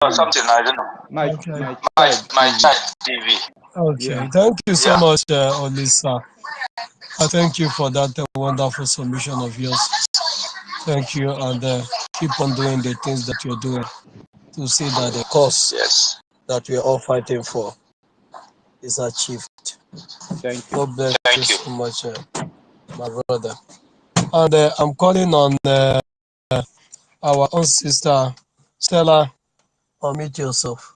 or something, I don't know. My Child TV. Okay, Yeah. thank you so much, Olisa. I thank you for that wonderful submission of yours. Thank you, and keep on doing the things that you're doing to see that the cause that we're all fighting for is achieved. Thank you. God bless you so much, my brother. And I'm calling on our own sister, Stella. Unmute yourself.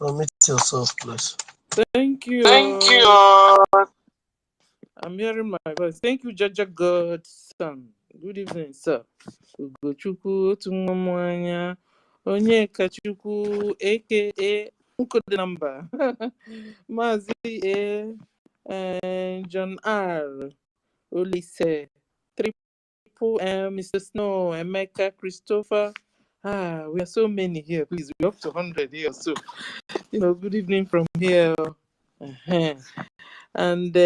Unmute yourself, please. Thank you. Thank you. I'm hearing my voice. Thank you, J1HAD1ST. Good evening, sir. Ugochukwu Tumwanya Onyekachukwu, aka Nkode number. Mazi John R. Olise, Triple M, Mr. Snow, Emeka, Christopher. We are so many here. Please, we're up to 100 here. So, good evening from here. And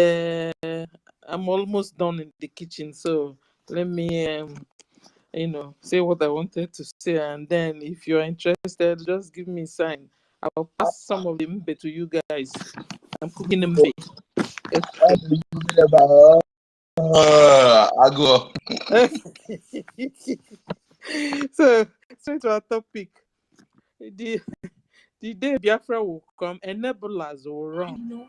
I'm almost done in the kitchen. So let me, say what I wanted to say. And then if you're interested, just give me a sign. I'll pass some of the mbe to you guys. I'm cooking mbe. I go. So, straight to our topic. The day Biafra will come, enablers will run.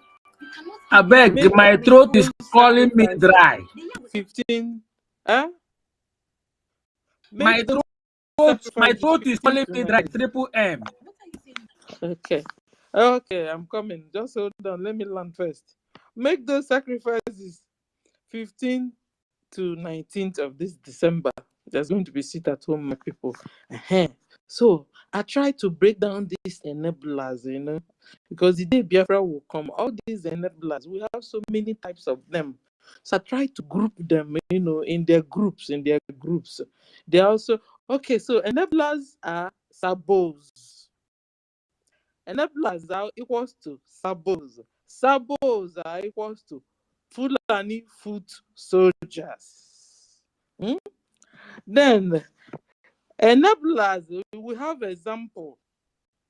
I beg, my throat is calling me dry. 15. Huh? My throat is calling me dry. Triple M. Okay, I'm coming. Just hold on. Let me land first. Make those sacrifices 15th to 19th of this December. There's going to be sit at home, my people. So I try to break down these enablers, because the day Biafra will come, all these enablers, we have so many types of them. So I try to group them, in their groups. They are also, okay, so enablers are sabos. Enablers are equals to sabos. Sabos are equals to Fulani foot soldiers. Then enablers, we have example.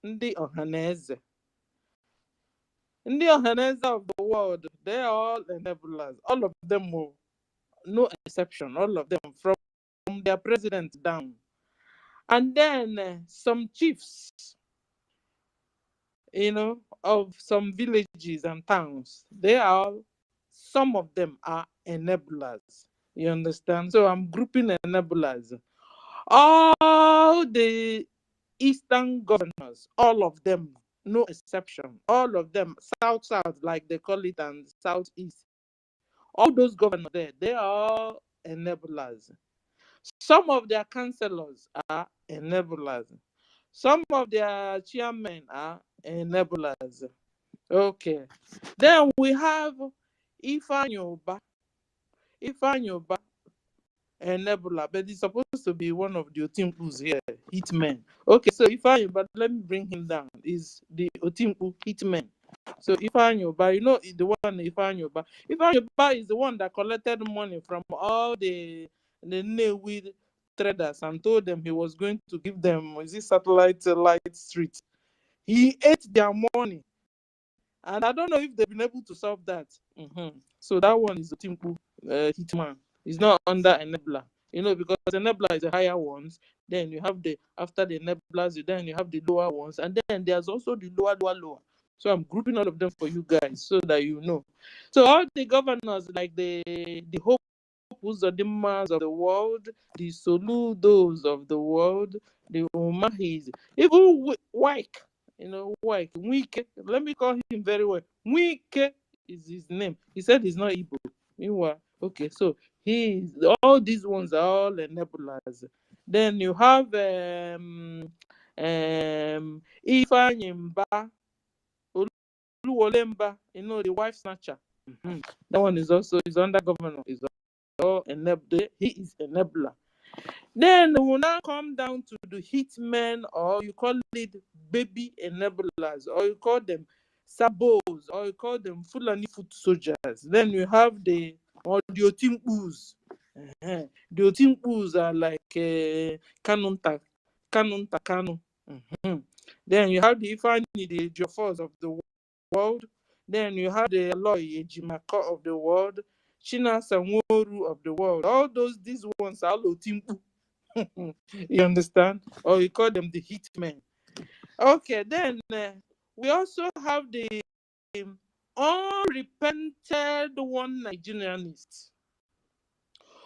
Ndị Ohaneze. Ndị Ohaneze of the world, they are all enablers. All of them, no exception. All of them, from their president down. And then some chiefs, of some villages and towns, some of them are enablers. You understand? So I'm grouping enablers. All the Eastern governors, all of them, no exception, all of them, South, like they call it, and Southeast, all those governors there, they are all enablers. Some of their councillors are enablers. Some of their chairmen are enablers. Okay. Then we have Ifeanyi Uba. Enabler, but he's supposed to be one of the Otimpus here, hitmen. Okay, so Ifeanyi Uba, let me bring him down, is the Otimpu hitman. So Ifeanyi Uba, the one Ifeanyi Uba. Ifeanyi Uba is the one that collected money from all the Nnewi traders and told them he was going to give them satellite light street. He ate their money. And I don't know if they've been able to solve that. So that one is the Otimpu hitman. It's not under enabler, because enabler is the higher ones. Then you have after the enablers, then you have the lower ones, and then there's also the lower. So I'm grouping all of them for you guys so that you know. So all the governors, like the Hope Uzodimmas of the world, the Soludos of the world, the Umahis, even Wike, Wike. Let me call him very well. Wike is his name. He said he's not Igbo. Meanwhile, okay, so all these ones are all enablers. Then you have Ifeanyi Mba, Oluwolemba, the wife snatcher. That one is under governor. Is all enabler. He is enabler. Then we will now come down to the hitmen, or you call it baby enablers, or you call them sabos, or you call them Fulani foot soldiers. Then you have the Otimpus. The Otimpus are like Kanu. Then you have the Ifani, the Jofos of the world. Then you have the Aloy Ejimaka of the world, China Sanworu of the world. All these ones are Lotimpu. You understand? Or you call them the hitmen. Okay, then we also have the unrepented one Nigerianist.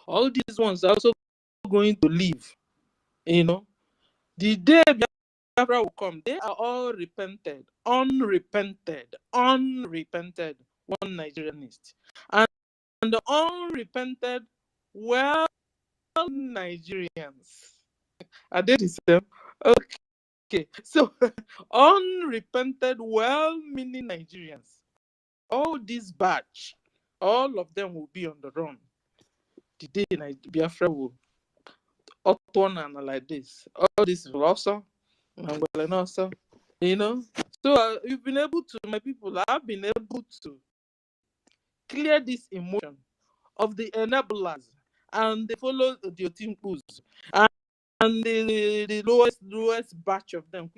All these ones are also going to leave. You know, the day Biafra will come, they are all unrepented one Nigerianist. And the unrepented, well, Nigerians. Are they the same? Okay, so unrepented, well-meaning Nigerians. All this batch, all of them will be on the run. The day Biafra will turn like this. All this will also, and also, you know. So you've been able to, my people, I've been able to clear this emotion of the enablers, and they follow the Otimpus, and the lowest batch of them,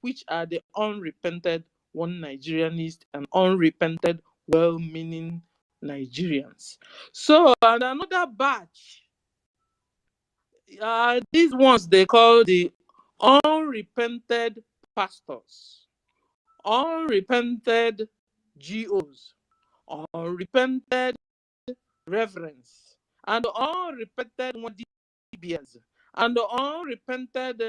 which are the unrepented one Nigerianist and unrepented well-meaning Nigerians. So and another batch, these ones they call the unrepented pastors, unrepented GOs, unrepented reverends, and unrepented DBS, and the unrepented,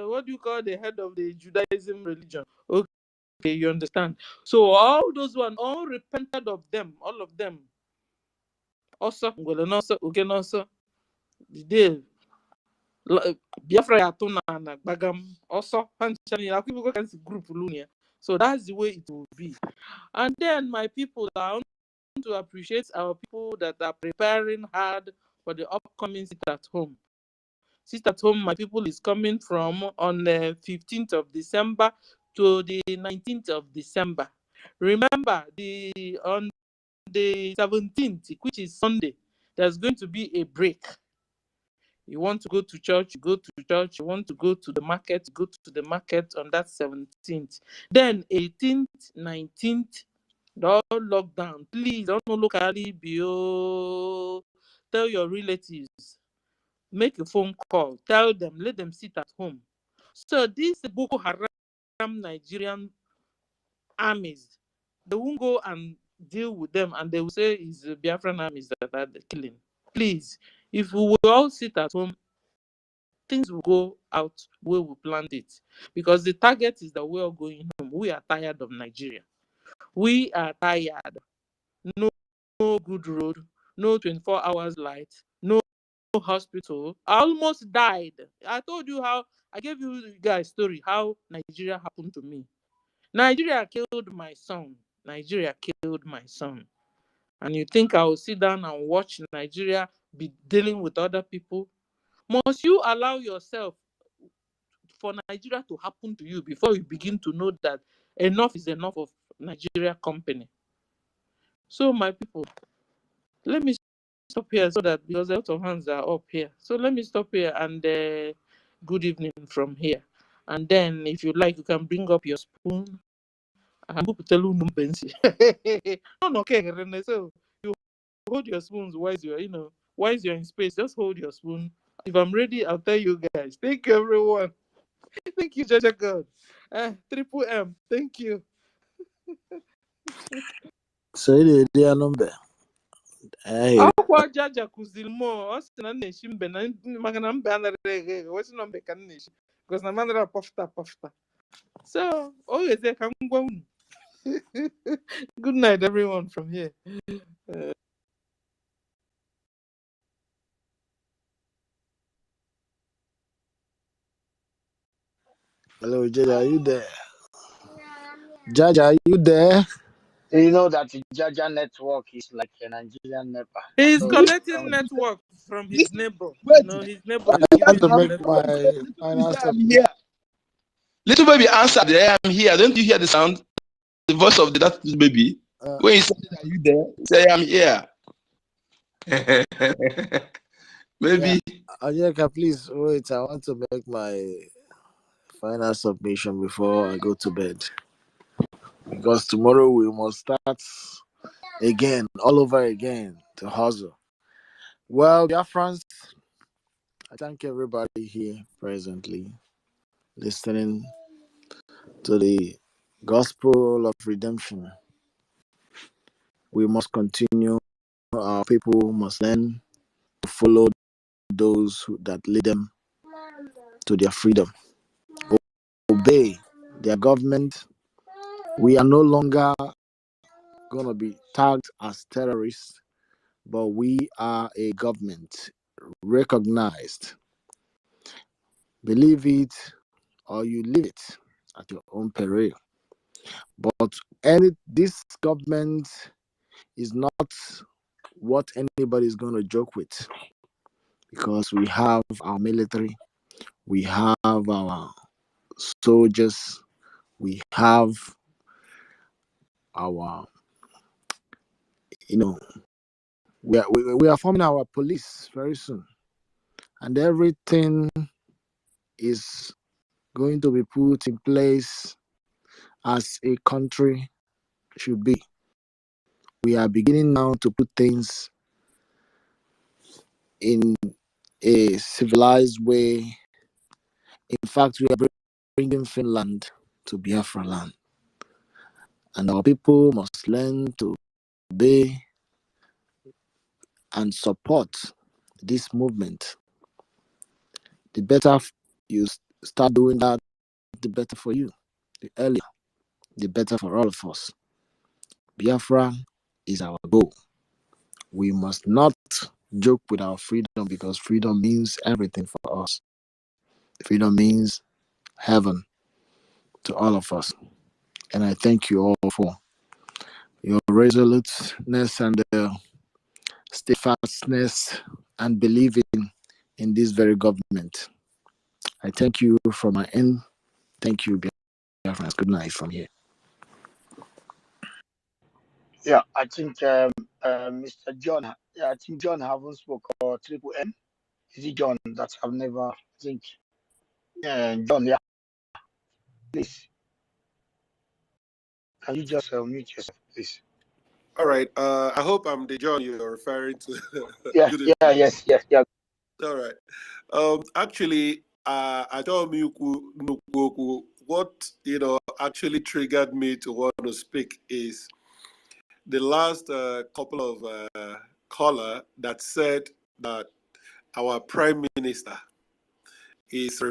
what do you call the head of the Judaism religion? Okay, you understand. So all those one, unrepented of them, all of them. Also, the day Biafra Yatuna and Bagam, also, group. So that's the way it will be. And then my people, I want to appreciate our people that are preparing hard for the upcoming sit at home. Sit at home, my people, is coming from on the 15th of December to the 19th of December. Remember, on the 17th, which is Sunday, there's going to be a break. You want to go to church, go to church. You want to go to the market, go to the market on that 17th. Then 18th, 19th, all lockdown. Please don't look at it. Tell your relatives. Make a phone call. Tell them. Let them sit at home. So these Boko Haram Nigerian armies, they won't go and deal with them, and they will say it's the Biafran armies that are killing. Please, if we will all sit at home, things will go out where we planned it. Because the target is that we are going home. We are tired of Nigeria. We are tired. No good road, no 24 hours light, no hospital. I almost died. I told you how, I gave you guys story how Nigeria happened to me. Nigeria killed my son. Nigeria killed my son. And you think I will sit down and watch Nigeria be dealing with other people? Must you allow yourself for Nigeria to happen to you before you begin to know that enough is enough of Nigeria company? So my people, let me stop here, so that because a lot of hands are up here. So let me stop here, and good evening from here. And then if you like, you can bring up your spoon. I'm going to tell you no, okay, so you hold your spoons while you're in space. Just hold your spoon. If I'm ready, I'll tell you guys. Thank you, everyone. Thank you, J1HAD1ST. Triple M. Thank you. So the number. Akwụkwọ Jaja kụziri m ọ sị na nna-eshi mbe na maka na mbe anaghị eghe eghe wesị na mbe ka nna-eshi because na manara pọfụta. So o gheze ka m gwa unu. Good night, everyone from here. Hello, Jaja, are you there? Jaja, are you there? You know that the Jaja network is like a Nigerian NEPA. He's So collecting network from his neighbor. Wait. His neighbor is I giving want to him make network. my final I'm here. Little baby answered, I am here. Don't you hear the sound? The voice of that little baby. When he said, are you there? He said, I am here. Maybe. Onyeka, please wait. I want to make my final submission before I go to bed. Because tomorrow we must start again, all over again, to hustle. Well, dear friends, I thank everybody here presently listening to the gospel of redemption. We must continue. Our people must learn to follow those that lead them to their freedom. Obey their government. We are no longer going to be tagged as terrorists, but we are a government recognized. Believe it or you leave it at your own peril. But this government is not what anybody is going to joke with, because we have our military, we have our soldiers, we have our, we are forming our police very soon, and everything is going to be put in place as a country should be. We are beginning now to put things in a civilized way. In fact, we are bringing Finland to Biafra land, and our people must learn to obey and support this movement. The better you start doing that, the better for you. The earlier, the better for all of us. Biafra is our goal. We must not joke with our freedom, because freedom means everything for us. Freedom means heaven to all of us. And I thank you all for your resoluteness and steadfastness and believing in this very government. I thank you from my end. Thank you, Biafra. Good night from here. Yeah, I think Mr. John. Yeah, I think John haven't spoke or Triple M. Is it John that I've never? I think. Yeah, John. Yeah, please. Can you just mute yourself, please? All right. I hope I'm the John you're referring to. Yeah, Good yeah, evening. yes. All right. Actually, I told me what actually triggered me to want to speak is the last couple of caller that said that our prime minister is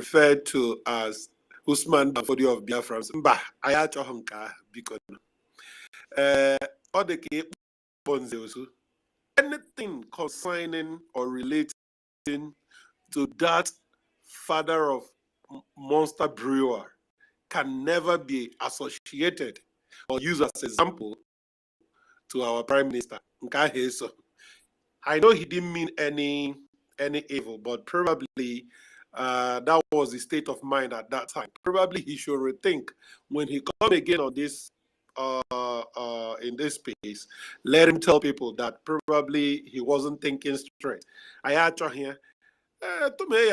referred to as Usman Danfodio of Biafra. Mba, ayacho hanka biko. Odeke bonze. Anything concerning or relating to that father of monster brewer can never be associated or used as example to our prime minister. I know he didn't mean any evil, but probably that was his state of mind at that time. Probably he should rethink when he come again on this in this space. Let him tell people that probably he wasn't thinking straight. I had to hear. To me,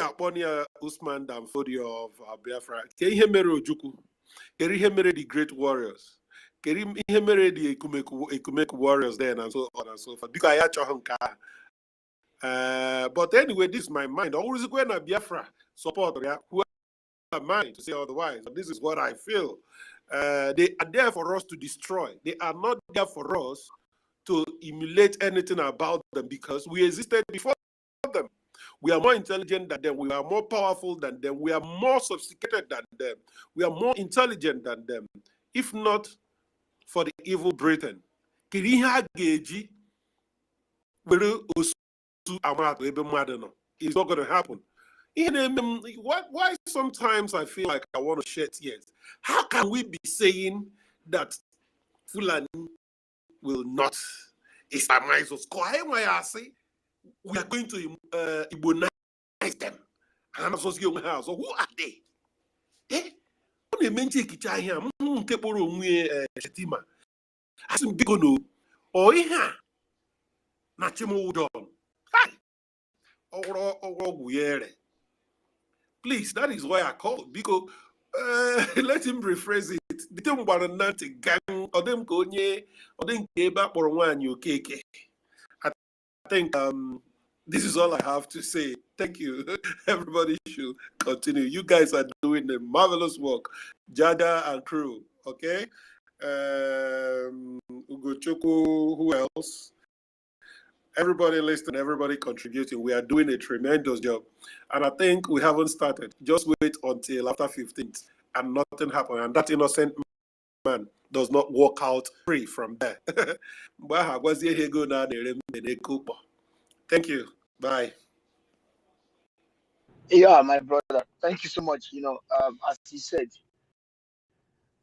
Usman Danfodio of Biafra. Ke ihe mere Ojukwu? Ke ihe mere the great warriors? Ke ihe mere the Ekumeku warriors then and so on and so forth? Because I had but anyway, this is my mind. Always going to Biafra support. Who am I to say otherwise? But this is what I feel. They are there for us to destroy. They are not there for us to emulate anything about them, because we existed before them. We are more intelligent than them. We are more powerful than them. We are more sophisticated than them. We are more intelligent than them. If not for the evil Britain, it's not going to happen. Why sometimes I feel like I want to shed tears? How can we be saying that Fulani will not Islamize us? We are going to Ibonize them. So who are they? Eh? Please, that is why I called, because let him rephrase it. The thing about not gang or them gonye or them back or one you cake. I think this is all I have to say. Thank you. Everybody should continue. You guys are doing a marvelous work, Jada and crew. Okay. Ugochukwu, who else? Everybody listening, everybody contributing. We are doing a tremendous job. And I think we haven't started. Just wait until after 15th and nothing happened. And that innocent man does not walk out free from there. Thank you. Bye. Yeah, my brother. Thank you so much. As he said,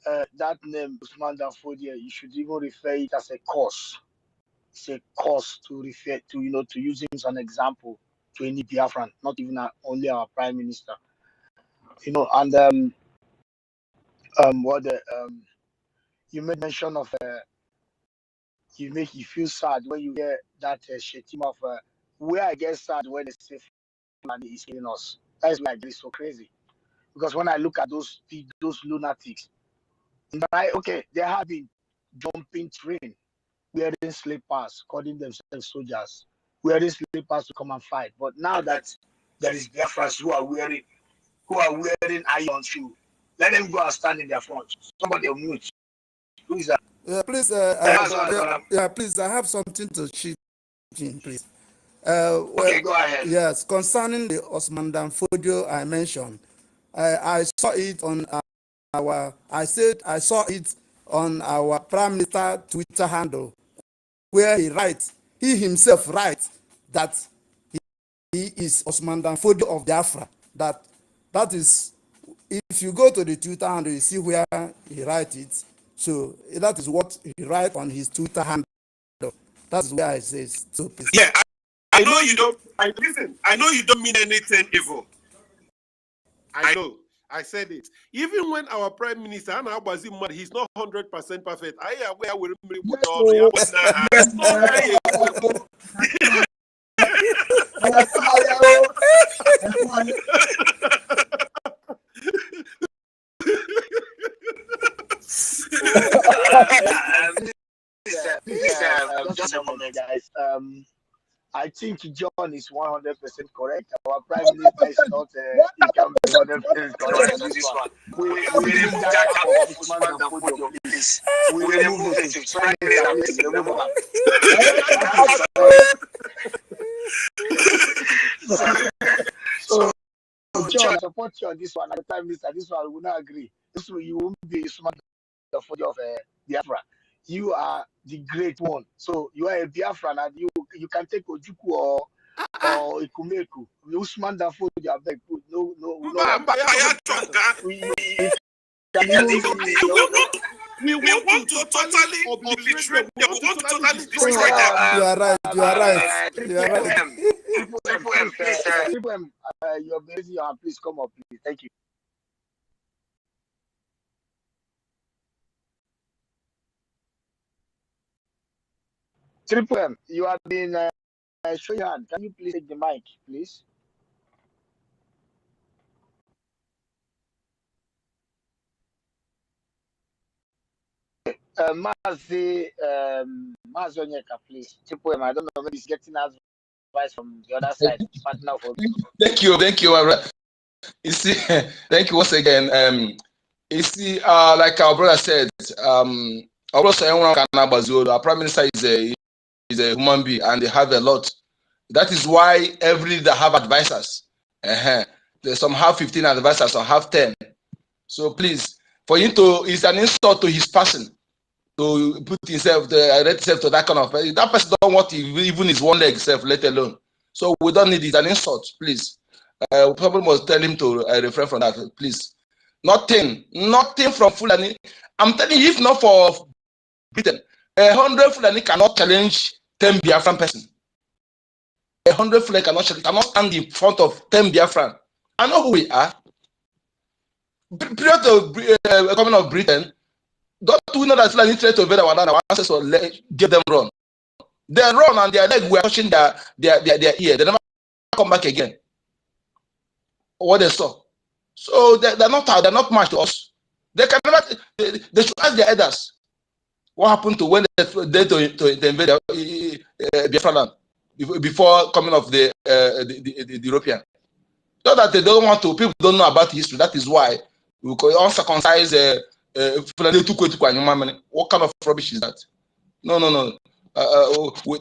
that name, Usman Danfodia, you should even refer it as a course. It's a course to refer to, to use him as an example to any Biafran, not even only our prime minister. And you made mention of you feel sad when you hear that shitting of where I get sad when they say Fulani is killing us. That is why I get so crazy. Because when I look at those lunatics, they have been jumping train, wearing slippers, calling themselves soldiers, wearing slippers to come and fight. But now that there is Biafras who are wearing iron shoes, let them go and stand in their front. Somebody will mute. Who is that? Please, please, I have something to cheat in, please. Okay, go ahead. Yes, concerning the Osman Danfodio I mentioned, I saw it on I saw it on our Prime Minister Twitter handle, where he himself writes that he is Osman Danfodio of Biafra. That is, if you go to the Twitter handle, you see where he writes it. So that is what he writes on his Twitter handle. That's where I say. So please. Yeah, I know you don't. Listen, I know you don't mean anything evil. I know. I said it. Even when our prime minister, Anna Abazim, he's not 100% perfect. I am aware with him. Just a moment, guys. I think John is 100% correct. Our prime minister is not. He can be 100% correct on this one. We remove that of Usman Danfodio, please. We remove it. Prime minister, please remove it. So, John, I support you on this one. As prime minister, this one we will not agree. This one you won't be Usman Danfodio of Biafra. You are the great one. So you are a Biafran, and you can take Ojukwu or Ikumeku. Usman Danfodio, I beg, no. We want to totally obliterate them. We want to totally destroy them. You are right. Triple M, you're busy. Please come up, please. Thank you. Triple M, you have been showing your hand. Can you please take the mic, please? Mazonyeka, please. Triple M, I don't know, maybe he's getting advice from the other side. Partner for Thank you, my brother. You see, thank you once again. You see, like our brother said, our prime minister is a human being, and they have a lot. That is why every day they have advisors. Some have 15 advisors, some have 10. So please, for him to, it's an insult to his person to put himself, to that kind of person. That person don't want even his one leg self, let alone. So we don't need it. An insult, please. Probably must tell him to refrain from that, please. Nothing from Fulani. I'm telling you, if not for Britain, 100 Fulani cannot challenge 10 Biafran person. 100 Fulani cannot stand in front of 10 Biafran. I know who we are. Period of coming of Britain, don't we know that Fulani tried to invade our ancestors, give them run. They run and their leg were touching their ear. They never come back again. What they saw. So they're not much to us. They can never. They should ask their elders what happened to when they invade Biafra land before coming of the European. So that they don't want to. People don't know about history. That is why we call uncircumcised. What kind of rubbish is that? No.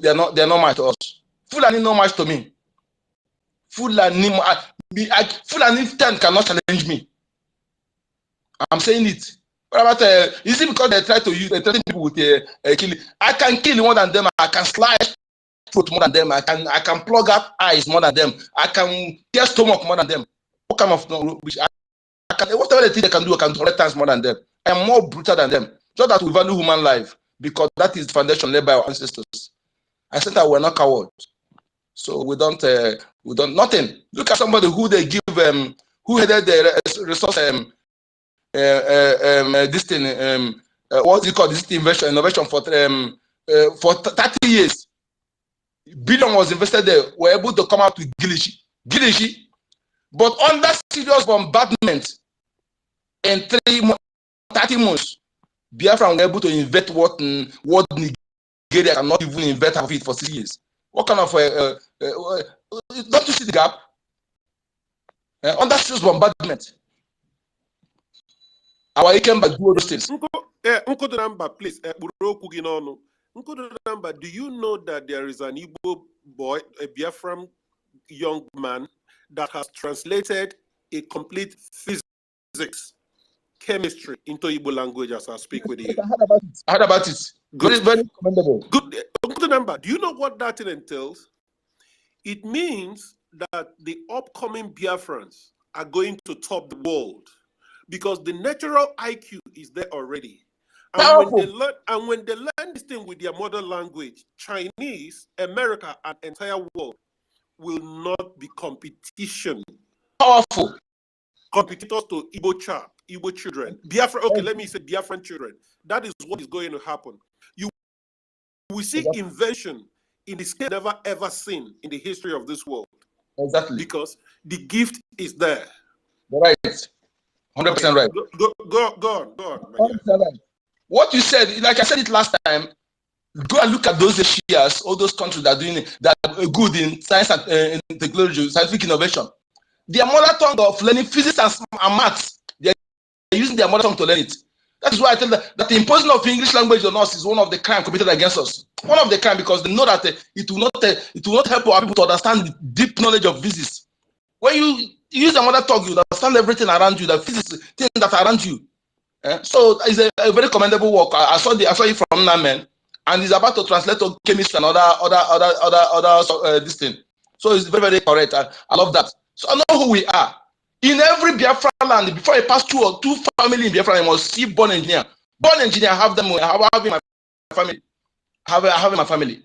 They're not much to us. Fulani no much to me. Fulani 10 cannot challenge me. I'm saying it. What about is it because they try to use threaten people with killing? I can kill more than them. I can slash throat more than them. I can plug up eyes more than them. I can tear stomach more than them. What kind of which I can whatever they think they can do, I can do 100 times more than them. I am more brutal than them. So that we value human life because that is the foundation laid by our ancestors. I said that we're not cowards. So we don't nothing. Look at somebody who they give who headed the resource this thing what's it called, this innovation for 30 years. Billion was invested there. Were able to come out with Gilishi, but under serious bombardment in 30 months, Biafra were able to invent what Nigeria cannot even invent of it for 6 years. What kind of don't you see the gap? Under serious bombardment, our came back do those things. Uncle Number, please. Uncle Number, do you know that there is an Igbo boy, a Biafran young man, that has translated a complete physics, chemistry into Igbo language as I speak with you? I heard about it. Good. Very commendable. Good. Uncle Number, do you know what that entails? It means that the upcoming Biafrans are going to top the world because the natural IQ is there already. And when they learn this thing with their mother language, Chinese, America, and entire world will not be competition. Powerful. Competitors to Igbo children. Biafra, okay, let me say Biafran children. That is what is going to happen. You will see invention in the scale never ever seen in the history of this world. Exactly. Because the gift is there. Right. 100% right. Go on. 100% right. What you said, like I said it last time, go and look at those Shias, all those countries that are doing it, that are good in science and technology, scientific innovation. Their mother tongue of learning physics and maths, they're using their mother tongue to learn it. That is why I tell them that the imposition of English language on us is one of the crimes committed against us. One of the crimes, because they know that it will not help our people to understand the deep knowledge of physics. When you use the mother tongue, you understand everything around you, the physics things that are around you. So it's a very commendable work. I saw it from Namen, and he's about to translate to chemistry and other this thing. So it's very, very correct. I love that. So I know who we are. In every Biafra land, before I pass two families in Biafra, I must see born engineer. Born engineer, have them. Have in my family. Have in my family,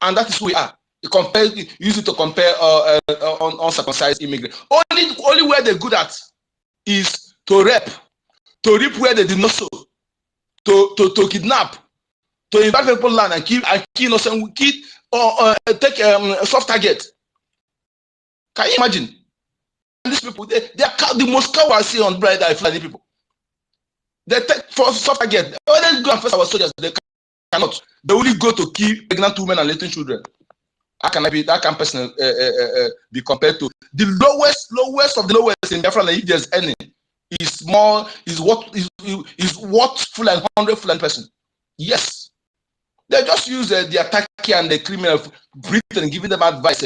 and that is who we are. Use it to compare uncircumcised immigrants. Only where they're good at is to rape. To reap where they did not sow, to kidnap, to invade people land and kill innocent, take a soft target. Can you imagine? And these people, they are the most coward I see on bread are Fulani people. They take for soft target. When they go and face our soldiers, they cannot. They only go to kill pregnant women and little children. How can person be compared to the lowest of the lowest in Biafra land, if there's any? Is what full and 100 full and person. Yes, they just use the attacker and the criminal Britain giving them advice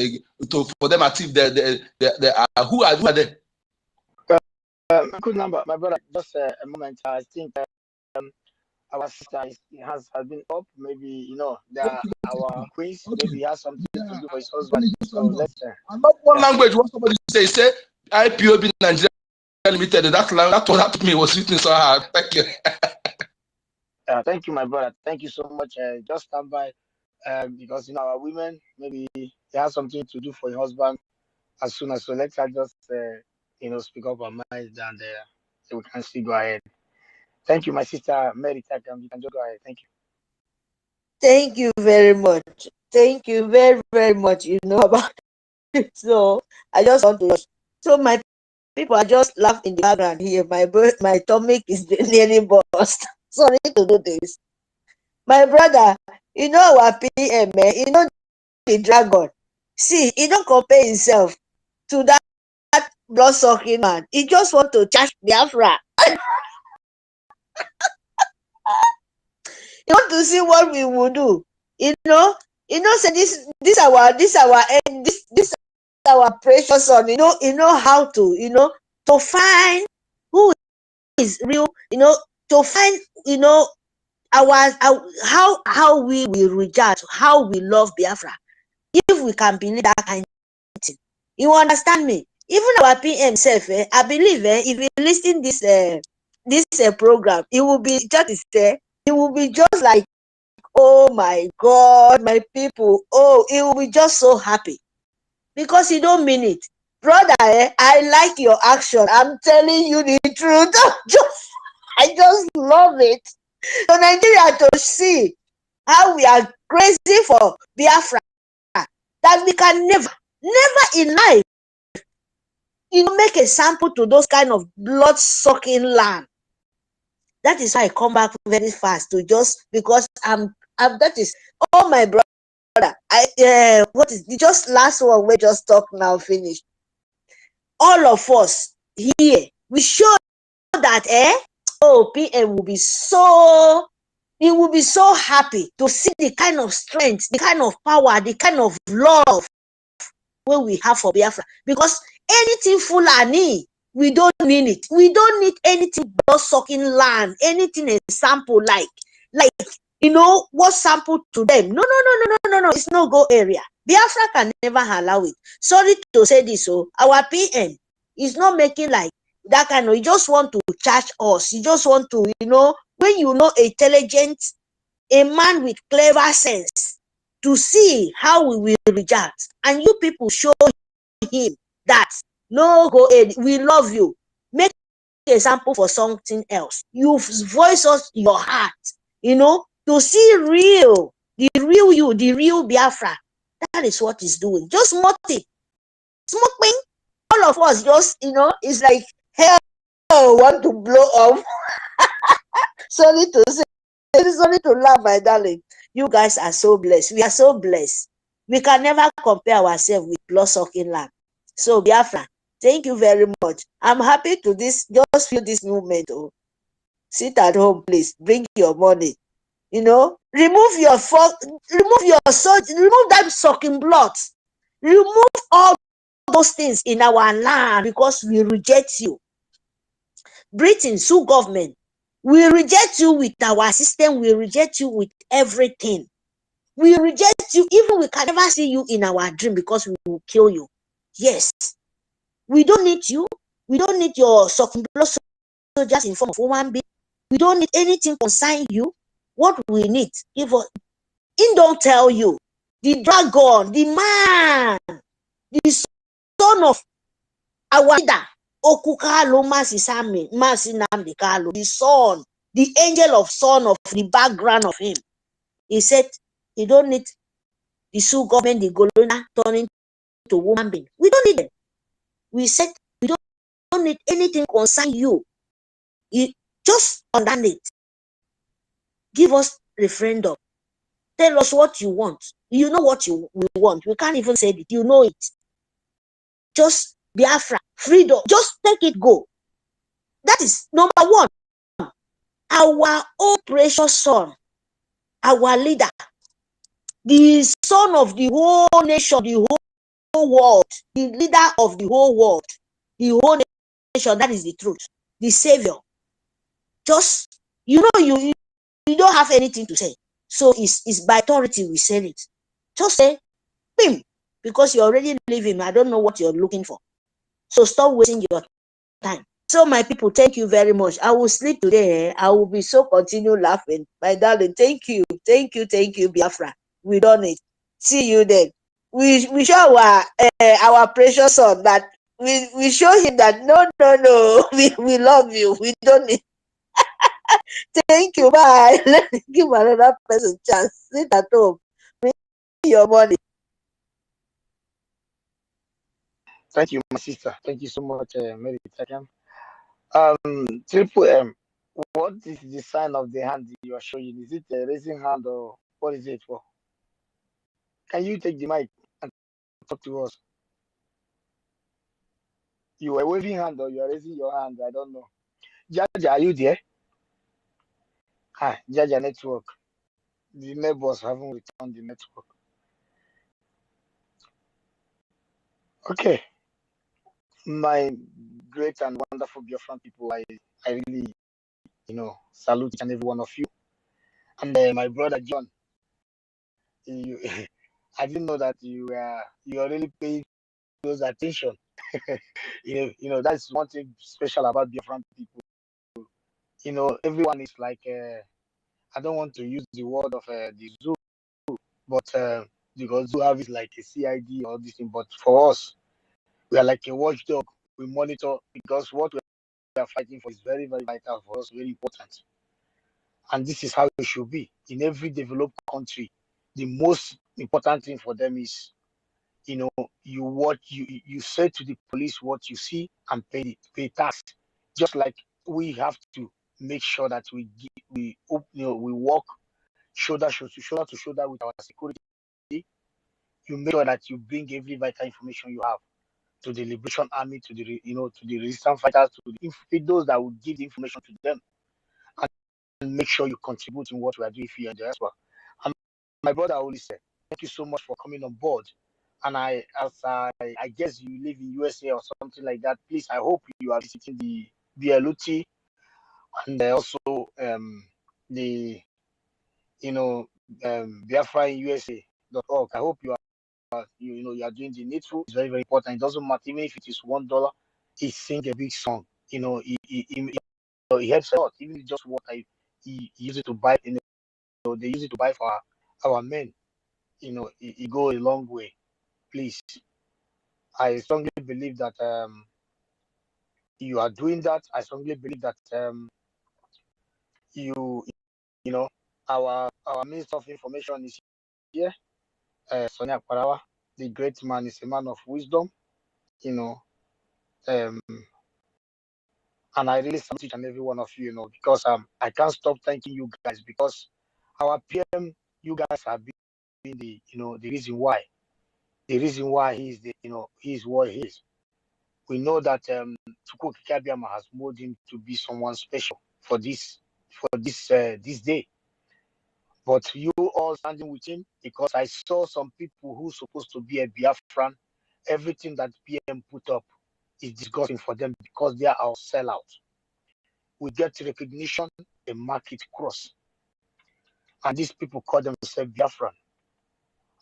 for them achieve who are they? Good number, my brother. Just a moment. I think our sister has been up. Maybe our queens. Maybe he has something to do for his husband. So let's. I love one language. What somebody say IPOB Nigeria Limited. That me was written so hard. Thank you. Thank you, my brother. Thank you so much. Just stand by, because our women, maybe they have something to do for your husband as soon as. So let's just speak up our minds, and so we can still go ahead. Thank you, my sister Mary. You can just go ahead. Thank you. Thank you very much. Thank you very, very much. You know about it. So I just want to. So my People are just laughing in the background here. My stomach is nearly burst. Sorry to do this. My brother, you know our PM, you know the dragon. See, he don't compare himself to that blood-sucking man. He just want to charge Biafra. You want to see what we will do. Say this our precious son. You know how to to find who is real. To find our how we will reject, how we love Biafra. If we can believe that kind of thing, you understand me? Even our PM self, I believe, if you listen this program, it will be just like, oh my God, my people. Oh, he will be just so happy because he don't mean it, brother. I like your action. I'm telling you the truth. I just love it. So Nigeria to see how we are crazy for Biafra, that we can never in life, make a sample to those kind of blood-sucking land. That is why I come back very fast to just because that is all my brother. What is the just last one we just talk now finish. All of us here, we show that PM will be so. He will be so happy to see the kind of strength, the kind of power, the kind of love where we have for Biafra. Because anything Fulani, we don't need it. We don't need anything blood-sucking land, anything a sample like what sample to them. No. It's no go area. Biafra can never allow it. Sorry to say this, our PM is not making like that kind of. You just want to charge us. You just want to, when intelligent, a man with clever sense, to see how we will reject, and you people show him that no go ahead, we love you. Make a sample for something else. You voice us your heart, to see the real you, the real Biafra. That is what he's doing. Just smoking. All of us just, it's like hell want to blow off. Sorry to say, sorry to laugh, my darling. You guys are so blessed. We are so blessed. We can never compare ourselves with blood-sucking land. So Biafra, thank you very much. I'm happy to just feel this movement. Oh, sit at home, please. Bring your money. Remove your soul, remove that sucking blood. Remove all those things in our land because we reject you. Britain, sue government. We reject you with our system. We reject you with everything. We reject you. Even we can never see you in our dream because we will kill you. Yes. We don't need you. We don't need your sucking blood soldiers in form of human being. We don't need anything concerning you. What we need, give us. He don't tell you. The dragon, the man, the son of our leader, Okukalo Masinamdi Kalo, the son, the angel of son of the background of him. He said he don't need the Sioux government, the Golona turning to woman being. We don't need them. We said we don't need anything concern you. You just understand it. Give us referendum. Tell us what you want. You know what we want. We can't even say it. You know it. Just Biafra, freedom. Just take it, go. That is number one. Our own precious son, our leader, the son of the whole nation, the whole world, the leader of the whole world, the whole nation. That is the truth. The savior. Just, you don't have anything to say. So it's by authority we say it. Just say, him, because you already leave him. I don't know what you're looking for. So stop wasting your time. So my people, thank you very much. I will sleep today. I will be so continue laughing. My darling, thank you, Biafra. We done it. See you then. We show our precious son that we show him that no, we love you. We don't need. Thank you. Bye. Let me give another person a chance. Sit at home. Bring your money. Thank you, my sister. Thank you so much, Mary Takam. Triple M, what is the sign of the hand you are showing? Is it a raising hand or what is it for? Can you take the mic and talk to us? You are waving hand or you are raising your hand? I don't know. Jaja, are you there? Hi, Jaja Network. The neighbors haven't returned the network. Okay, my great and wonderful Biafran people, I really, salute each and every one of you. And my brother John, you, I didn't know that you are really paying close attention. That's one thing special about Biafran people. Everyone is like, I don't want to use the word of the zoo, but because zoo have is like a CID or this thing, but for us, we are like a watchdog. We monitor because what we are fighting for is very, very vital for us, very important. And this is how it should be. In every developed country, the most important thing for them is, you say to the police what you see and pay tax. Just like we have to make sure that we work shoulder to shoulder with our security. You make sure that you bring every vital information you have to the Liberation Army, to the resistance fighters, to those that will give the information to them, and make sure you contribute in what we are doing here in the diaspora. And my brother always said, thank you so much for coming on board. And I guess you live in USA or something like that. Please, I hope you are visiting the BLUT and also the Biafra in USA.org. I hope you are doing the needful. It's very, very important. It doesn't matter even if it is $1. He sing a big song. He helps a lot. Even just what he use it to buy. They use it to buy for our men. It go a long way. Please, I strongly believe that you are doing that. I strongly believe that you know our Minister of Information is here. Sonia Parawa, the great man, is a man of wisdom. Um, and I really salute each and every one of you. Because I can't stop thanking you guys because our PM, you guys have been the reason why. The reason why he's he's what he is. We know that Tuko Kikabiama has molded him to be someone special for this this day. But you all standing with him because I saw some people who supposed to be a Biafran. Everything that PM put up is disgusting for them because they are our sellouts. We get recognition, a market cross, and these people call themselves Biafran.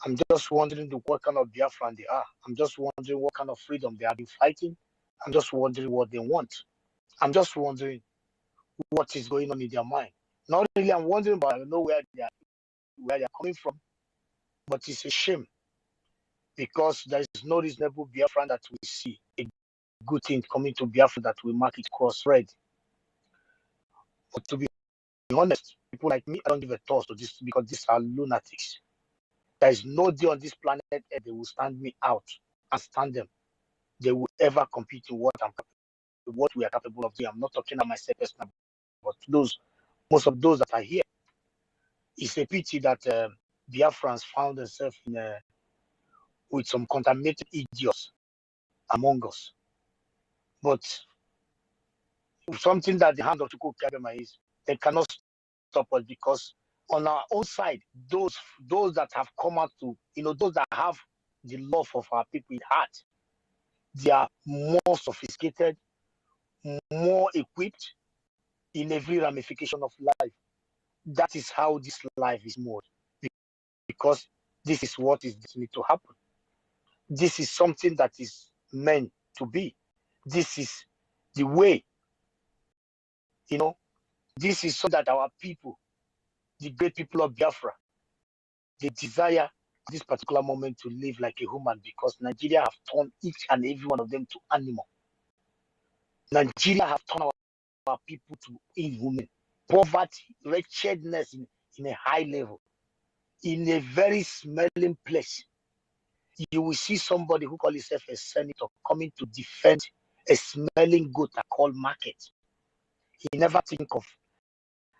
I'm just wondering what kind of Biafran they are. I'm just wondering what kind of freedom they have been fighting. I'm just wondering what they want. I'm just wondering what is going on in their mind. Not really, I'm wondering, but I know where they're coming from. But it's a shame because there is no reasonable Biafran that we see a good thing coming to Biafra that will mark it cross-red. But to be honest, people like me, I don't give a toss to this because these are lunatics. There is no day on this planet that they will stand me out and stand them. They will ever compete in what we are capable of doing. I'm not talking about myself personally, but most of those that are here. It's a pity that Biafrans found themselves with some contaminated idiots among us. But something that the hand of Chukwu Kabema is, they cannot stop us because on our own side, those that have come out to, those that have the love of our people in heart, they are more sophisticated, more equipped in every ramification of life. That is how this life is made, because this is what is destined to happen. This is something that is meant to be. This is the way, this is so that our people, the great people of Biafra, they desire this particular moment to live like a human because Nigeria have turned each and every one of them to animal. Nigeria have turned our people to inhuman. Poverty, wretchedness in a high level, in a very smelling place. you will see somebody who calls himself a senator coming to defend a smelling goat called market. He never think of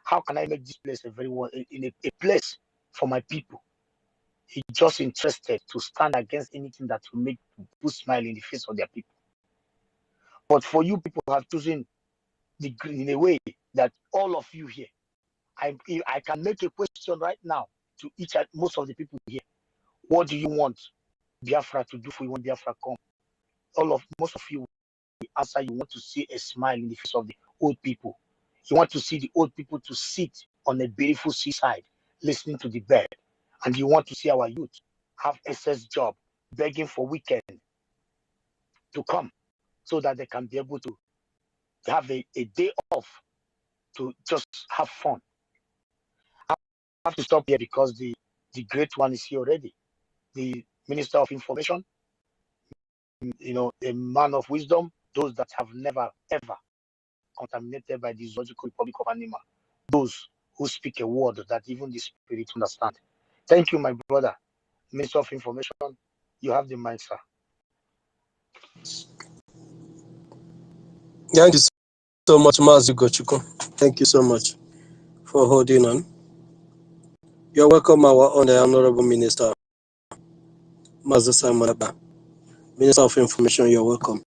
how can I make this place a very in a place for my people. He's just interested to stand against anything that will make people smile in the face of their people. But for you people have chosen the green in a way that all of you here, I can make a question right now to most of the people here. What do you want Biafra to do for you when Biafra come? Most of you will answer. You want to see a smile in the face of the old people. You want to see the old people to sit on a beautiful seaside listening to the bird, and you want to see our youth have SS job begging for weekend to come so that they can be able to have a day off to just have fun. I have to stop here because the great one is here already. The Minister of Information, a man of wisdom, those that have never ever contaminated by the zoological republic of animal, those who speak a word that even the spirit understand. Thank you, my brother, Minister of Information. You have the mic, sir. Thank you so much, Mazi Gochuko. Thank you so much for holding on. You're welcome, our Honorable Minister, Mazi Simon Eba. Minister of Information, you're welcome.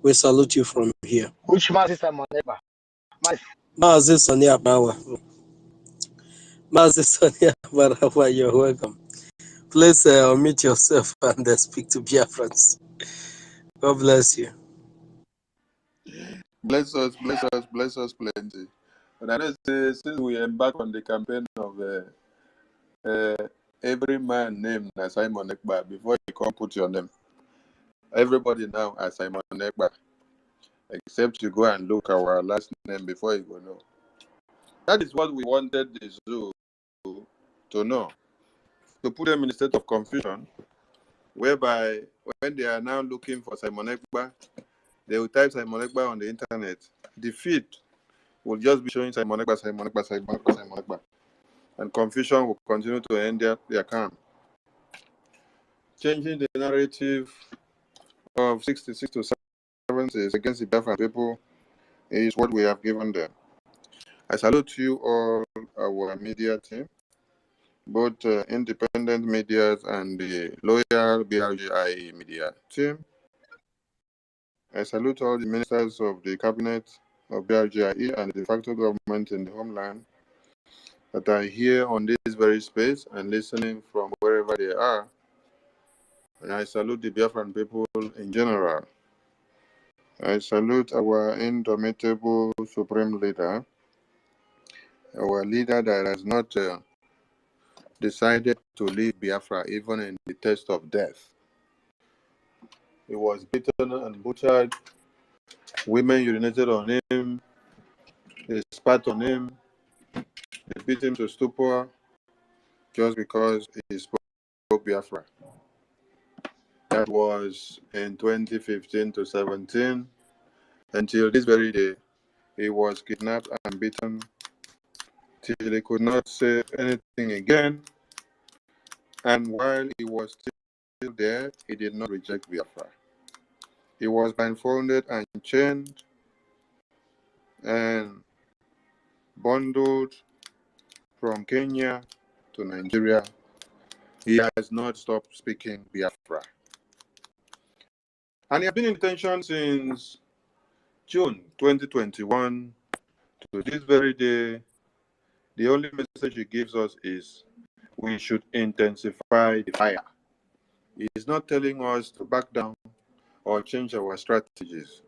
We salute you from here. Which man is Simon Eba? Mazi Sonia Bawa. Mazi Sonia Barawa, you're welcome. Please unmute yourself and speak to Biafrans. God bless you. Bless us plenty. And I know since we embark on the campaign of every man named as Simon Ekba, before you come put your name, everybody now as Simon Ekba, except you go and look our last name before you go know. That is what we wanted the zoo to know, to put them in a state of confusion, whereby when they are now looking for Simon Ekba, they will type Simon Ekba on the internet. The feed will just be showing Simon Ekba. And confusion will continue to end their camp. Changing the narrative of 66 to 70s against the Biafran people is what we have given them. I salute you all, our media team, both independent media and the loyal BRGI media team. I salute all the ministers of the cabinet of BRGIE and the de facto government in the homeland that are here on this very space and listening from wherever they are. And I salute the Biafran people in general. I salute our indomitable supreme leader, our leader that has not decided to leave Biafra even in the test of death. He was beaten and butchered. Women urinated on him. They spat on him. They beat him to stupor just because he spoke Biafra. That was in 2015 to 17. Until this very day, he was kidnapped and beaten till he could not say anything again. And while he was still there, he did not reject Biafra. He was blindfolded and chained and bundled from Kenya to Nigeria. He has not stopped speaking Biafra. And he has been in detention since June 2021 to this very day. The only message he gives us is we should intensify the fire. He is not telling us to back down or change our strategies.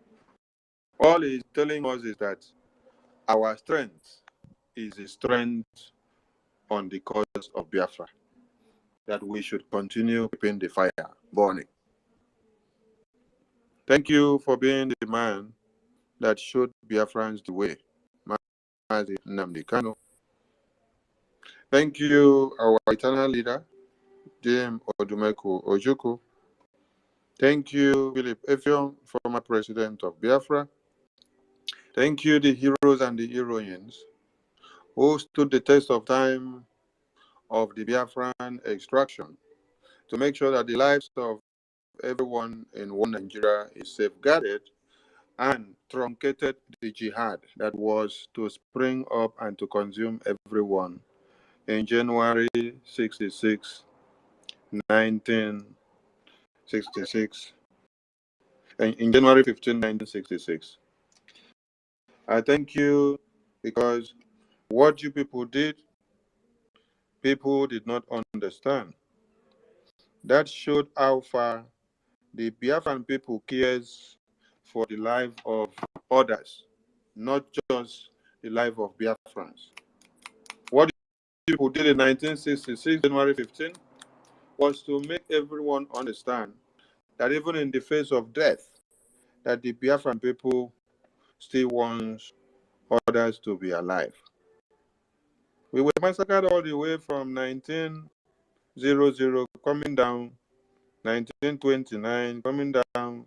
All he's telling us is that our strength is a strength on the cause of Biafra, that we should continue keeping the fire burning. Thank you for being the man that showed Biafrans the way, Mazi Nnamdi Kanu. Thank you, our eternal leader, James Odumeko Ojukwu. Thank you, Philip Effiong, former president of Biafra. Thank you, the heroes and the heroines who stood the test of time of the Biafran extraction to make sure that the lives of everyone in one Nigeria is safeguarded, and truncated the jihad that was to spring up and to consume everyone in January 66, 1966, and in January 15, 1966. I thank you because what you people did not understand. That showed how far the Biafran people cares for the life of others, not just the life of Biafrans. What people did in 1966, January 15, was to make everyone understand that even in the face of death, that the Biafran people still want others to be alive. We were massacred all the way from 1900 coming down, 1929 coming down,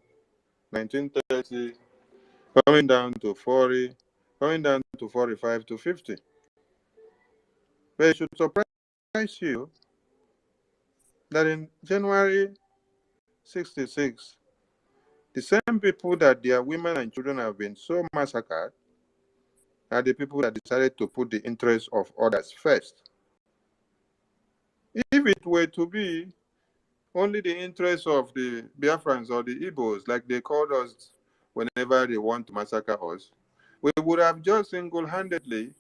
1930 coming down to 40, coming down to 45 to 50. But it should surprise you that in January 66, the same people that their women and children have been so massacred are the people that decided to put the interests of others first. If it were to be only the interests of the Biafrans or the Igbos, like they called us whenever they want to massacre us, we would have just single-handedly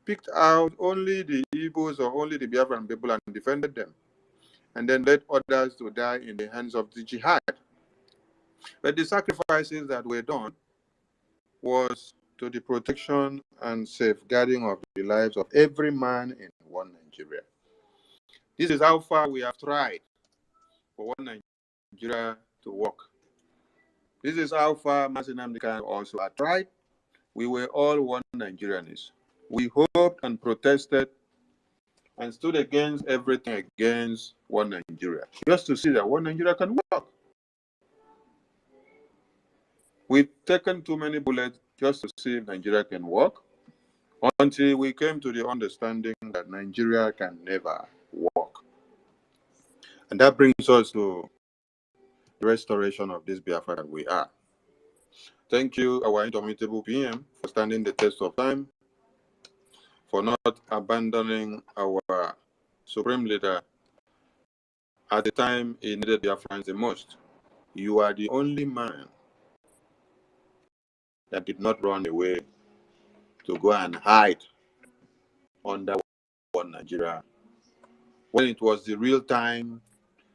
picked out only the Igbos or only the Biafran people and defended them, and then let others to die in the hands of the jihad. But the sacrifices that were done was to the protection and safeguarding of the lives of every man in one Nigeria. This is how far we have tried for one Nigeria to work. This is how far Nnamdi Kanu also had tried. We were all one Nigerians. We hoped and protested and stood against everything against one Nigeria, just to see that one Nigeria can work. We've taken too many bullets just to see if Nigeria can work, until we came to the understanding that Nigeria can never work. And that brings us to the restoration of this Biafra that we are. Thank you, our indomitable PM, for standing the test of time, for not abandoning our supreme leader at the time he needed Biafrans the most. You are the only man that did not run away to go and hide under one Nigeria, when it was the real time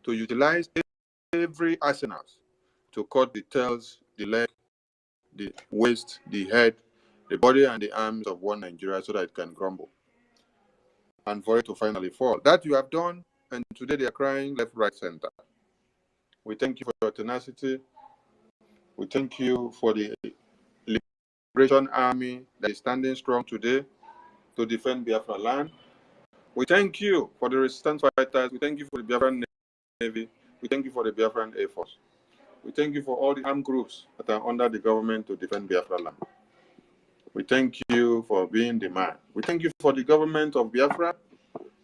to utilize every arsenal to cut the tails, the leg, the waist, the head, the body, and the arms of one Nigeria so that it can crumble and for it to finally fall. That you have done, and today they are crying left, right, center. We thank you for your tenacity. We thank you for the Liberation Army that is standing strong today to defend Biafra land. We thank you for the resistance fighters. We thank you for the Biafran Navy. We thank you for the Biafran Air Force. We thank you for all the armed groups that are under the government to defend Biafra land. We thank you for being the man. We thank you for the government of Biafra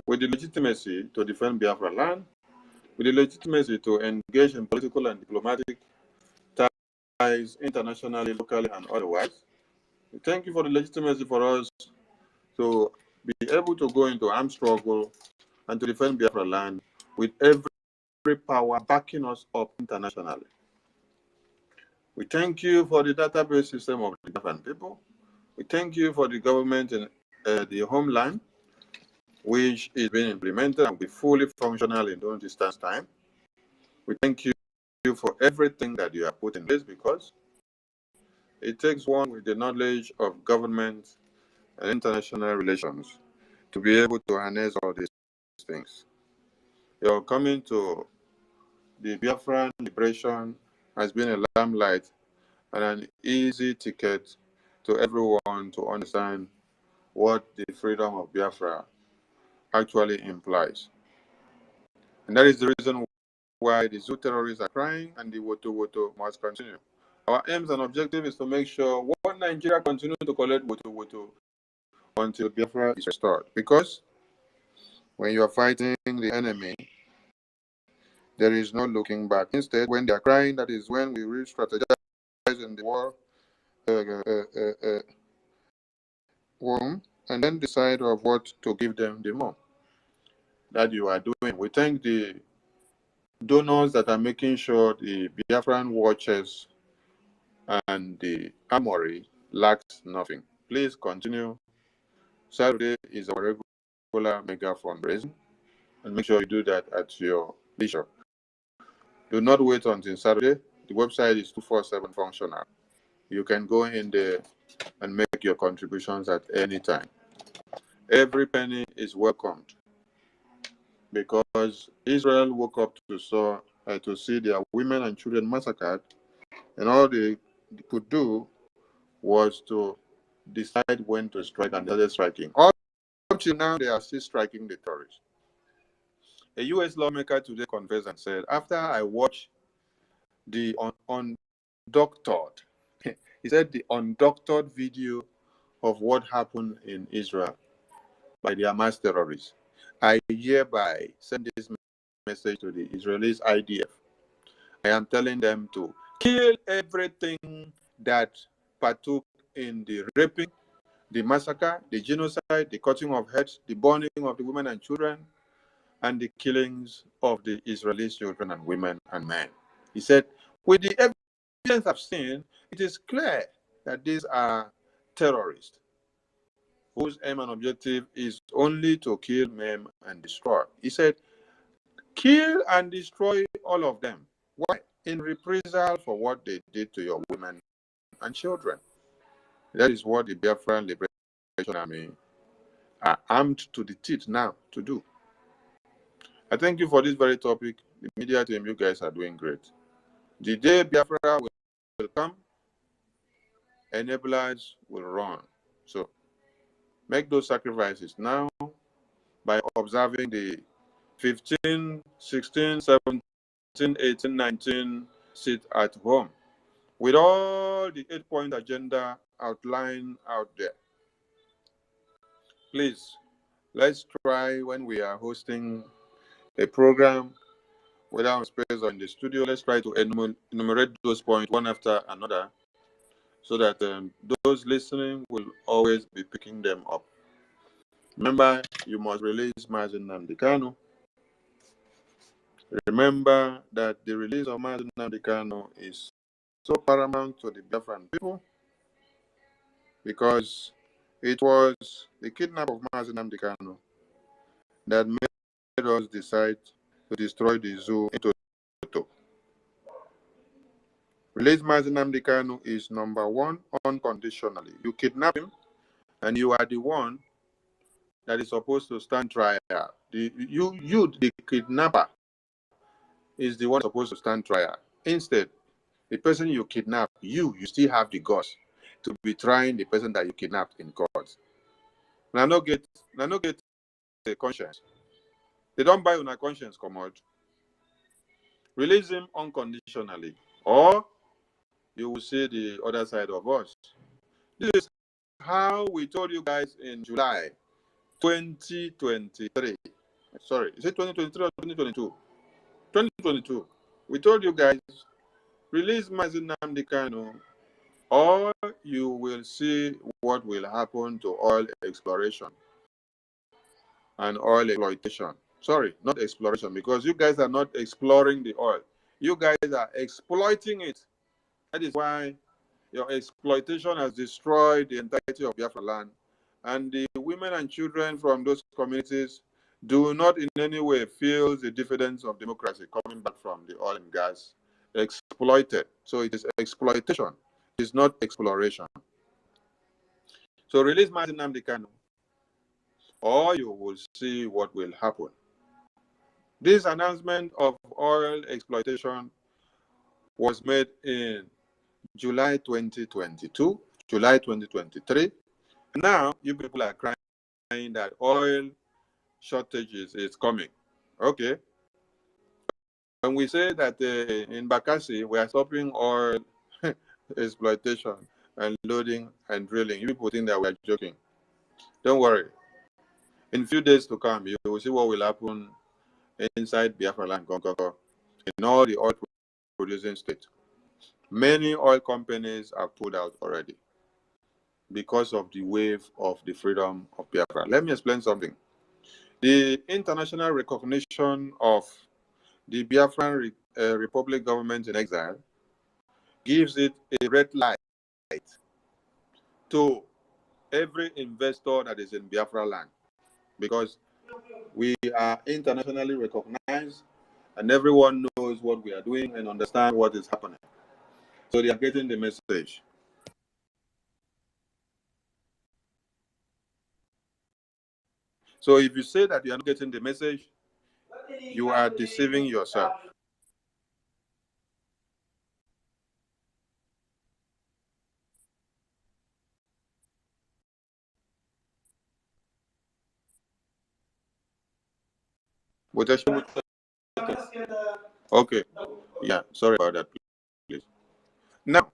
with the legitimacy to defend Biafra land, with the legitimacy to engage in political and diplomatic ties internationally, locally, and otherwise. We thank you for the legitimacy for us to be able to go into armed struggle and to defend Biafra land with every power backing us up internationally. We thank you for the database system of the Biafran people. We thank you for the government in the homeland, which is being implemented and will be fully functional in during this time. We thank you for everything that you have put in place, because it takes one with the knowledge of government and international relations to be able to harness all these things. Your coming to the Biafran liberation has been a limelight and an easy ticket to everyone to understand what the freedom of Biafra actually implies. And that is the reason why the zoo terrorists are crying and the WOTOWOTO must continue. Our aims and objective is to make sure one Nigeria continue to collect WOTOWOTO until Biafra is restored. Because when you are fighting the enemy, There is no looking back. Instead, when they are crying, that is when we re-strategize in the war womb, and then decide of what to give them the more that you are doing. We thank the donors that are making sure the Biafran watches and the armory lacks nothing. Please continue. Saturday is our regular mega fundraising, and make sure you do that at your leisure. Do not wait until Saturday. The website is 24/7 functional. You can go in there and make your contributions at any time. Every penny is welcomed, because Israel woke up to see their women and children massacred, and all they could do was to decide when to strike, and they're striking. Up till now, they are still striking the terrorists. A U.S. lawmaker today confessed and said, after I watched the undoctored, he said the undoctored video of what happened in Israel by the Hamas terrorists, I hereby send this message to the Israelis IDF. I am telling them to kill everything that partook in the raping, the massacre, the genocide, the cutting of heads, the burning of the women and children, and the killings of the Israeli children and women and men. He said, with the evidence I've seen, it is clear that these are terrorists whose aim and objective is only to kill, maim, and destroy. He said, kill and destroy all of them. Why? In reprisal for what they did to your women and children. That is what the Biafran Liberation Army are armed to the teeth now to do. I thank you for this very topic. The media team, you guys are doing great. The day Biafra will come, enablers will run. So make those sacrifices now by observing the 15, 16, 17, 18, 19 sit at home with all the 8-point agenda outlined out there. Please, let's try, when we are hosting a program, whether on space or in the studio, let's try to enumerate those points one after another, so that those listening will always be picking them up. Remember, you must release Mazi Nnamdi Kanu. Remember that the release of Mazi Nnamdi Kanu is so paramount to the Biafran people, because it was the kidnap of Mazi Nnamdi Kanu that made us decide to destroy the zoo in Toto. Release Mazi Nnamdi Kanu is number one unconditionally. You kidnap him, and you are the one that is supposed to stand trial. The kidnapper, is the one supposed to stand trial. Instead, the person you kidnap, you still have the guts to be trying the person that you kidnapped in court. Now no get the conscience. They don't buy on a conscience, come out. Release him unconditionally, or you will see the other side of us. This is how we told you guys in July 2023. Sorry, is it 2023 or 2022? 2022. We told you guys, release Mazi Nnamdi Kanu, or you will see what will happen to oil exploration and oil exploitation. Sorry, not exploration, because you guys are not exploring the oil. You guys are exploiting it. That is why your exploitation has destroyed the entirety of Biafra land. And the women and children from those communities do not in any way feel the dividends of democracy coming back from the oil and gas exploited. So it is exploitation. It is not exploration. So release Mazi Nnamdi Kanu, or you will see what will happen. This announcement of oil exploitation was made in July 2022, July 2023. Now, you people are crying that oil shortages is coming. Okay. When we say that in Bakassi, we are stopping oil exploitation and loading and drilling, you people think that we are joking. Don't worry. In a few days to come, you will see what will happen inside Biafra land. in all the oil producing states. Many oil companies have pulled out already because of the wave of the freedom of Biafra. Let me explain something. The international recognition of the Biafran Republic government in exile gives it a red light to every investor that is in Biafra land, because we are internationally recognized and everyone knows what we are doing and understand what is happening. So they are getting the message. So if you say that you are not getting the message, you are deceiving yourself. Okay, yeah, sorry about that, please. Now,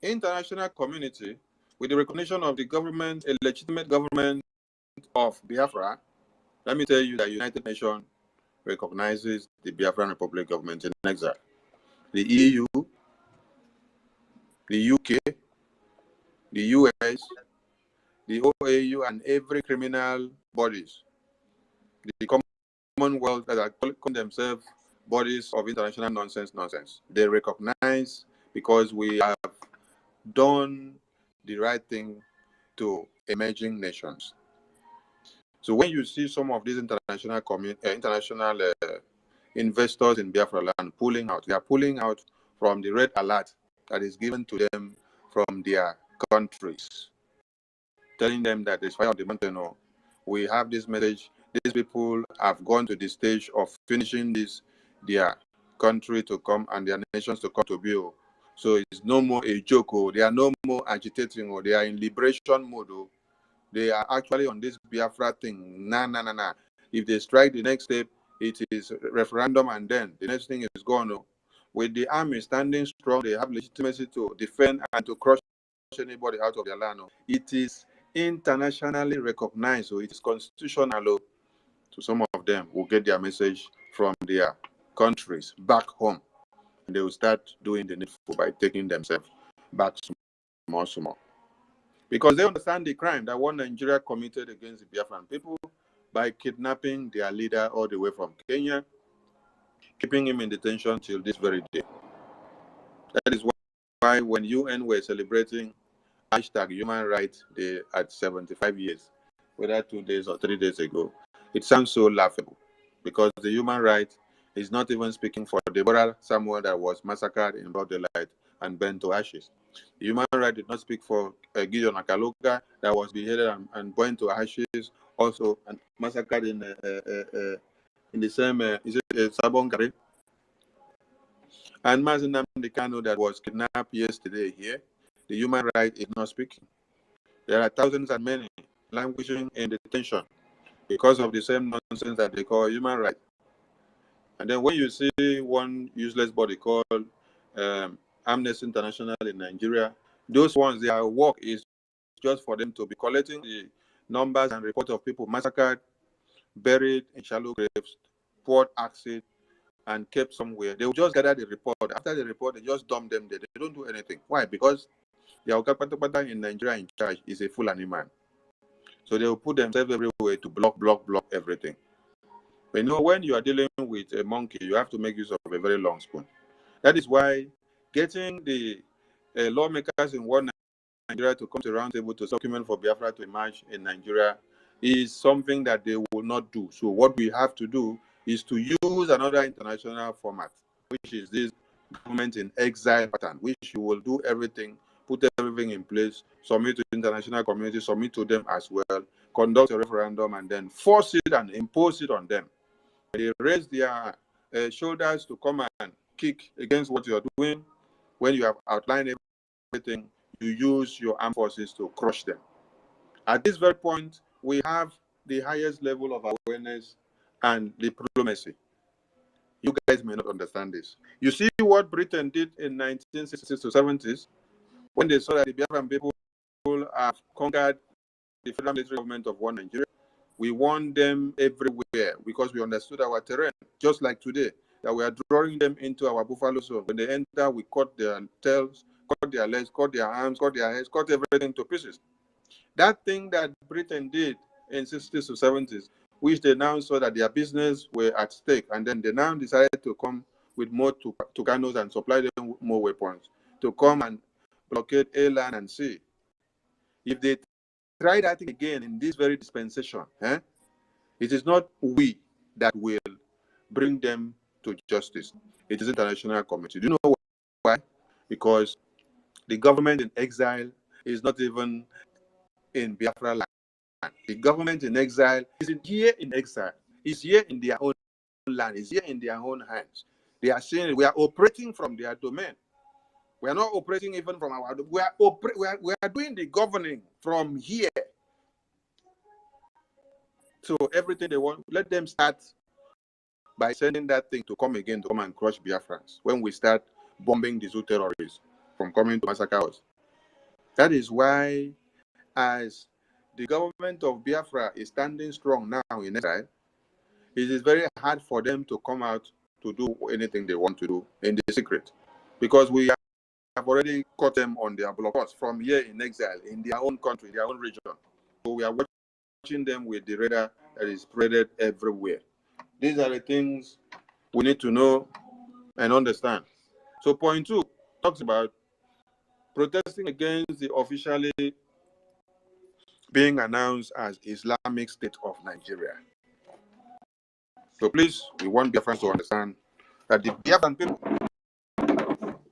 international community, with the recognition of the government, a legitimate government of Biafra, let me tell you that United Nations recognizes the Biafran Republic government in exile. The EU, the UK, the US, the OAU, and every criminal bodies, the Commonwealth that are calling themselves bodies of international nonsense. They recognize, because we have done the right thing to emerging nations. So when you see some of these international investors in Biafra land pulling out, they are pulling out from the red alert that is given to them from their countries, telling them that it's fire on the mountain. Or we have this message. These people have gone to the stage of finishing their country to come and their nations to come to build. So it's no more a joke. Or they are no more agitating. Or they are in liberation mode. Or they are actually on this Biafra thing. Nah. If they strike the next step, it is referendum, and then the next thing is gone. With the army standing strong, they have legitimacy to defend and to crush anybody out of their land. It is internationally recognized, so it is constitutional. So some of them will get their message from their countries back home, and they will start doing the needful by taking themselves back small. Because they understand the crime that one Nigeria committed against the Biafran people by kidnapping their leader all the way from Kenya, keeping him in detention till this very day. That is why when UN were celebrating #Human Rights Day at 75 years, whether 2 days or 3 days ago, it sounds so laughable, because the human right is not even speaking for Deborah Samuel that was massacred in broad daylight and burnt to ashes. The human right did not speak for Gideon Akaloga that was beheaded and burnt to ashes, also and massacred in the same Sabongari. And Mazi Nnamdi Kanu that was kidnapped yesterday here. The human right is not speaking. There are thousands and many languishing in detention because of the same nonsense that they call human rights. And then when you see one useless body called Amnesty International in Nigeria, those ones, their work is just for them to be collecting the numbers and reports of people massacred, buried in shallow graves, poured acid, and kept somewhere. They will just gather the report. After the report, they just dump them there. They don't do anything. Why? Because the Okapatapata in Nigeria in charge is a Fulani man. So they will put themselves everywhere to block everything. But you know, when you are dealing with a monkey, you have to make use of a very long spoon. That is why getting the lawmakers in one Nigeria to come to a round table to document for Biafra to emerge in Nigeria is something that they will not do. So what we have to do is to use another international format, which is this government in exile pattern, which you will do everything, put everything in place, submit to the international community, submit to them as well, conduct a referendum, and then force it and impose it on them. They raise their shoulders to come and kick against what you are doing. When you have outlined everything, you use your armed forces to crush them. At this very point, we have the highest level of awareness and diplomacy. You guys may not understand this. You see what Britain did in 1960s to 70s when they saw that the Biafran people have conquered the federal military government of one Nigeria. We won them everywhere because we understood our terrain. Just like today, that we are drawing them into our buffalo zone. When they enter, we cut their tails, cut their legs, cut their arms, cut their heads, cut everything to pieces. That thing that Britain did in 60s to 70s, which they now saw that their business were at stake, and then they now decided to come with more Tucanos and supply them with more weapons to come and blockade air, land, and sea. If they try that thing again in this very dispensation, it is not we that will bring them to justice. It is international community. Do you know why? Because the government in exile is not even in Biafra land. The government in exile is here in exile. Is here in their own land. Is here in their own hands. They are saying we are operating from their domain. We are not operating even from our. We are doing the governing from here. So everything they want, let them start by sending that thing to come again, to come and crush Biafrans. When we start bombing the zoo terrorists from coming to massacre us. That is why, as the government of Biafra is standing strong now in exile, it is very hard for them to come out to do anything they want to do in the secret. Because we have already caught them on their blockades from here in exile, in their own country, their own region. So we are watching them with the radar that is spreaded everywhere. These are the things we need to know and understand. So point 2 talks about protesting against the officially being announced as Islamic State of Nigeria. So please, we want Biafrans to understand that the Biafran people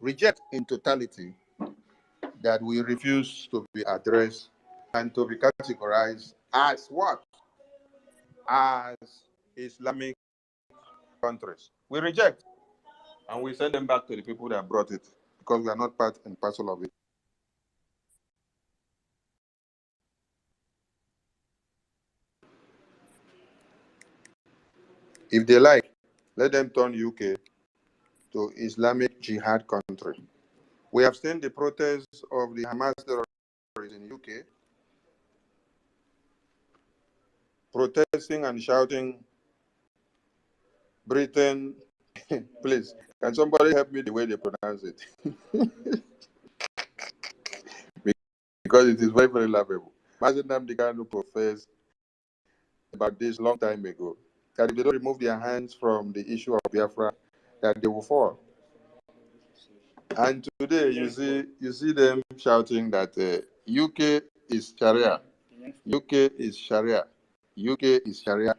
reject in totality that we refuse to be addressed and to be categorized as what? As Islamic countries. We reject, and we send them back to the people that brought it, because we are not part and parcel of it. If they like, let them turn UK to Islamic Jihad country. We have seen the protests of the Hamas terrorists in UK protesting and shouting, Britain, please, can somebody help me the way they pronounce it? Because it is very, very laughable. Mazi Nnamdi Kanu professed about this long time ago, that if they don't remove their hands from the issue of Biafra, that they will fall. And today you see them shouting that UK is Sharia, UK is Sharia, UK is Sharia,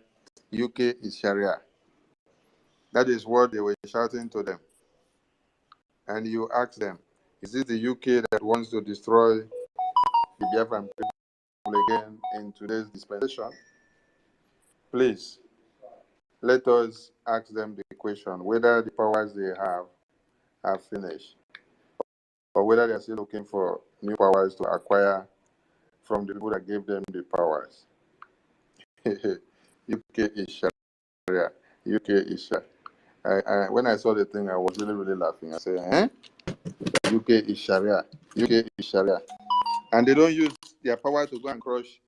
UK is Sharia. That is what they were shouting to them. And you ask them, is it the UK that wants to destroy the Biafran people again in today's dispensation? Please, let us ask them the question whether the powers they have finished, or whether they are still looking for new powers to acquire from the people that gave them the powers. UK is Sharia. UK is Sharia. When I saw the thing, I was really, really laughing. I said, UK is Sharia. UK is Sharia. And they don't use their power to go and crush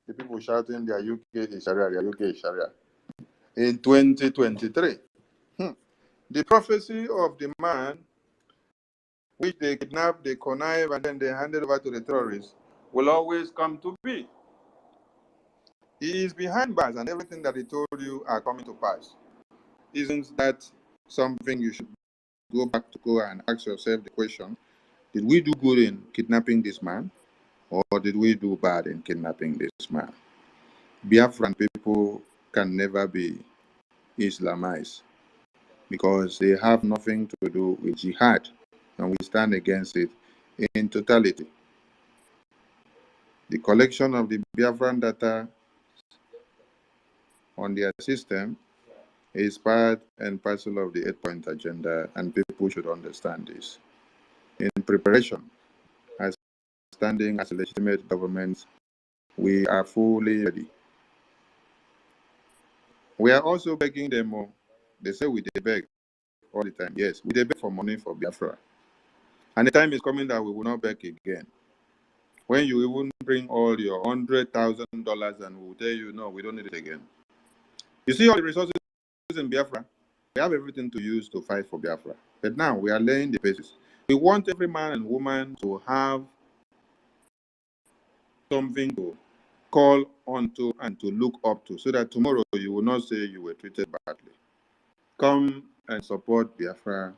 the people shouting their UK is Sharia, their UK is Sharia. In 2023, the prophecy of the man which they kidnapped, they connive, and then they handed over to the terrorists will always come to be. He is behind bars, and everything that he told you are coming to pass. Isn't that something you should go back to go and ask yourself the question, did we do good in kidnapping this man, or did we do bad in kidnapping this man? Biafran people can never be Islamized because they have nothing to do with jihad, and we stand against it in totality. The collection of the Biafran data on their system is part and parcel of the 8-point agenda, and people should understand this. In preparation, as standing as a legitimate government, we are fully ready. We are also begging them more. They say we beg all the time. Yes, we beg for money for Biafra. And the time is coming that we will not beg again. When you even bring all your $100,000 and we will tell you, no, we don't need it again. You see all the resources in Biafra? have everything to use to fight for Biafra. But now we are laying the basis. We want every man and woman to have something to call onto and to look up to, so that tomorrow you will not say you were treated badly. Come and support Biafra.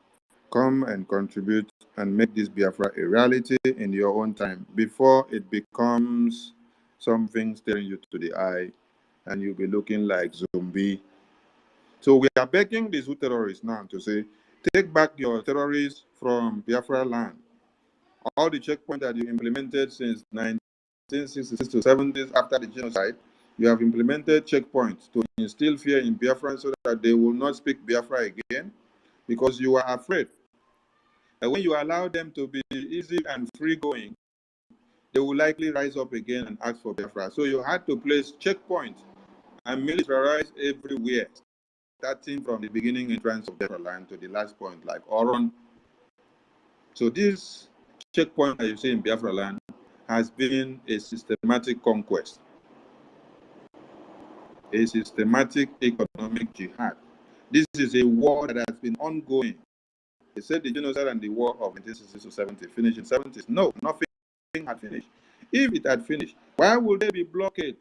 Come and contribute and make this Biafra a reality in your own time before it becomes something staring you to the eye and you'll be looking like zombie. So we are begging these terrorists now to say, take back your terrorists from Biafra land. All the checkpoints that you implemented since 1966 to 70s after the genocide, you have implemented checkpoints to instill fear in Biafra so that they will not speak Biafra again because you are afraid. And when you allow them to be easy and free going, they will likely rise up again and ask for Biafra. So you had to place checkpoints and militarize everywhere, starting from the beginning entrance of Biafra land to the last point, like Oron. So this checkpoint that you see in Biafra land has been a systematic conquest, a systematic economic jihad. This is a war that has been ongoing. They said the genocide and the war of 1960 to 70 finished in 70s. No, nothing had finished. If it had finished, why would there be blockade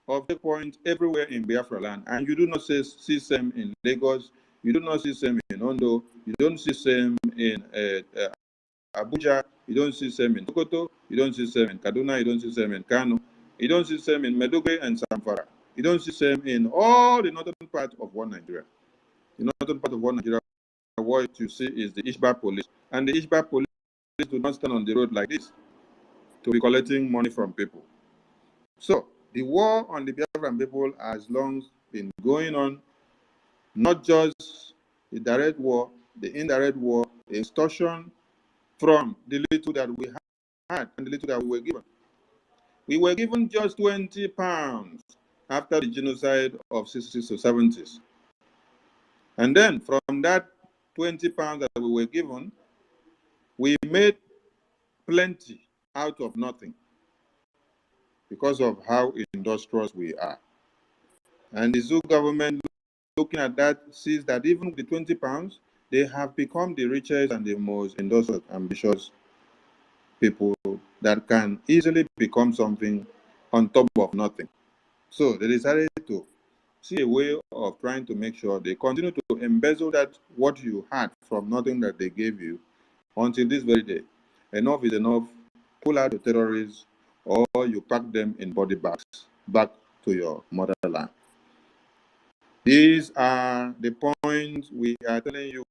of checkpoints everywhere in Biafra land? And you do not see them in Lagos, you do not see them in Ondo, you don't see them in Abuja, you don't see them in Sokoto, you don't see them in Kaduna, you don't see them in Kano, you don't see them in Meduguri and Zamfara, you don't see them in all the northern part of one Nigeria. The northern part of one Nigeria, what you see is the Ishba police, and the Ishba police do not stand on the road like this to be collecting money from people. So the war on the Biafran people has long been going on, not just the direct war, the indirect war, the extortion from the little that we had and the little that we were given. We were given just 20 pounds after the genocide of 60s to 70s. And then from that 20 pounds that we were given, we made plenty out of nothing because of how industrious we are. And the Zoo government, looking at that, sees that even with the 20 pounds, they have become the richest and the most industrious, ambitious people that can easily become something on top of nothing. So they decided to see a way of trying to make sure they continue to embezzle that what you had from nothing that they gave you until this very day. Enough is enough. Pull out the terrorists, or you pack them in body bags back to your motherland. These are the points we are telling you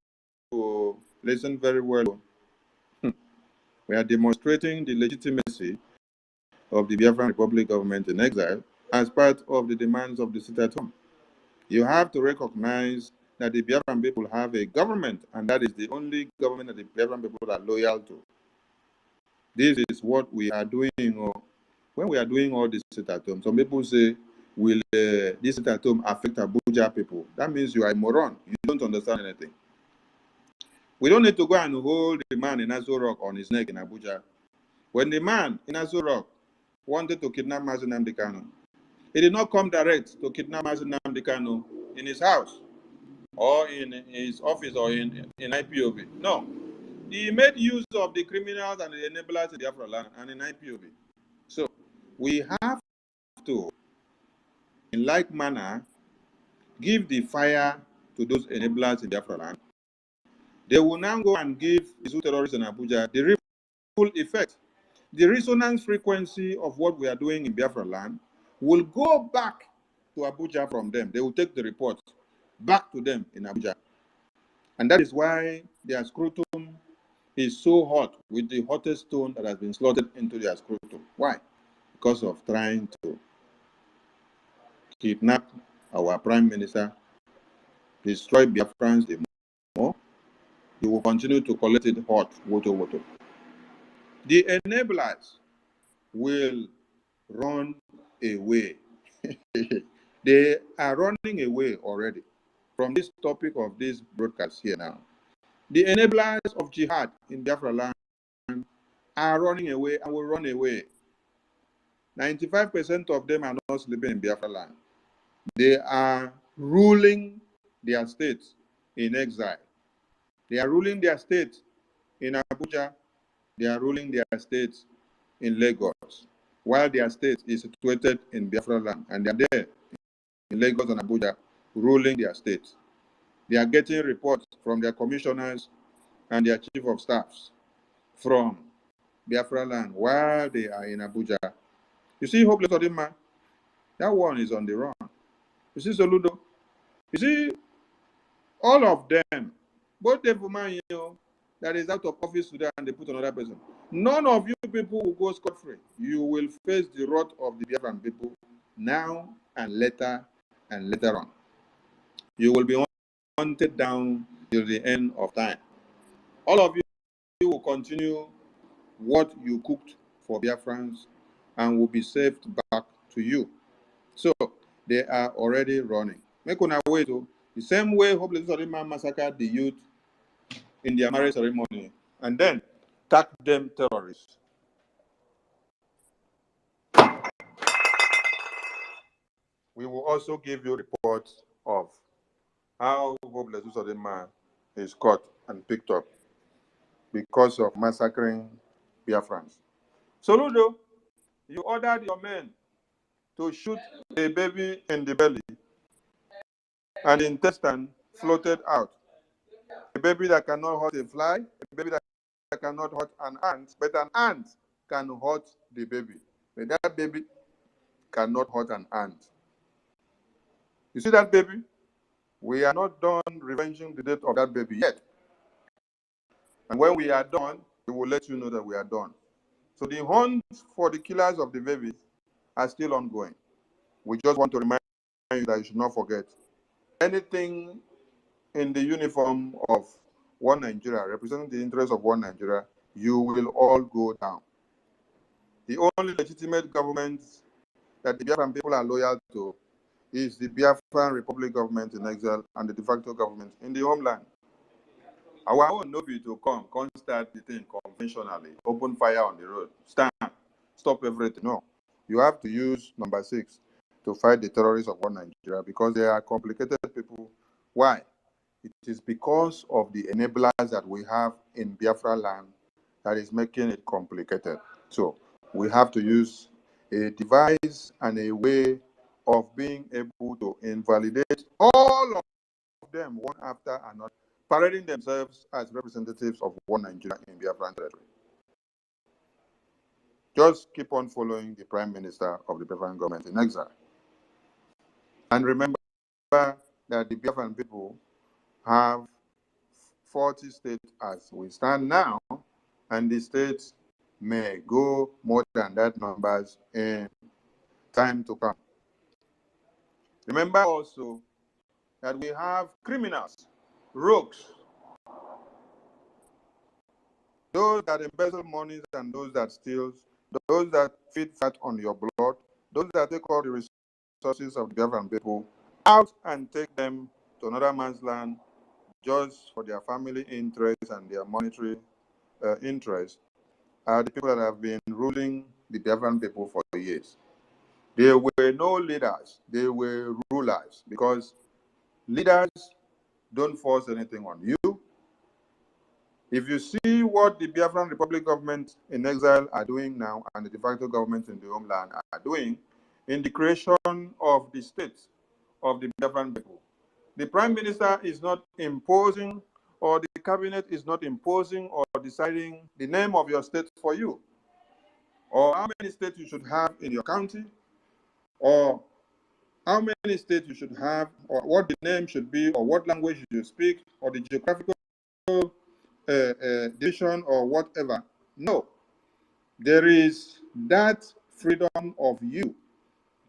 to listen very well. We are demonstrating the legitimacy of the Biafran Republic government in exile as part of the demands of the sit-at-home. You have to recognize that the Biafran people have a government, and that is the only government that the Biafran people are loyal to. This is what we are doing. When we are doing all this sit-at-home, some people say, will this sit-at-home affect Abuja people? That means you are a moron. You don't understand anything. We don't need to go and hold the man in Aso Rock on his neck in Abuja. When the man in Aso Rock wanted to kidnap Mazi Nnamdi Kanu, he did not come direct to kidnap Mazi Nnamdi Kanu in his house or in his office or in IPOB. No. He made use of the criminals and the enablers in the BIAFRALAND and in IPOB. So we have to, in like manner, give the fire to those enablers in the BIAFRALAND. They will now go and give the terrorists in Abuja the ripple effect. The resonance frequency of what we are doing in Biafra land will go back to Abuja from them. They will take the report back to them in Abuja. And that is why their scrotum is so hot, with the hottest stone that has been slotted into their scrotum. Why? Because of trying to kidnap our Prime Minister, destroy Biafrans the more. You will continue to collect it hot, WOTOWOTO. The enablers will run away. They are running away already from this topic of this broadcast here now. The enablers of jihad in Biafra land are running away and will run away. 95% of them are not sleeping in Biafra land. They are ruling their state in exile. They are ruling their state in Abuja. They are ruling their state in Lagos, while their state is situated in Biafra land, and they are there in Lagos and Abuja ruling their state. They are getting reports from their commissioners and their chief of staffs from Biafra land while they are in Abuja. You see, Hopeless Odima, that one is on the run. You see, Soludo, you see, all of them, both the woman, that is out of office today and they put another person. None of you people will go scot-free. You will face the wrath of the Biafran people now and later on. You will be hunted down till the end of time. All of you will continue what you cooked for Biafrans and will be saved back to you. So they are already running. Make una wait. The same way Hopeless Odima massacred the youth in their marriage ceremony and then tag them terrorists. We will also give you reports of how Hopeless Odima is caught and picked up because of massacring Biafrans. Soludo, you ordered your men to shoot a baby in the belly and the intestine floated out. A baby that cannot hurt a fly, a baby that cannot hurt an ant, but an ant can hurt the baby. But that baby cannot hurt an ant. You see that baby? We are not done revenging the death of that baby yet. And when we are done, we will let you know that we are done. So the hunt for the killers of the babies are still ongoing. We just want to remind you that you should not forget anything in the uniform of one Nigeria, representing the interests of one Nigeria, you will all go down. The only legitimate government that the Biafran people are loyal to is the Biafran Republic government in exile and the de facto government in the homeland. Our own no be to come start the thing conventionally, open fire on the road, stand, stop everything. No, you have to use number 6 to fight the terrorists of one Nigeria because they are complicated people. Why? It is because of the enablers that we have in Biafra land that is making it complicated. So we have to use a device and a way of being able to invalidate all of them one after another, parading themselves as representatives of one Nigeria in Biafran territory. Just keep on following the Prime Minister of the Biafran government in exile. And remember that the Biafran people have 40 states as we stand now, and the states may go more than that numbers in time to come. Remember also that we have criminals, rogues, those that embezzle monies and those that steal, those that feed fat on your blood, those that take all the resources of the Biafran people out and take them to another man's land just for their family interests and their monetary interests, are the people that have been ruling the Biafran people for years. They were no leaders, they were rulers, because leaders don't force anything on you. If you see what the Biafran Republic government in exile are doing now and the de facto government in the homeland are doing in the creation of the states of the Biafran people, the Prime Minister is not imposing, or the cabinet is not imposing or deciding the name of your state for you, or how many states you should have in your county, or how many states you should have, or what the name should be, or what language you speak, or the geographical division, or whatever. No. There is that freedom of you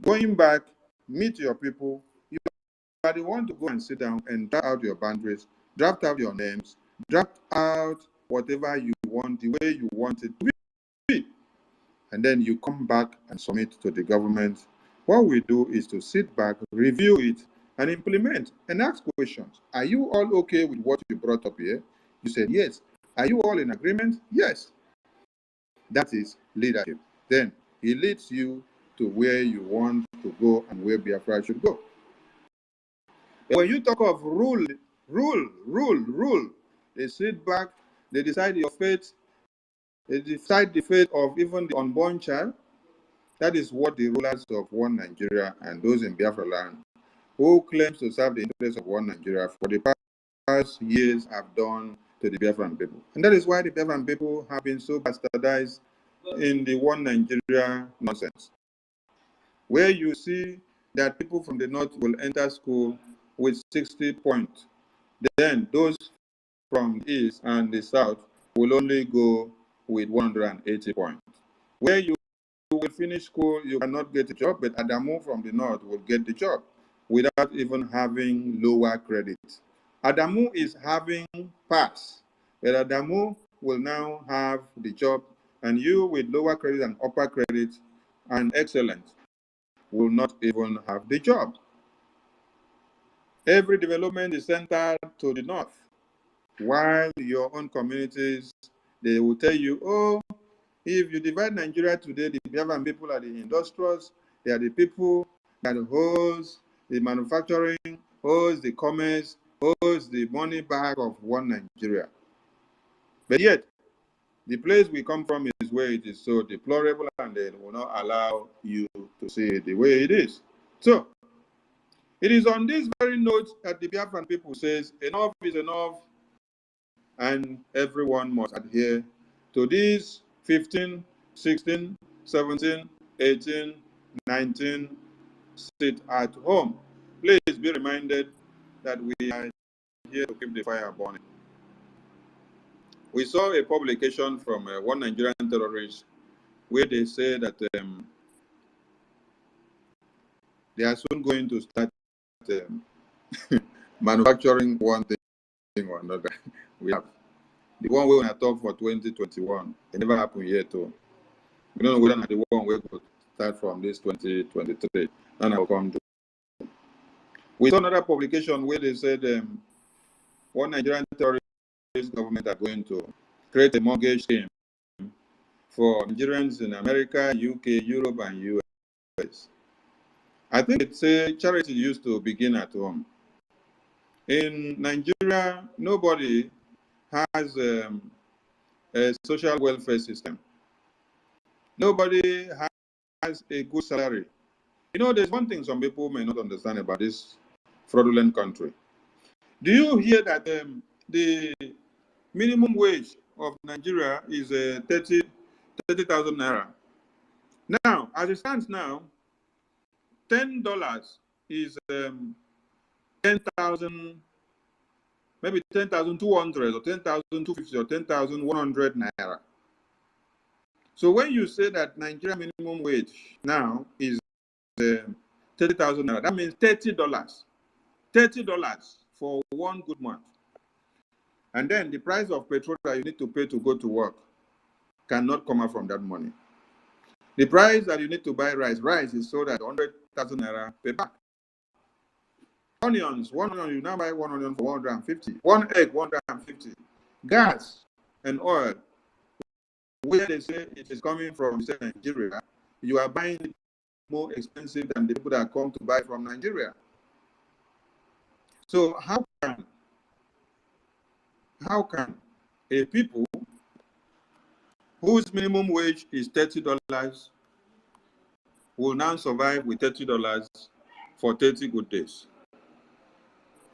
going back, meet your people. You are the one to go and sit down and draft out your boundaries, draft out your names, draft out whatever you want, the way you want it to be. And then you come back and submit to the government. What we do is to sit back, review it, and implement, and ask questions. Are you all okay with what you brought up here? You said yes. Are you all in agreement? Yes. That is leadership. Then he leads you to where you want to go and where Biafra should go. When you talk of rule, they sit back, they decide your fate, they decide the fate of even the unborn child. That is what the rulers of one Nigeria and those in Biafra land who claims to serve the interests of one Nigeria for the past years have done to the Biafran people. And that is why the Biafran people have been so bastardized in the one Nigeria nonsense, where you see that people from the north will enter school with 60 points. Then those from the east and the south will only go with 180 points. Where you will finish school, you cannot get a job, but Adamu from the north will get the job without even having lower credit. Adamu is having pass, but Adamu will now have the job, and you with lower credit and upper credit and excellence will not even have the job. Every development is centered to the north, while your own communities, they will tell you, oh, if you divide Nigeria today, the Biafran people are the industrials, they are the people that holds the manufacturing, holds the commerce, holds the money back of one Nigeria. But yet, the place we come from is where it is so deplorable, and they will not allow you to see it the way it is. So, it is on this very note that the Biafran people says, enough is enough, and everyone must adhere to these 15, 16, 17, 18, 19, sit at home. Please be reminded that we are here to keep the fire burning. We saw a publication from one Nigerian terrorist where they say that they are soon going to start manufacturing one thing or another. We have the one we want to talk for 2021. It never happened yet, too. We don't know whether the one we could start from this 2023. And I will come to. We saw another publication where they said one Nigerian terrorist government are going to create a mortgage scheme for Nigerians in America, UK, Europe, and US. I think it's a charity used to begin at home. In Nigeria, nobody has a social welfare system. Nobody has a good salary. You know, there's one thing some people may not understand about this fraudulent country. Do you hear that the minimum wage of Nigeria is 30,000 naira? Now, as it stands now, $10 is 10,000, maybe 10,200 or 10,250 or 10,100 naira. So when you say that Nigeria minimum wage now is 30,000 naira, that means $30. $30 for one good month. And then the price of petrol that you need to pay to go to work cannot come out from that money. The price that you need to buy rice is sold at 100,000 naira per bag. Onions, one onion, you now buy one onion for 150. One egg, 150. Gas and oil, where they say it is coming from Nigeria, you are buying it more expensive than the people that come to buy from Nigeria. So how can a people whose minimum wage is $30 will now survive with $30 for 30 good days?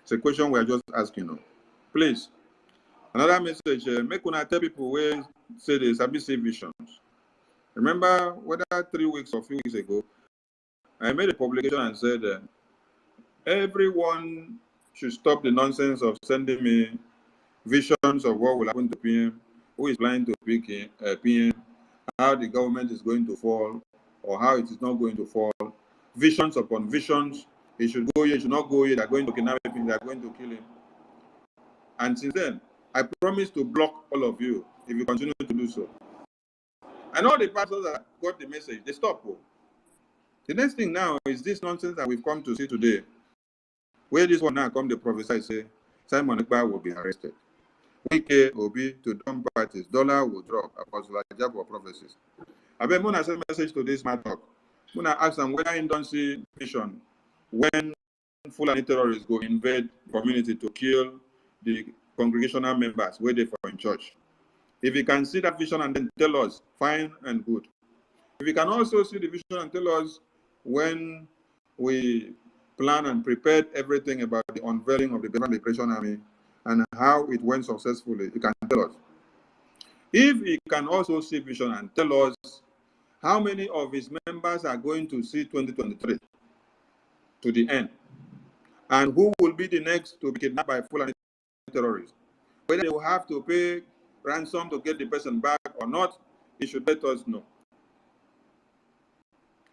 It's a question we are just asking now. Please, another message, make una tell people where say they sabi see visions. Remember, whether 3 weeks or a few weeks ago, I made a publication and said everyone should stop the nonsense of sending me visions of what will happen to PM, who is planning to pick PM, how the government is going to fall, or how it is not going to fall. Visions upon visions. He should go here, he should not go here. They're going to kidnap him, they're going to kill him. And since then, I promise to block all of you if you continue to do so. And all the pastors that got the message, they stop. The next thing now is this nonsense that we've come to see today, where this one now come the prophesy say Simon Ekpa will be arrested. Wike Obi to dump parties, dollar will drop, Apostle Ajabo prophecies. I bet Mona send message to this man talk. Mona ask them whether he don't see vision when Fulani terrorists go invade community to kill the congregational members where they for in church. If you can see that vision and then tell us, fine and good. If you can also see the vision and tell us when we plan and prepared everything about the unveiling of the Biafran Liberation Army and how it went successfully, you can tell us. If you can also see vision and tell us how many of his members are going to see 2023 to the end, and who will be the next to be kidnapped by Fulani terrorists, whether they will have to pay ransom to get the person back or not, he should let us know.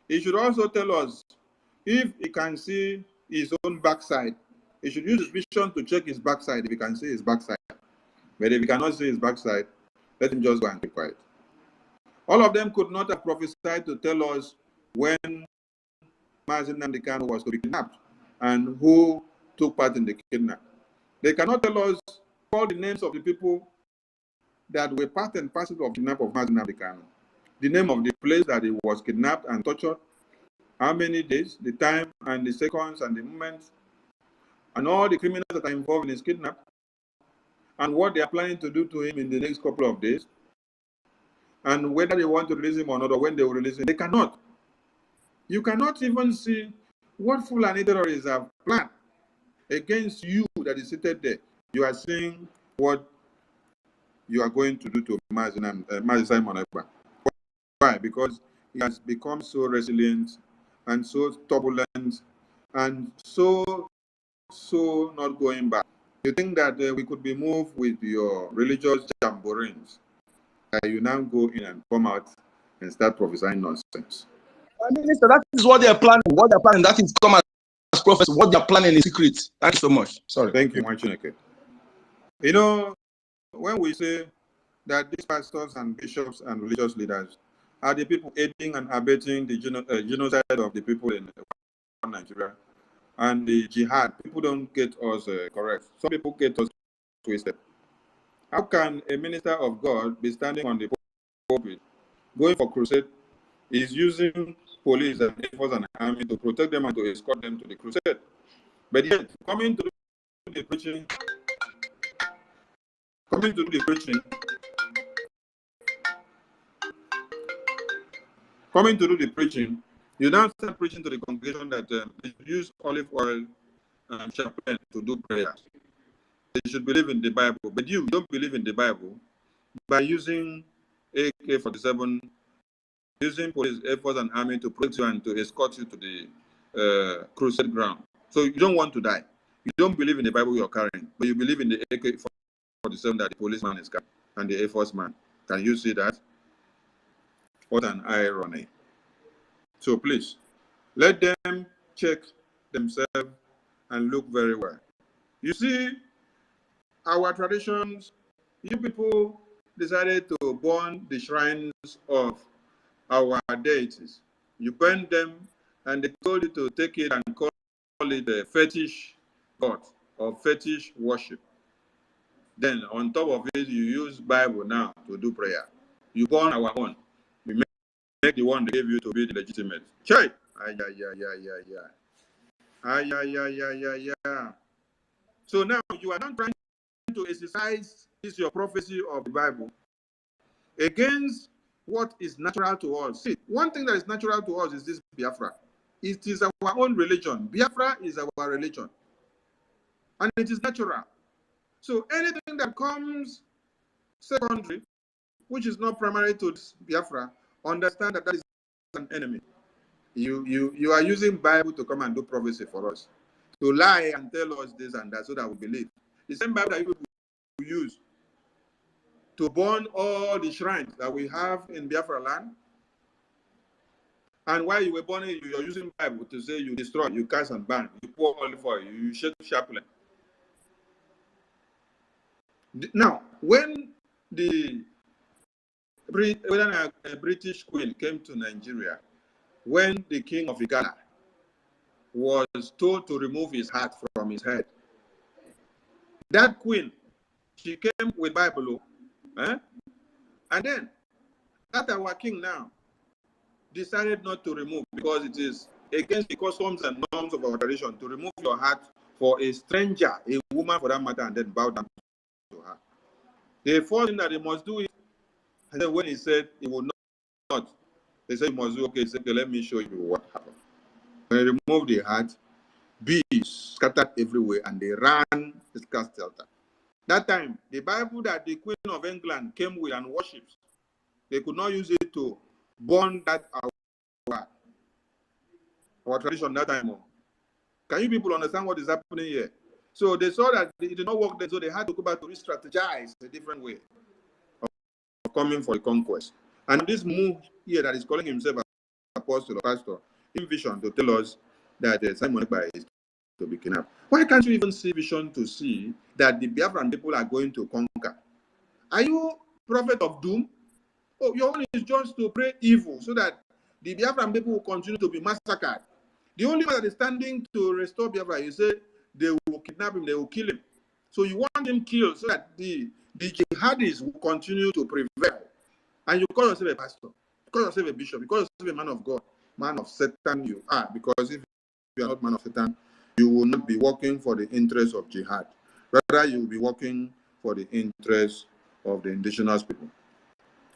He should also tell us if he can see his own backside. He should use his vision to check his backside if he can see his backside. But if he cannot see his backside, let him just go and keep quiet. All of them could not have prophesied to tell us when Mazi Nnamdi Kanu was to be kidnapped and who took part in the kidnap. They cannot tell us all the names of the people that were part and parcel of the kidnap of Mazi Nnamdi Kanu, the name of the place that he was kidnapped and tortured, how many days, the time and the seconds and the moments, and all the criminals that are involved in his kidnap, and what they are planning to do to him in the next couple of days, and whether they want to release him or not, or when they will release him. They cannot. You cannot even see what Fulani terrorists have planned against you that is seated there. You are seeing what you are going to do to Mazi Simon Ekpa. Why? Because he has become so resilient and so turbulent and so not going back. You think that we could be moved with your religious jamborees, you now go in and come out and start prophesying nonsense. Minister, that is what they are planning. What they are planning, that is come as prophecy. What they are planning is secret. Thanks so much. Sorry. Thank you, Chineke. You know, when we say that these pastors and bishops and religious leaders are the people aiding and abetting the genocide of the people in Nigeria and the jihad, people don't get us correct. Some people get us twisted. How can a minister of God be standing on the pulpit, going for crusade, is using police and Air Force and army to protect them and to escort them to the crusade? But yet, coming to do the preaching, you now start preaching to the congregation that they should use olive oil and chaplain to do prayers. They should believe in the Bible. But you don't believe in the Bible by using AK-47, using police, Air Force, and army to protect you and to escort you to the crusade ground. So you don't want to die. You don't believe in the Bible you're carrying, but you believe in the AK-47 that the policeman is carrying and the Air Force man. Can you see that? What an irony. So please, let them check themselves and look very well. You see, our traditions, you people decided to burn the shrines of our deities. You burned them and they told you to take it and call it a fetish god or fetish worship. Then on top of it, you use Bible now to do prayer. You burn our own. We make the one they gave you to be the legitimate. Chai! So now you are not trying to exercise this your prophecy of the Bible against what is natural to us. See, one thing that is natural to us is this Biafra. It is our own religion. Biafra is our religion. And it is natural. So anything that comes secondary, which is not primary to Biafra, understand that that is an enemy. You are using Bible to come and do prophecy for us. To lie and tell us this and that so that we believe. The same Bible that you use to burn all the shrines that we have in Biafra land. And while you were burning it, you're using Bible to say you destroy, you cast and burn, you pour olive oil, you shake chaplain. Now, when a British queen came to Nigeria, when the king of Ghana was told to remove his hat from his head, that queen, she came with Bible, and then that our king now decided not to remove because it is against the customs and norms of our tradition to remove your hat for a stranger, a woman for that matter, and then bow down to her. The first thing that they must do is, and then when he said he would not, they said, you must do, okay, he said, okay, let me show you what happened. When they removed the hat, bees scattered everywhere and they ran the castle. That time, the Bible that the Queen of England came with and worships, they could not use it to burn that our tradition that time. Can you people understand what is happening here? So they saw that it did not work then, so they had to go back to re-strategize a different way of coming for the conquest. And this move here that is calling himself apostle or pastor, in vision to tell us that Simon Ekpa is to be kidnapped. Why can't you even see vision to see that the Biafran people are going to conquer? Are you prophet of doom? Oh, your only is just to pray evil so that the Biafran people will continue to be massacred. The only one that is standing to restore Biafra, you say they will kidnap him, they will kill him. So you want him killed so that the jihadists will continue to prevail. And you call yourself a pastor, you call yourself a bishop, you call yourself a man of God, man of Satan you are. Because if you are not man of Satan, you will not be working for the interests of jihad. Rather, you will be working for the interests of the indigenous people.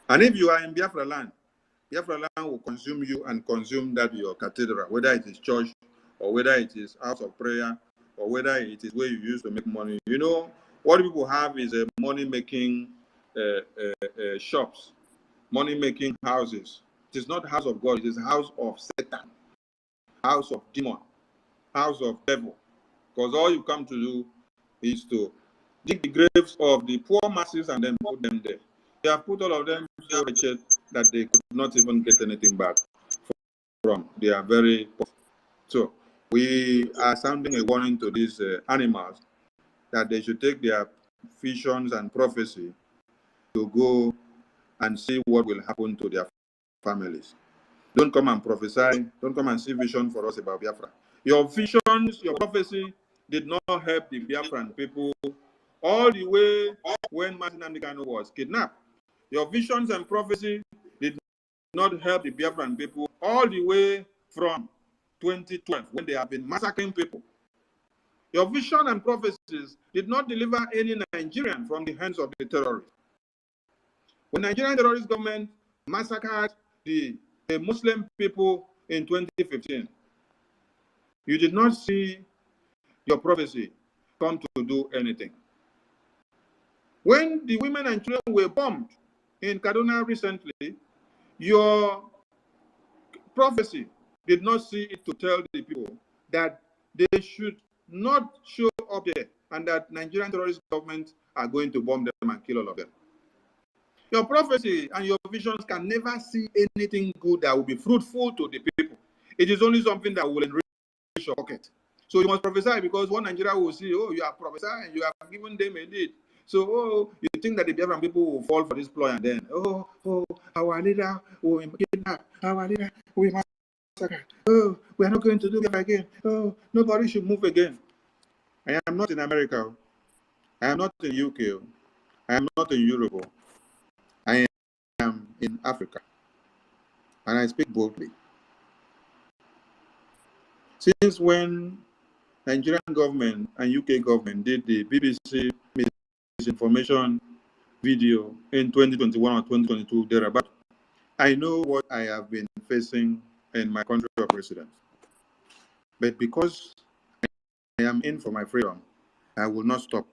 And if you are in Biafra land, Biafra land will consume you and consume that your cathedral, whether it is church or whether it is house of prayer or whether it is where you use to make money. You know, what people have is a money-making shops, money-making houses. It is not house of God, it is house of Satan, house of demon, house of devil. Because all you come to do is to dig the graves of the poor masses and then put them there. They have put all of them so wretched that they could not even get anything back from. They are very poor. So we are sounding a warning to these animals that they should take their visions and prophecy to go and see what will happen to their families. Don't come and prophesy. Don't come and see vision for us about Biafra. Your visions, your prophecy did not help the Biafran people all the way when Martin Amdekano was kidnapped. Your visions and prophecy did not help the Biafran people all the way from 2012 when they have been massacring people. Your vision and prophecies did not deliver any Nigerian from the hands of the terrorists. When Nigerian terrorist government massacred the Muslim people in 2015, you did not see your prophecy come to do anything. When the women and children were bombed in Kaduna recently, your prophecy did not see it to tell the people that they should not show up there and that Nigerian terrorist governments are going to bomb them and kill all of them. Your prophecy and your visions can never see anything good that will be fruitful to the people. It is only something that will enrich your pocket. So you must prophesy, because one Nigeria will see, oh, you are prophesying, you have given them a lead. So, oh, you think that the Biafran people will fall for this ploy, and then, oh, our leader will kidnap, our leader will massacre. Oh, we are not going to do that again. Oh, nobody should move again. I am not in America. I am not in UK. I am not in Europe. I am in Africa. And I speak boldly. Since when Nigerian government and UK government did the BBC misinformation video in 2021 or 2022 thereabout, I know what I have been facing in my country of residence. But because I am in for my freedom, I will not stop.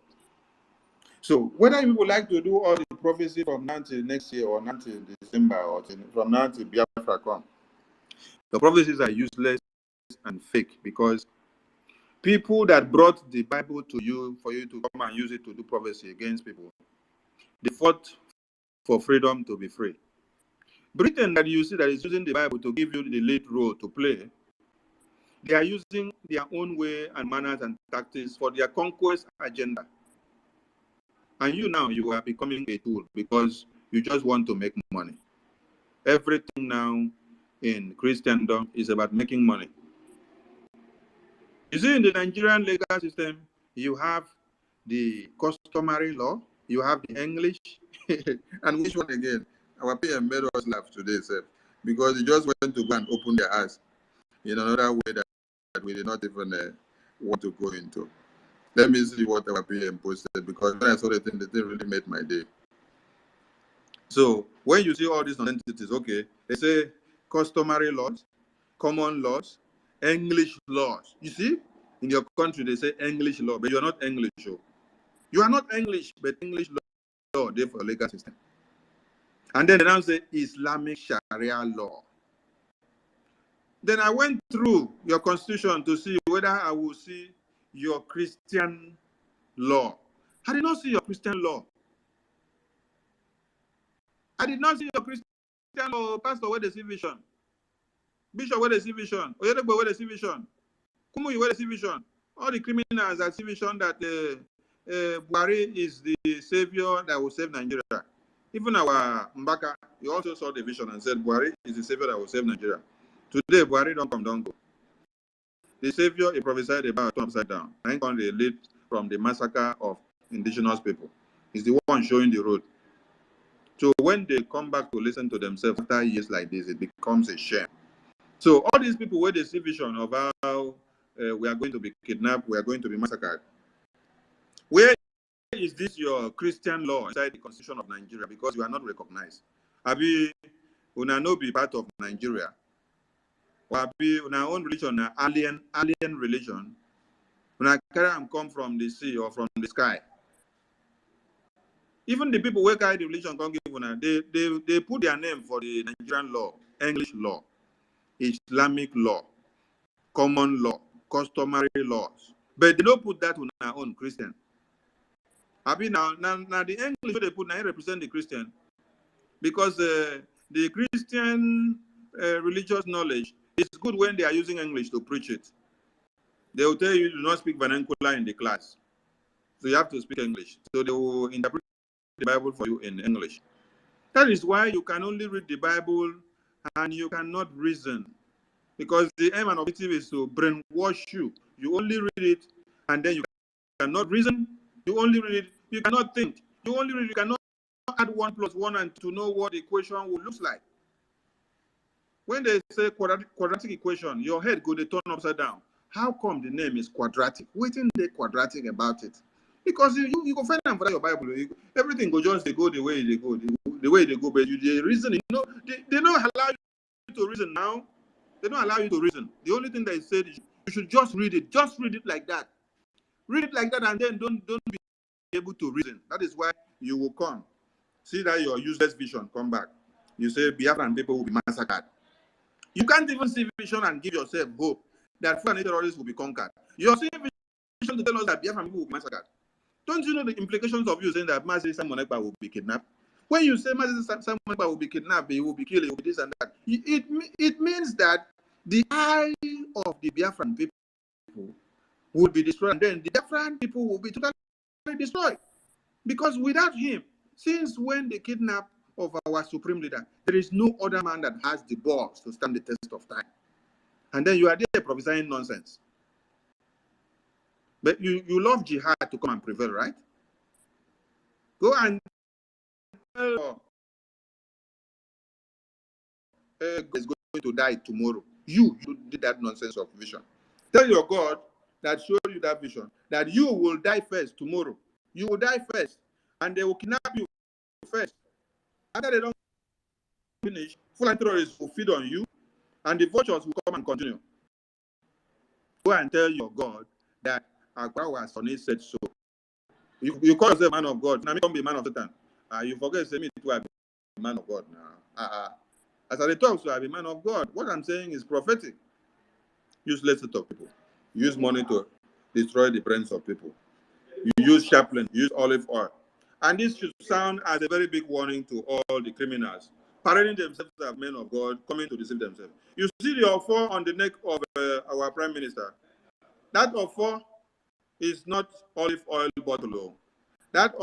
So whether you would like to do all the prophecy from now till next year or now till December or from now till Biafra come, the prophecies are useless and fake, because people that brought the Bible to you for you to come and use it to do prophecy against people, they fought for freedom to be free. Britain, that you see that is using the Bible to give you the lead role to play, they are using their own way and manners and tactics for their conquest agenda. And you now, you are becoming a tool because you just want to make money. Everything now in Christendom is about making money. You see, in the Nigerian legal system, you have the customary law, you have the English, and which one again? Our PM made us laugh today, sir, because he just went to go and open their eyes. in another way that we did not even want to go into. Let me see what our PM posted, because when I saw the thing really made my day. So when you see all these entities, okay, they say customary laws, common laws, English laws. You see, in your country they say English law, but you're not English. Oh. You are not English, but English law, therefore legal system. And then they now say Islamic Sharia law. Then I went through your constitution to see whether I will see your Christian law. I did not see your Christian law. I did not see your Christian law. Pastor, where the see vision? Bishop, where the see vision? Oyedebo, where the see vision? Kumuyi, where the see vision? All the criminals that see vision that Buhari is the savior that will save Nigeria. Even our Mbaka, he also saw the vision and said Buhari is the savior that will save Nigeria. Today, Buhari don't come, don't go. The savior he prophesied about turned upside down. I can lead from the massacre of indigenous people. He's the one showing the road. So when they come back to listen to themselves after years like this, it becomes a shame. So all these people where they see vision of how we are going to be kidnapped, we are going to be massacred. Where is this your Christian law inside the Constitution of Nigeria? Because you are not recognized. Abi, una no be part of Nigeria. Or abi una own religion, alien religion. Una carry and come from the sea or from the sky. Even the people who carry the religion can't give una, they put their name for the Nigerian law, English law, Islamic law, common law, customary laws. But they don't put that on our own Christian. Abi now the English they put now represent the Christian, because the Christian religious knowledge is good when they are using English to preach it. They will tell you do not speak vernacular in the class, so you have to speak English. So they will interpret the Bible for you in English. That is why you can only read the Bible and you cannot reason, because the aim and objective is to brainwash you. You only read it and then you cannot reason. You only read it, you cannot think. You only read it, you cannot add 1 + 1 and to know what the equation will look like. When they say quadratic equation, your head go to turn upside down. How come the name is quadratic? Waiting the quadratic about it. Because you go find them for your Bible. Everything go just they go the way they go, the way they go. But you the reason, you know, they don't allow you to reason now. They don't allow you to reason. The only thing they said is you should just read it. Just read it like that. Read it like that, and then don't be able to reason. That is why you will come. See that your useless vision come back. You say Biafran people will be massacred. You can't even see vision and give yourself hope that Fulani terrorists will be conquered. You're seeing vision to tell us that Biafran people will be massacred. Don't you know the implications of you saying that Mazi Simon Ekpa will be kidnapped? When you say Mazi Simon Ekpa will be kidnapped, he will be killed, he will be this and that, it means that the eye of the Biafran people will be destroyed, and then the Biafran people will be totally destroyed. Because without him, since when the kidnap of our supreme leader, there is no other man that has the balls to stand the test of time. And then you are there prophesying nonsense. But you love jihad to come and prevail, right? Go and tell is going to die tomorrow. You did that nonsense of vision. Tell your God that showed you that vision that you will die first tomorrow. You will die first, and they will kidnap you first. After they don't finish, Fulani terrorists will feed on you, and the vultures will come and continue. Go and tell your God that Akwawa Sonny said so. You call yourself man of God. Now me don't be man of Satan. You forget say me to be man of God now. As I talk, so I be man of God. What I'm saying is prophetic. Useless set of people. Use money to destroy the brains of people. You use chaplain, use olive oil. And this should sound as a very big warning to all the criminals, parading themselves as men of God, coming to deceive themselves. You see the offer on the neck of our Prime Minister. That offer is not olive oil bottle. That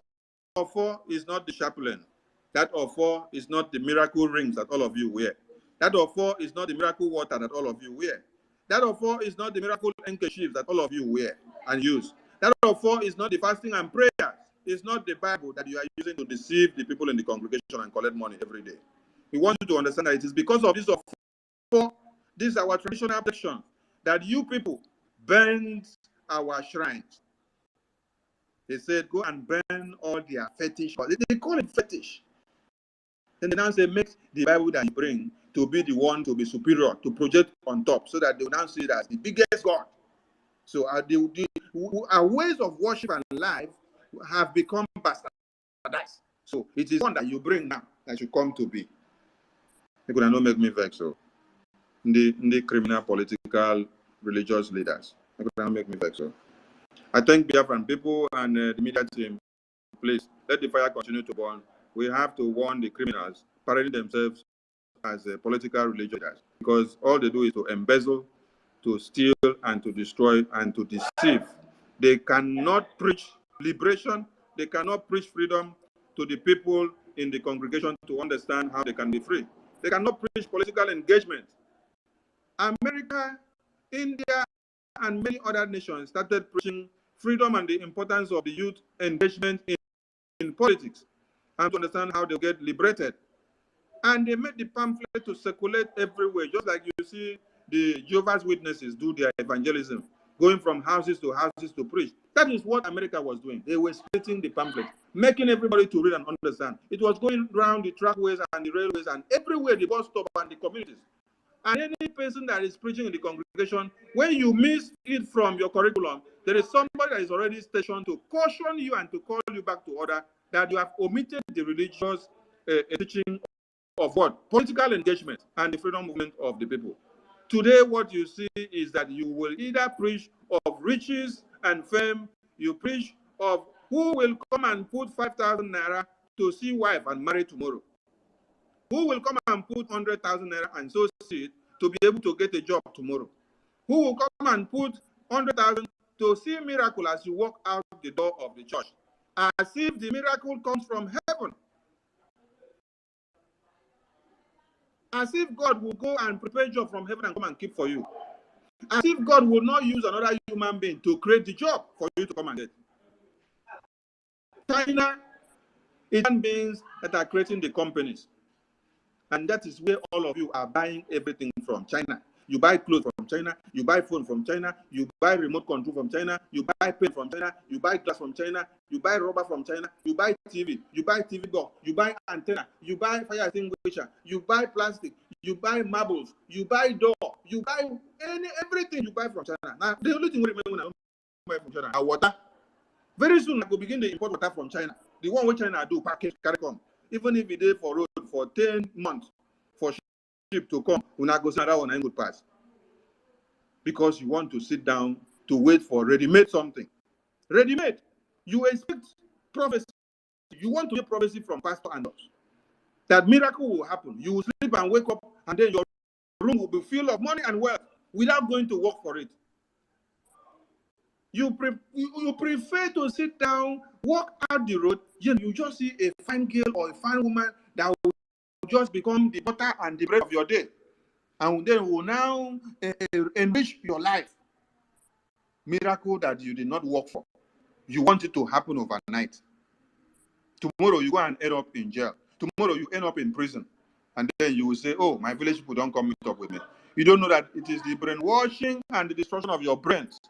offer is not the chaplain. That offer is not the miracle rings that all of you wear. That offer is not the miracle water that all of you wear. That offer is not the miracle handkerchiefs that all of you wear and use. That offer is not the fasting and prayers. It's not the Bible that you are using to deceive the people in the congregation and collect money every day. We want you to understand that it is because of this offer This is our traditional protection, that you people burned our shrines. They said, go and burn all their fetish. They call it fetish. Then they now say, make the Bible that you bring to be the one to be superior, to project on top, so that they will now see it as the biggest God. So our ways of worship and life have become bastardized. So it is one that you bring now that should come to be. They could not make me vex. So the criminal, political, religious leaders, they could not make me vex. So I thank Biafran people and the media team. Please let the fire continue to burn. We have to warn the criminals parading themselves as political religious leaders, because all they do is to embezzle, to steal, and to destroy, and to deceive. They cannot preach liberation. They cannot preach freedom to the people in the congregation to understand how they can be free. They cannot preach political engagement. America, India, and many other nations started preaching freedom and the importance of the youth engagement in politics, and to understand how they get liberated. And they made the pamphlet to circulate everywhere, just like you see the Jehovah's Witnesses do their evangelism, going from houses to preach. That is what America was doing. They were splitting the pamphlet, making everybody to read and understand. It was going around the trackways and the railways and everywhere, the bus stop and the communities. And any person that is preaching in the congregation, when you miss it from your curriculum, there is somebody that is already stationed to caution you and to call you back to order that you have omitted the religious teaching of what? Political engagement and the freedom movement of the people. Today, what you see is that you will either preach of riches and fame, you preach of who will come and put 5,000 naira to see wife and marry tomorrow. Who will come and put 100,000 naira and sow seed to be able to get a job tomorrow? Who will come and put 100,000 to see a miracle as you walk out the door of the church? As if the miracle comes from heaven. As if God will go and prepare a job from heaven and come and keep for you. As if God will not use another human being to create the job for you to come and get. China is human beings that are creating the companies. And that is where all of you are buying everything from China. You buy clothes from China, you buy phone from China, you buy remote control from China, you buy pen from China, you buy glass from China, you buy rubber from China, you buy TV box, you buy antenna, you buy fire extinguisher, you buy plastic, you buy marbles, you buy door, you buy everything you buy from China. Now, the only thing we remember when I don't buy from China are water. Very soon, I will begin to import water from China. The one which China do, package, carry come. Even if it is for road for 10 months for ship to come, we not go see that one and good pass. Because you want to sit down to wait for ready-made something. Ready-made. You expect prophecy. You want to get prophecy from pastor and us. That miracle will happen. You will sleep and wake up, and then your room will be filled of money and wealth without going to work for it. You prefer to sit down, walk out the road, you just see a fine girl or a fine woman that will just become the butter and the bread of your day. And then will now enrich your life. Miracle that you did not work for. You want it to happen overnight. Tomorrow you go and end up in jail. Tomorrow you end up in prison. And then you will say, oh, my village people don't come meet up with me. You don't know that it is the brainwashing and the destruction of your brains.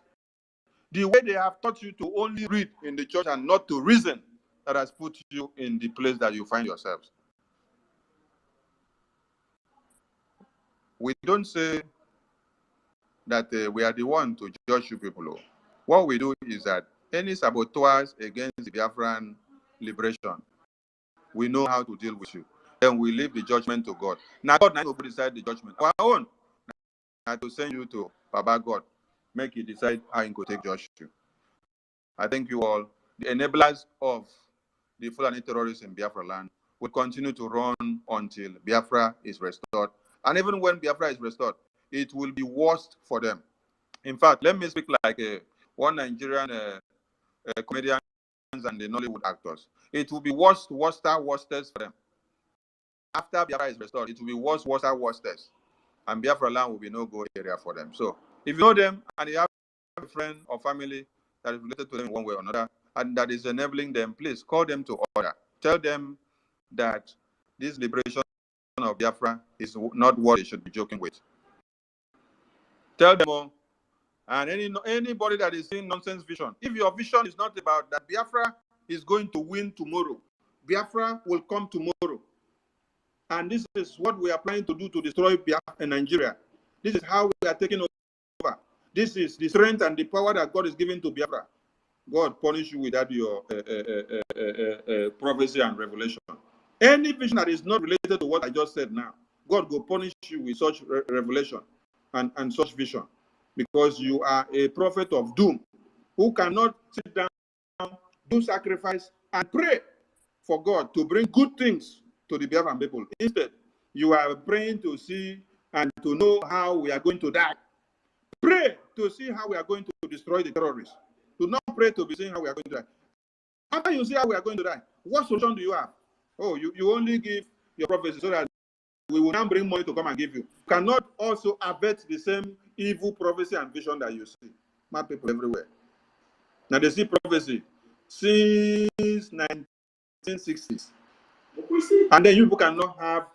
The way they have taught you to only read in the church and not to reason, that has put you in the place that you find yourselves. We don't say that we are the one to judge you people. What we do is that any saboteurs against the Biafran liberation, we know how to deal with you. Then we leave the judgment to God. Now God will decide the judgment. Our own, now to send you to Baba God, make you decide how he could take judge you. I thank you all. The enablers of the Fulani terrorists in Biafra land will continue to run until Biafra is restored. And even when Biafra is restored, it will be worse for them. In fact, let me speak like one Nigerian comedians and the Nollywood actors. It will be worstest for them. After Biafra is restored, it will be worstest. And Biafra land will be no go area for them. So if you know them and you have a friend or family that is related to them in one way or another, and that is enabling them, please call them to order. Tell them that this liberation of Biafra is not what they should be joking with. Tell them all. And anybody that is seeing nonsense vision, if your vision is not about that Biafra is going to win tomorrow, Biafra will come tomorrow. And this is what we are planning to do to destroy Biafra in Nigeria. This is how we are taking over. This is the strength and the power that God is giving to Biafra. God punish you without your prophecy and revelation. Any vision that is not related to what I just said now, God will punish you with such revelation and such vision, because you are a prophet of doom who cannot sit down, do sacrifice, and pray for God to bring good things to the Biafran people. Instead, you are praying to see and to know how we are going to die. Pray to see how we are going to destroy the terrorists. Do not pray to be seeing how we are going to die. After you see how we are going to die, what solution do you have? Oh, you only give your prophecy so that we will now bring money to come and give you. You cannot also avert the same evil prophecy and vision that you see. My people everywhere. Now they see prophecy since 1960s. And then you people cannot have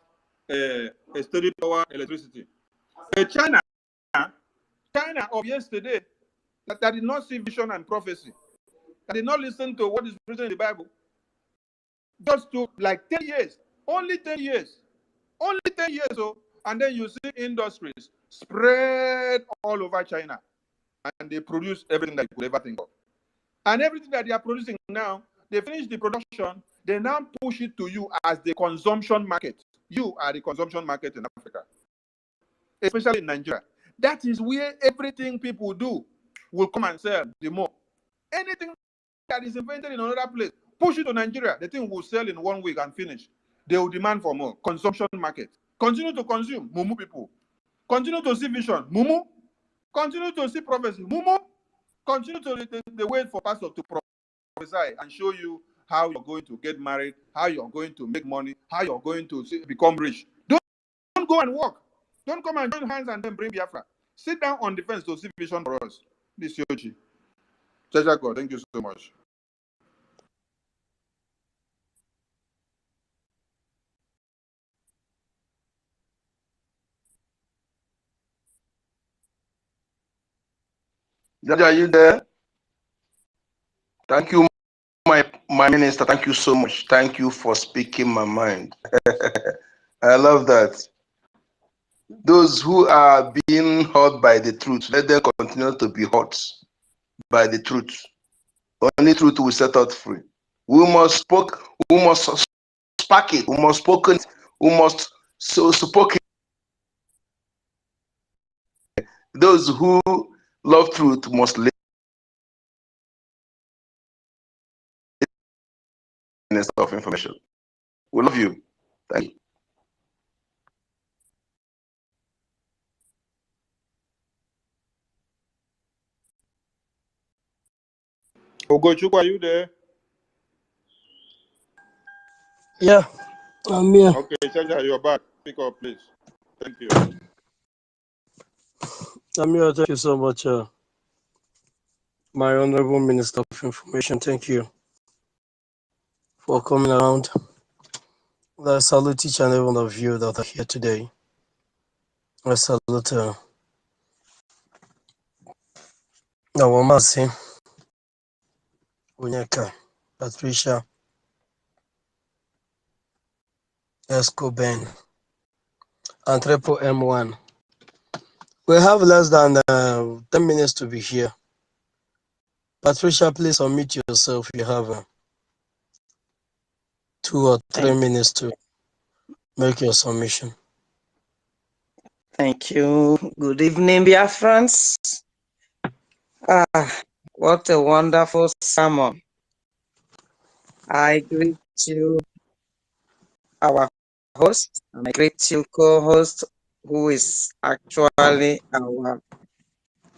a steady power electricity. China of yesterday, that did not see vision and prophecy, that did not listen to what is written in the Bible, just took like 10 years, only 10 years, oh, and then you see industries spread all over China, and they produce everything that you could ever think of. And everything that they are producing now, they finish the production, they now push it to you as the consumption market. You are the consumption market in Africa, especially in Nigeria. That is where everything people do will come and sell the more. Anything that is invented in another place, push it to Nigeria, the thing will sell in 1 week and finish. They will demand for more. Consumption market. Continue to consume, mumu people. Continue to see vision, mumu. Continue to see prophecy, mumu. Continue to the wait for pastor to prophesy and show you how you're going to get married, how you're going to make money, how you're going to become rich. Don't go and work. Don't come and join hands and then bring Biafra. Sit down on the fence to see vision for us. This is Yoji. God, thank you so much. Jaja, are you there? Thank you, my minister. Thank you so much. Thank you for speaking my mind. I love that. Those who are being hurt by the truth, let them continue to be hurt by the truth. Only truth will set us free. We must spark it. We must spoken it. We must spoke it. Those who love truth must live of information. We love you. Thank you. Ogochukwu, are you there? Yeah, I'm here. Okay, Chacha, you're back. Pick up, please. Thank you. I'm here. Thank you so much, my Honorable Minister of Information. Thank you for coming around. I salute each and every one of you that are here today. I salute our Mercy, Onyeka, Patricia, Esco Ben, and Trepo M1. We have less than 10 minutes to be here. Patricia, please unmute yourself. You have 2 or 3 minutes to make your submission. Thank you. Good evening, Biafrans. What a wonderful sermon. I greet you, our host, and I greet you, co-host, who is actually our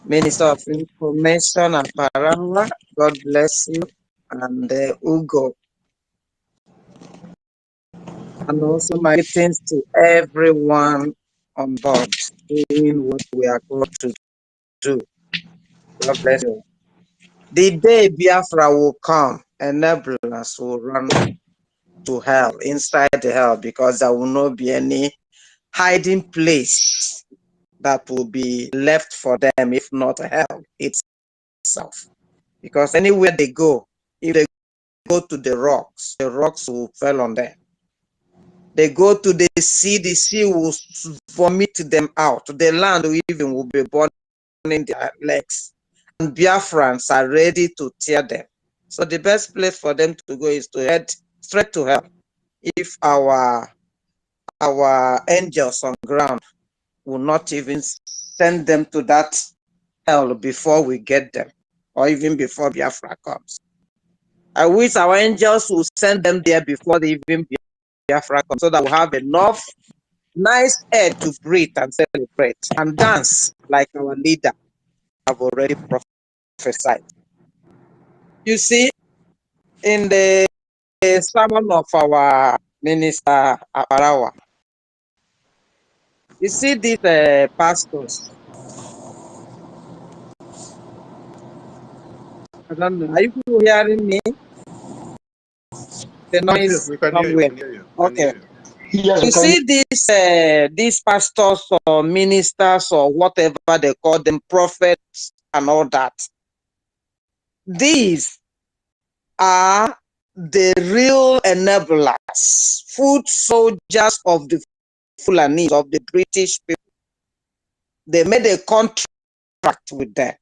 Minister of Information and Parala. God bless you, and Ugo. And also my greetings to everyone on board doing what we are called to do. God bless you. The day Biafra will come, enablers will run to hell, inside the hell, because there will not be any hiding place that will be left for them, if not hell itself. Because anywhere they go, if they go to the rocks will fall on them. They go to the sea will vomit them out. The land will be burning their legs. And Biafrans are ready to tear them. So the best place for them to go is to head straight to hell. If our angels on ground will not even send them to that hell before we get them, or even before Biafra comes. I wish our angels will send them there before they even Biafra comes, so that we'll have enough nice air to breathe and celebrate and dance like our leader have already prophesied. You see, in the sermon of our minister Aparawa, you see these pastors. I don't know. Are you hearing me? The Yes, noise yes, we can hear you. somewhere. Can hear you. Can Okay. hear you. Yes, You we can. see these pastors or ministers or whatever they call them, prophets and all that. These are the real enablers, foot soldiers of the Fulani, of the British people. They made a contract with them.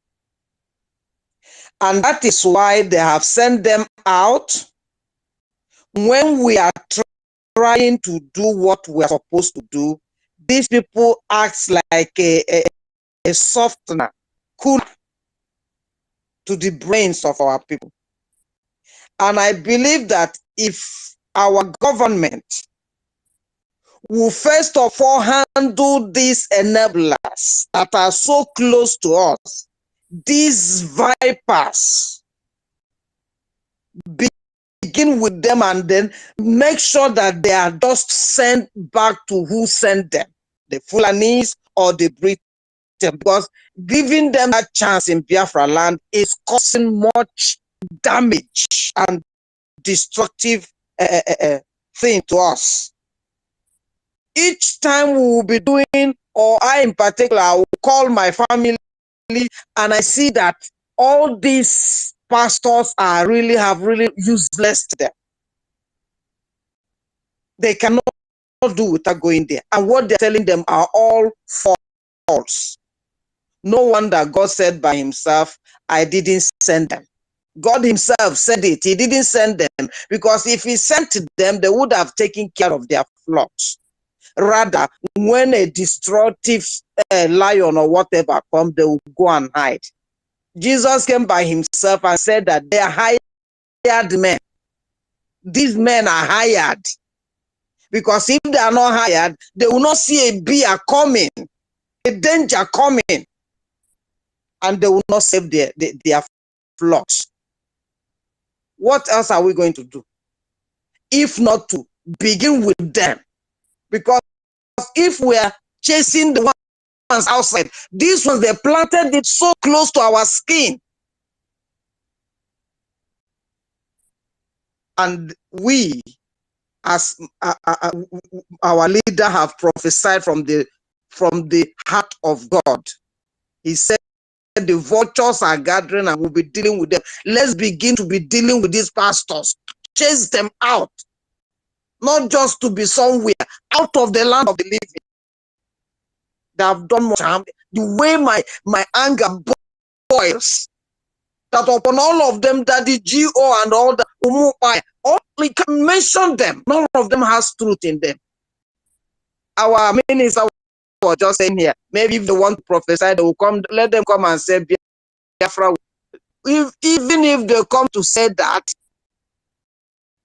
And that is why they have sent them out when we are trying to do what we are supposed to do. These people act like a softener, cool to the brains of our people. And I believe that if our government will first of all handle these enablers that are so close to us, these vipers, begin with them and then make sure that they are just sent back to who sent them, the Fulanese or the British, because giving them a chance in Biafra land is causing much damage and destructive thing to us. Each time we will be doing, or I in particular, I will call my family and I see that all these pastors are really useless to them. They cannot do without going there. And what they're telling them are all false. No wonder God said by himself, I didn't send them. God himself said it. He didn't send them, because if he sent them, they would have taken care of their flocks. Rather, when a destructive lion or whatever comes, they will go and hide. Jesus came by himself and said that they are hired men. These men are hired. Because if they are not hired, they will not see a bear coming, a danger coming, and they will not save their flocks. What else are we going to do? If not to begin with them? Because if we are chasing the ones outside, these ones, they planted it so close to our skin. And we, as our leader, have prophesied from the heart of God. He said the vultures are gathering and we'll be dealing with them. Let's begin to be dealing with these pastors. Chase them out. Not just to be somewhere, out of the land of the living. They have done much harm. The way my anger boils, that upon all of them, that the GO and all the we can mention them. None of them has truth in them. Our minister was just saying here, maybe if they want to prophesy, they will come, let them come and say Biafra. Even if they come to say that,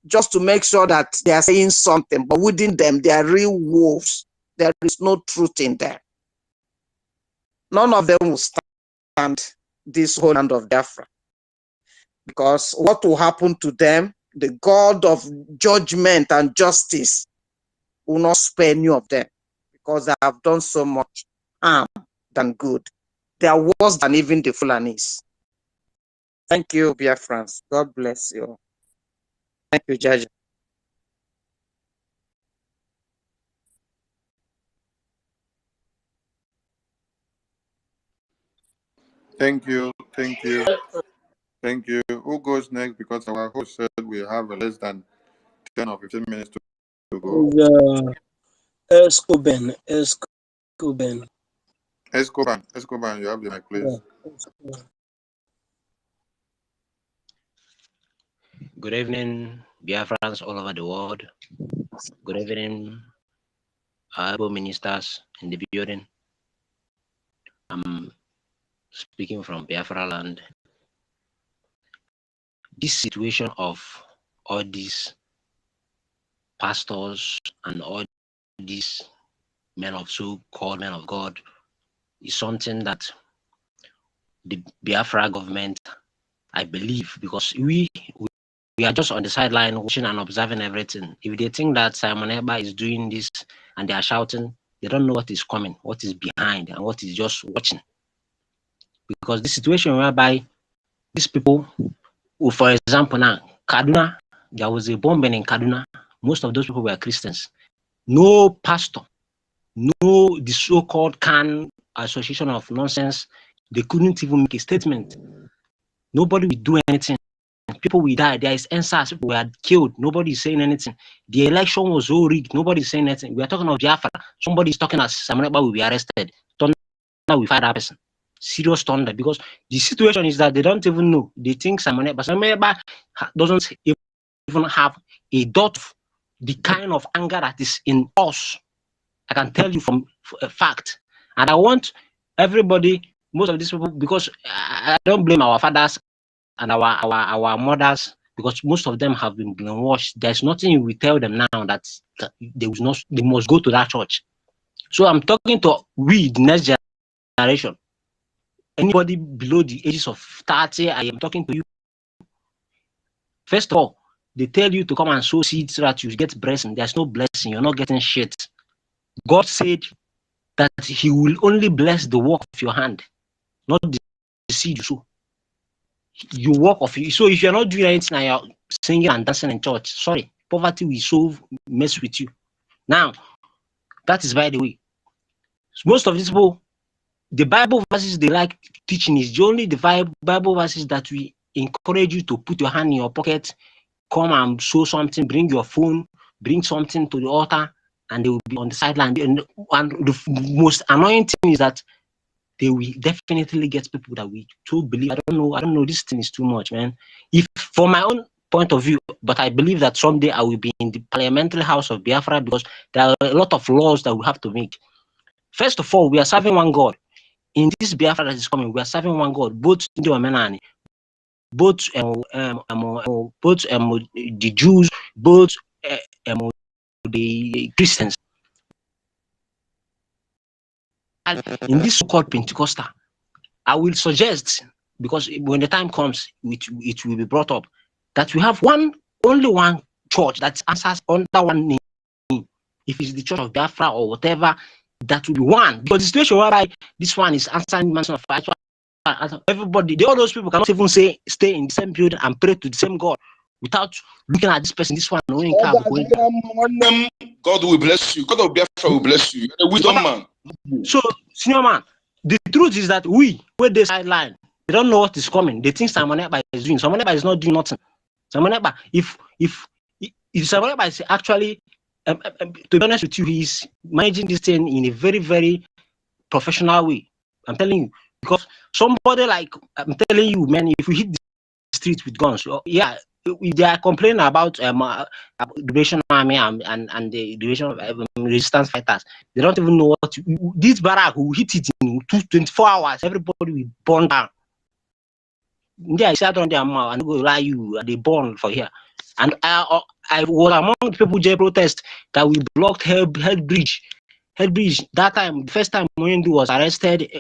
just to make sure that they are saying something, but within them, they are real wolves. There is no truth in them. None of them will stand this whole land of Biafra. Because what will happen to them, the God of judgment and justice will not spare any of them, because they have done so much harm than good. They are worse than even the Fulanis. Thank you, Biafrans. God bless you. Thank you, Judge. Thank you. Thank you. Thank you. Who goes next? Because our host said we have less than 10 or 15 minutes to go. Escoben. Escoban, you have the mic, please. Yeah. Good evening, Biafrans all over the world. Good evening, able ministers in the building. I'm speaking from Biafra land. This situation of all these pastors and all these men of so-called men of God is something that the Biafra government, I believe, because we are just on the sideline watching and observing everything. If they think that Simon Eba is doing this and they are shouting, they don't know what is coming, what is behind, and what is just watching. Because the situation whereby these people, for example, now, Kaduna, there was a bombing in Kaduna. Most of those people were Christians. No pastor, no the so-called CAN association of nonsense, they couldn't even make a statement. Nobody will do anything. People will die. There is answers. People were killed. Nobody is saying anything. The election was so rigged. Nobody is saying anything. We are talking of Biafra. Somebody is talking as Samaneba will be arrested. Thunder will fight that person. Serious thunder, because the situation is that they don't even know. They think Samaneba doesn't even have a dot of the kind of anger that is in us. I can tell you from a fact. And I want everybody, most of these people, because I don't blame our fathers and our mothers, because most of them have been brainwashed. There's nothing we tell them now that they must go to that church. So I'm talking to we, the next generation. Anybody below the ages of 30, I am talking to you. First of all, they tell you to come and sow seeds so that you get blessing. There's no blessing. You're not getting shit. God said that he will only bless the work of your hand, not the seed you sow. You work of you. So if you're not doing anything and you're singing and dancing in church, sorry, poverty will mess with you. Now, that is by the way. Most of these people, the Bible verses they like teaching is only the Bible verses that we encourage you to put your hand in your pocket, come and show something, bring your phone, bring something to the altar, and they will be on the sideline. And the most annoying thing is that they will definitely get people that we to believe. I don't know. This thing is too much, man. If from my own point of view, but I believe that someday I will be in the parliamentary house of Biafra, because there are a lot of laws that we have to make. First of all, we are serving one God. In this Biafra that is coming, we are serving one God, both the Omenani, both the Jews, both the Christians. And in this so-called Pentecostal, I will suggest, because when the time comes, it will be brought up, that we have only one church that answers under one name. If it's the Church of Biafra or whatever, that will be one. Because the situation whereby this one is answering mention of everybody, all those people cannot even stay in the same building and pray to the same God without looking at this person, this one. God will bless you. God of Biafra will bless you. You're a wisdom man. So, senior man, the truth is that we, where they sideline, they don't know what is coming. They think Simon Eba is doing. Simon Eba is not doing nothing. Simon Eba, if Simon Eba is actually, to be honest with you, he's managing this thing in a very, very professional way. I'm telling you, because somebody like, I'm telling you, man, if we hit the street with guns, yeah, they are complaining about the Liberation Army and the Liberation Resistance Fighters. They don't even know what this barrack will hit it in 24 hours. Everybody will burn down. Yeah, I sat on their mouth and go lie you. They burn for here. And I was among the people J protest that we blocked Head Bridge. That time, the first time Moyendu was arrested,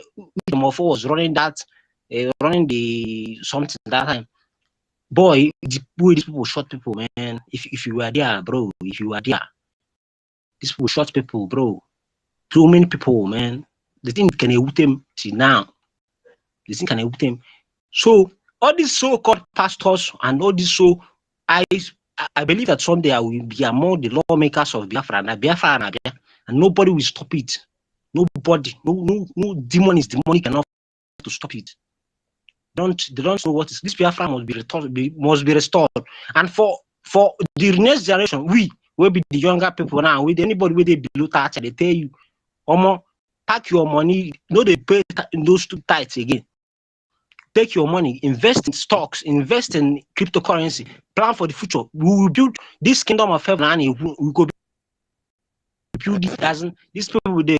Mofo was running the something that time. Boy, the way these people shot people, man. If you were there, bro, if you were there, these people shot people, bro. Too many people, man. The thing can eat them till now. The thing can eat them. So all these so-called pastors and all this, so I believe that someday I will be among the lawmakers of Biafra and nobody will stop it. Nobody, no demon is demonic enough to stop it. They don't know what is this. Biafra must be restored. And for the next generation, we will be the younger people now. With anybody with a below 30, they tell you, Omo, pack your money. No, they pay those two tithes again. Take your money, invest in stocks, invest in cryptocurrency, plan for the future. We will build this kingdom of heaven, and we go build it. These people will be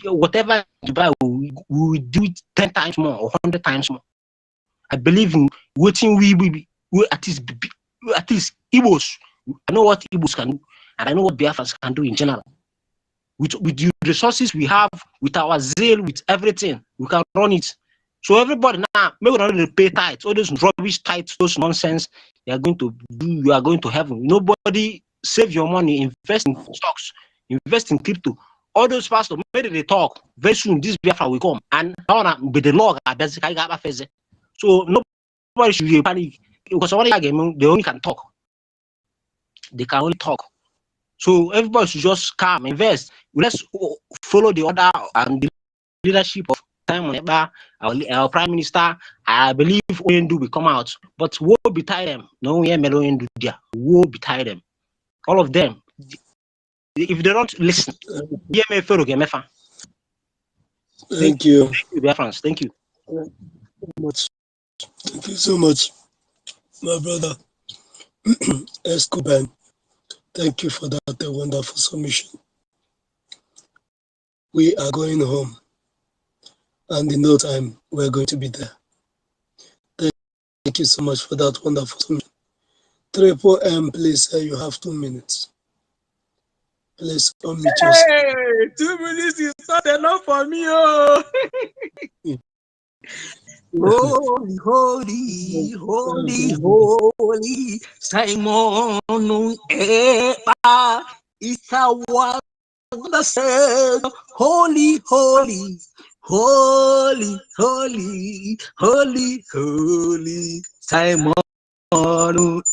whatever you buy, we will do it 10 times more or 100 times more. I believe in waiting. We at least Igbos. I know what Igbos can do, and I know what Biafrans can do in general. With the resources we have, with our zeal, with everything, we can run it. So everybody now, maybe not really pay tithes, all those rubbish tithes, those nonsense you are going to do, you are going to heaven. Nobody save your money, invest in stocks, invest in crypto. All those pastors, maybe they talk, very soon this Biafra will come. And with the law, so nobody should panic. Because they only can talk. They can only talk. So everybody should just calm, invest. Let's follow the order and the leadership of our Prime Minister. I believe Oyendu will come out, but woe betide them. No, woe betide them. All of them. If they don't listen, Thank you. Thank you, dear friends. Thank you. Thank you so much, my brother. Escoban. Thank you for that wonderful submission. We are going home, and in no time, we're going to be there. Thank you so much for that wonderful submission. Triple M, please, you have 2 minutes. Please unmute yourself. Hey, 2 minutes is not enough for me. Oh. Holy, holy, holy, holy, Simon Eba, it's a wonder said, holy, holy, holy, holy, holy, holy, Simon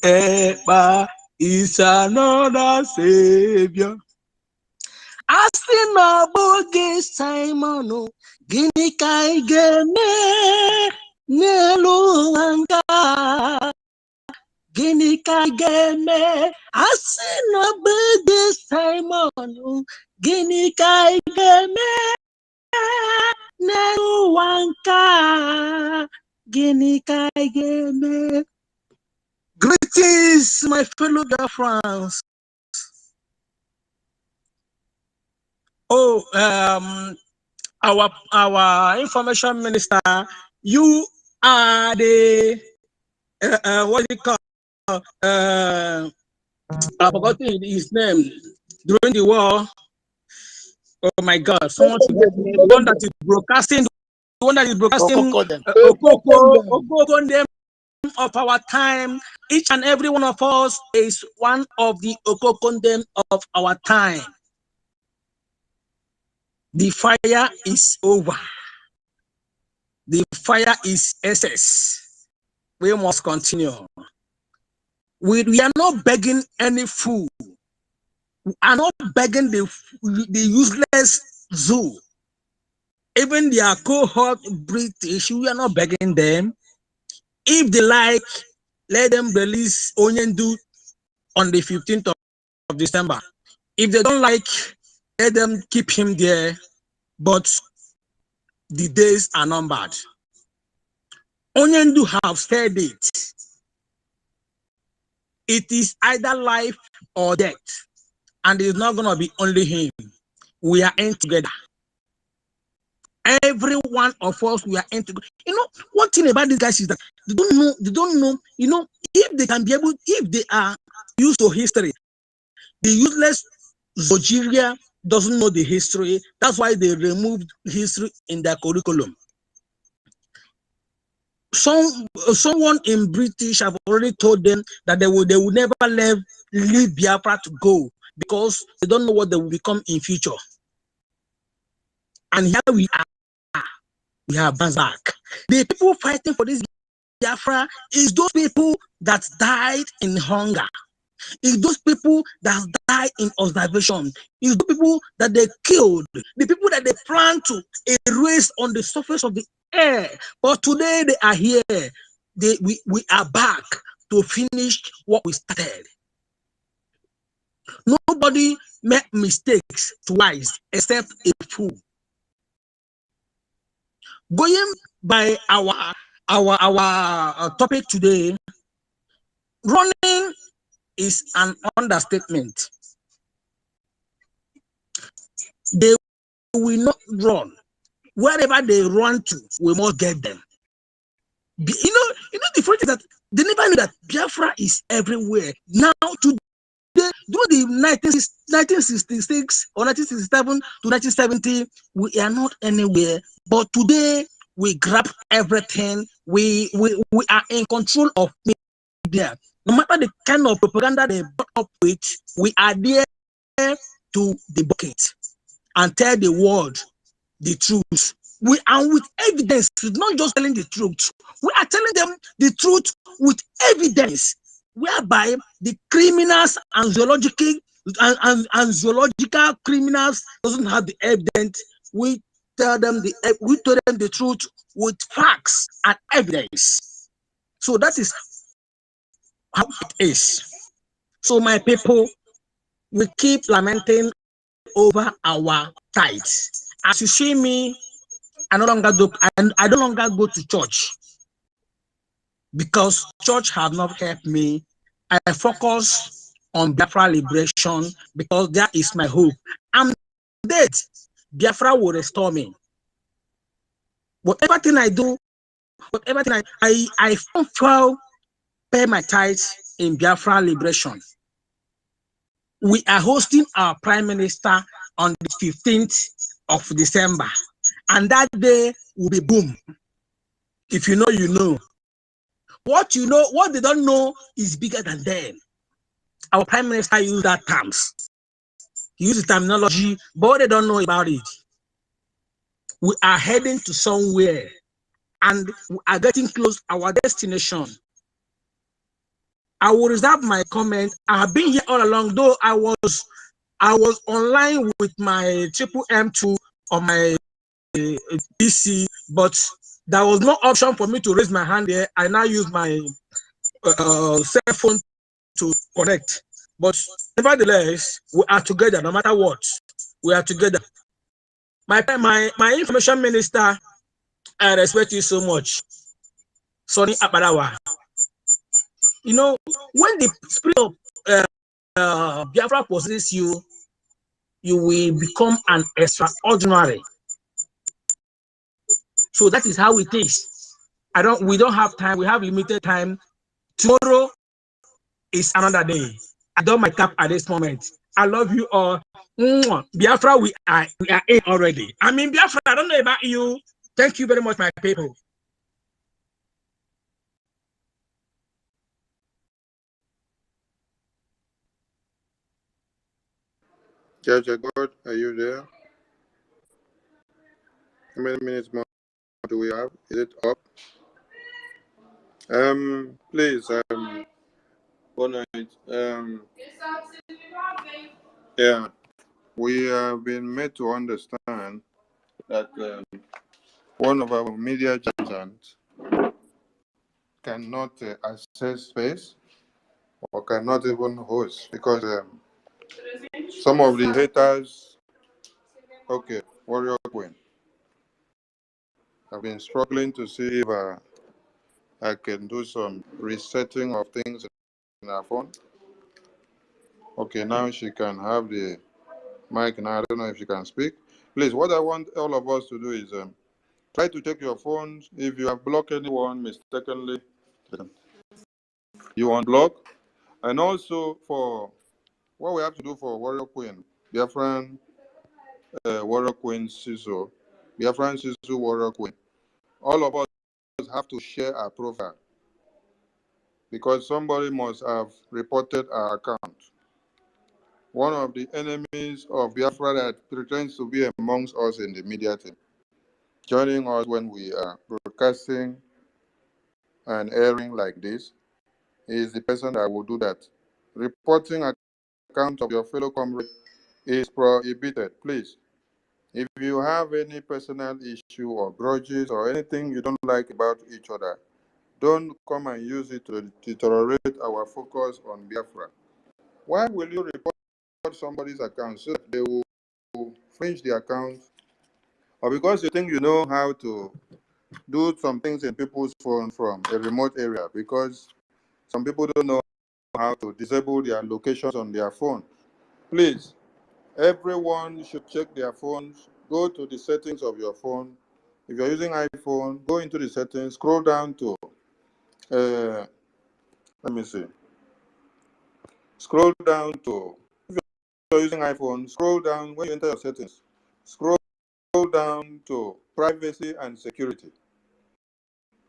Eba is another Savior. Asị na ọ bụghị Simon, gịnị ka anyị ga-eme n'elu ụwa nke a? Gịnị ka anyị ga-eme? Asị na ọ bụghị Simon, gịnị ka anyị ga-eme n'elu ụwa nke a? Gịnị ka anyị ga-eme? Greetings, my fellow Biafrans. Oh, our information minister, you are the what do you call? I forgot his name during the war. Oh my God! Someone should get me. The one that is broadcasting. The one that is broadcasting. Okokondem of our time. Each and every one of us is one of the Okokondem of our time. The fire is over. The fire is SS. We must continue. We are not begging any food. We are not begging the useless zoo. Even their cohort British, we are not begging them. If they like, let them release Onyendu on the 15th of December. If they don't like, let them keep him there. But the days are numbered. Onyendu have said it. It is either life or death. And it's not going to be only him. We are in together. Every one of us, we are in together. You know, one thing about these guys is that they don't know, you know, if they can be able, if they are used to history, the useless Zogeria doesn't know the history. That's why they removed history in their curriculum. Someone in British have already told them that they will never leave Biafra to go because they don't know what they will become in future. And here we are back. The people fighting for this Biafra is those people that died in hunger. It's those people that die in observation. It's the people that they killed, the people that they plan to erase on the surface of the air. But today they are here. We are back to finish what we started. Nobody made mistakes twice except a fool. Going by our topic today, running is an understatement. They will not run. Wherever they run to, we must get them. You know the funny thing that they never knew that Biafra is everywhere. Now today, during the 1966 or 1967 to 1970, we are not anywhere. But today we grab everything. We are in control of media. No matter the kind of propaganda they brought up with, we are there to debunk it and tell the world the truth. We are with evidence, not just telling the truth. We are telling them the truth with evidence, whereby the criminals and zoological criminals doesn't have the evidence. We tell them the truth with facts and evidence. So that is how it is. So my people, we keep lamenting over our tithes. As you see me, I no longer go to church because church have not helped me. I focus on Biafra liberation because that is my hope. I'm dead. Biafra will restore me. Whatever thing I do, whatever thing I feel, pay my tithes in Biafra liberation. We are hosting our Prime Minister on the 15th of December. And that day will be boom. If you know, you know. What you know, what they don't know is bigger than them. Our Prime Minister used that terms. He used the terminology, but they don't know about it. We are heading to somewhere and we are getting close to our destination. I will reserve my comment. I have been here all along, though I was online with my M2 on my PC, but there was no option for me to raise my hand here. I now use my cell phone to connect. But nevertheless, we are together no matter what. We are together. My information minister, I respect you so much. Sonny Abadawa. You know, when the spirit of Biafra possesses you, you will become an extraordinary. So that is how it is. We don't have time. We have limited time. Tomorrow is another day. I don't my cap at this moment. I love you all. Biafra, we are in already. I mean, Biafra, I don't know about you. Thank you very much, my people. J1HAD1ST, are you there? How many minutes more do we have? Is it up? Please, good night. Yeah, we have been made to understand that one of our media giants cannot access space or cannot even host because some of the haters, okay, Warrior Queen, I've been struggling to see if I can do some resetting of things in her phone. Okay, now she can have the mic now. I don't know if she can speak. Please, what I want all of us to do is try to check your phones. If you have blocked anyone mistakenly, you unblock. And also for what we have to do for Warrior Queen, Biafran Warrior Queen Siso, Biafran Siso Warrior Queen. All of us have to share our profile because somebody must have reported our account. One of the enemies of Biafra that pretends to be amongst us in the media team, joining us when we are broadcasting and airing like this, is the person that will do that Reporting account of your fellow comrade is prohibited. Please, if you have any personal issue or grudges or anything you don't like about each other, don't come and use it to deteriorate our focus on Biafra. Why will you report somebody's account so that they will fringe the account? Or because you think you know how to do some things in people's phone from a remote area, because some people don't know how to disable their locations on their phone. Please, everyone should check their phones. Go to the settings of your phone. If you're using iPhone, go into the settings, scroll down to, let me see. Scroll down to, if you're using iPhone, scroll down when you enter your settings. Scroll down to privacy and security.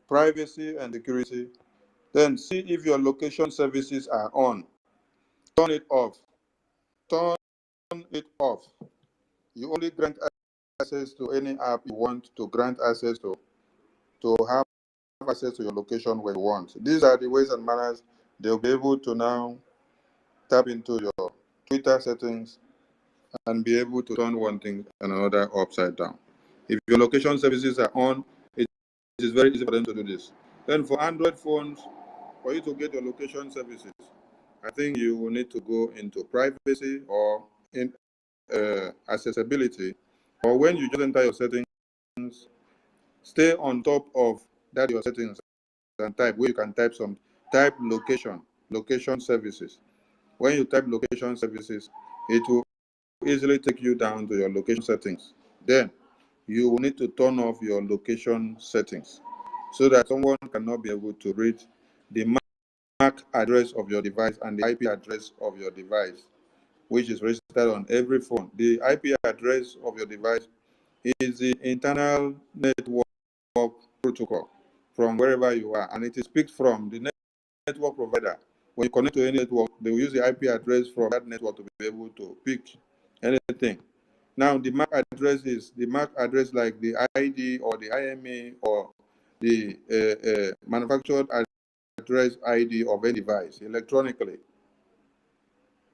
Privacy and security. Then see if your location services are on. Turn it off. Turn it off. You only grant access to any app you want to grant access to have access to your location when you want. These are the ways and manners they'll be able to now tap into your Twitter settings and be able to turn one thing and another upside down. If your location services are on, it is very easy for them to do this. Then for Android phones, for you to get your location services, I think you will need to go into privacy or in accessibility, or when you just enter your settings, stay on top of that your settings and type where you can type location services. When you type location services, it will easily take you down to your location settings. Then you will need to turn off your location settings so that someone cannot be able to read the MAC address of your device and the IP address of your device, which is registered on every phone. The IP address of your device is the internal network protocol from wherever you are, and it is picked from the network provider. When you connect to any network, they will use the IP address from that network to be able to pick anything. Now, the MAC address is the MAC address like the ID or the IME or the manufactured address ID of any device electronically.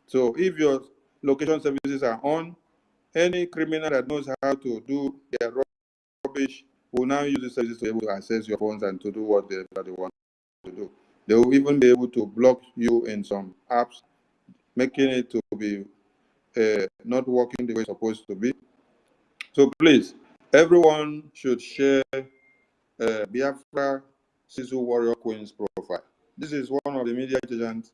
So if your location services are on, any criminal that knows how to do their rubbish will now use the services to be able to access your phones and to do what they want to do. They will even be able to block you in some apps, making it to be not working the way it's supposed to be. So please, everyone should share Biafra Sisu Warrior Queen's profile. This is one of the media agents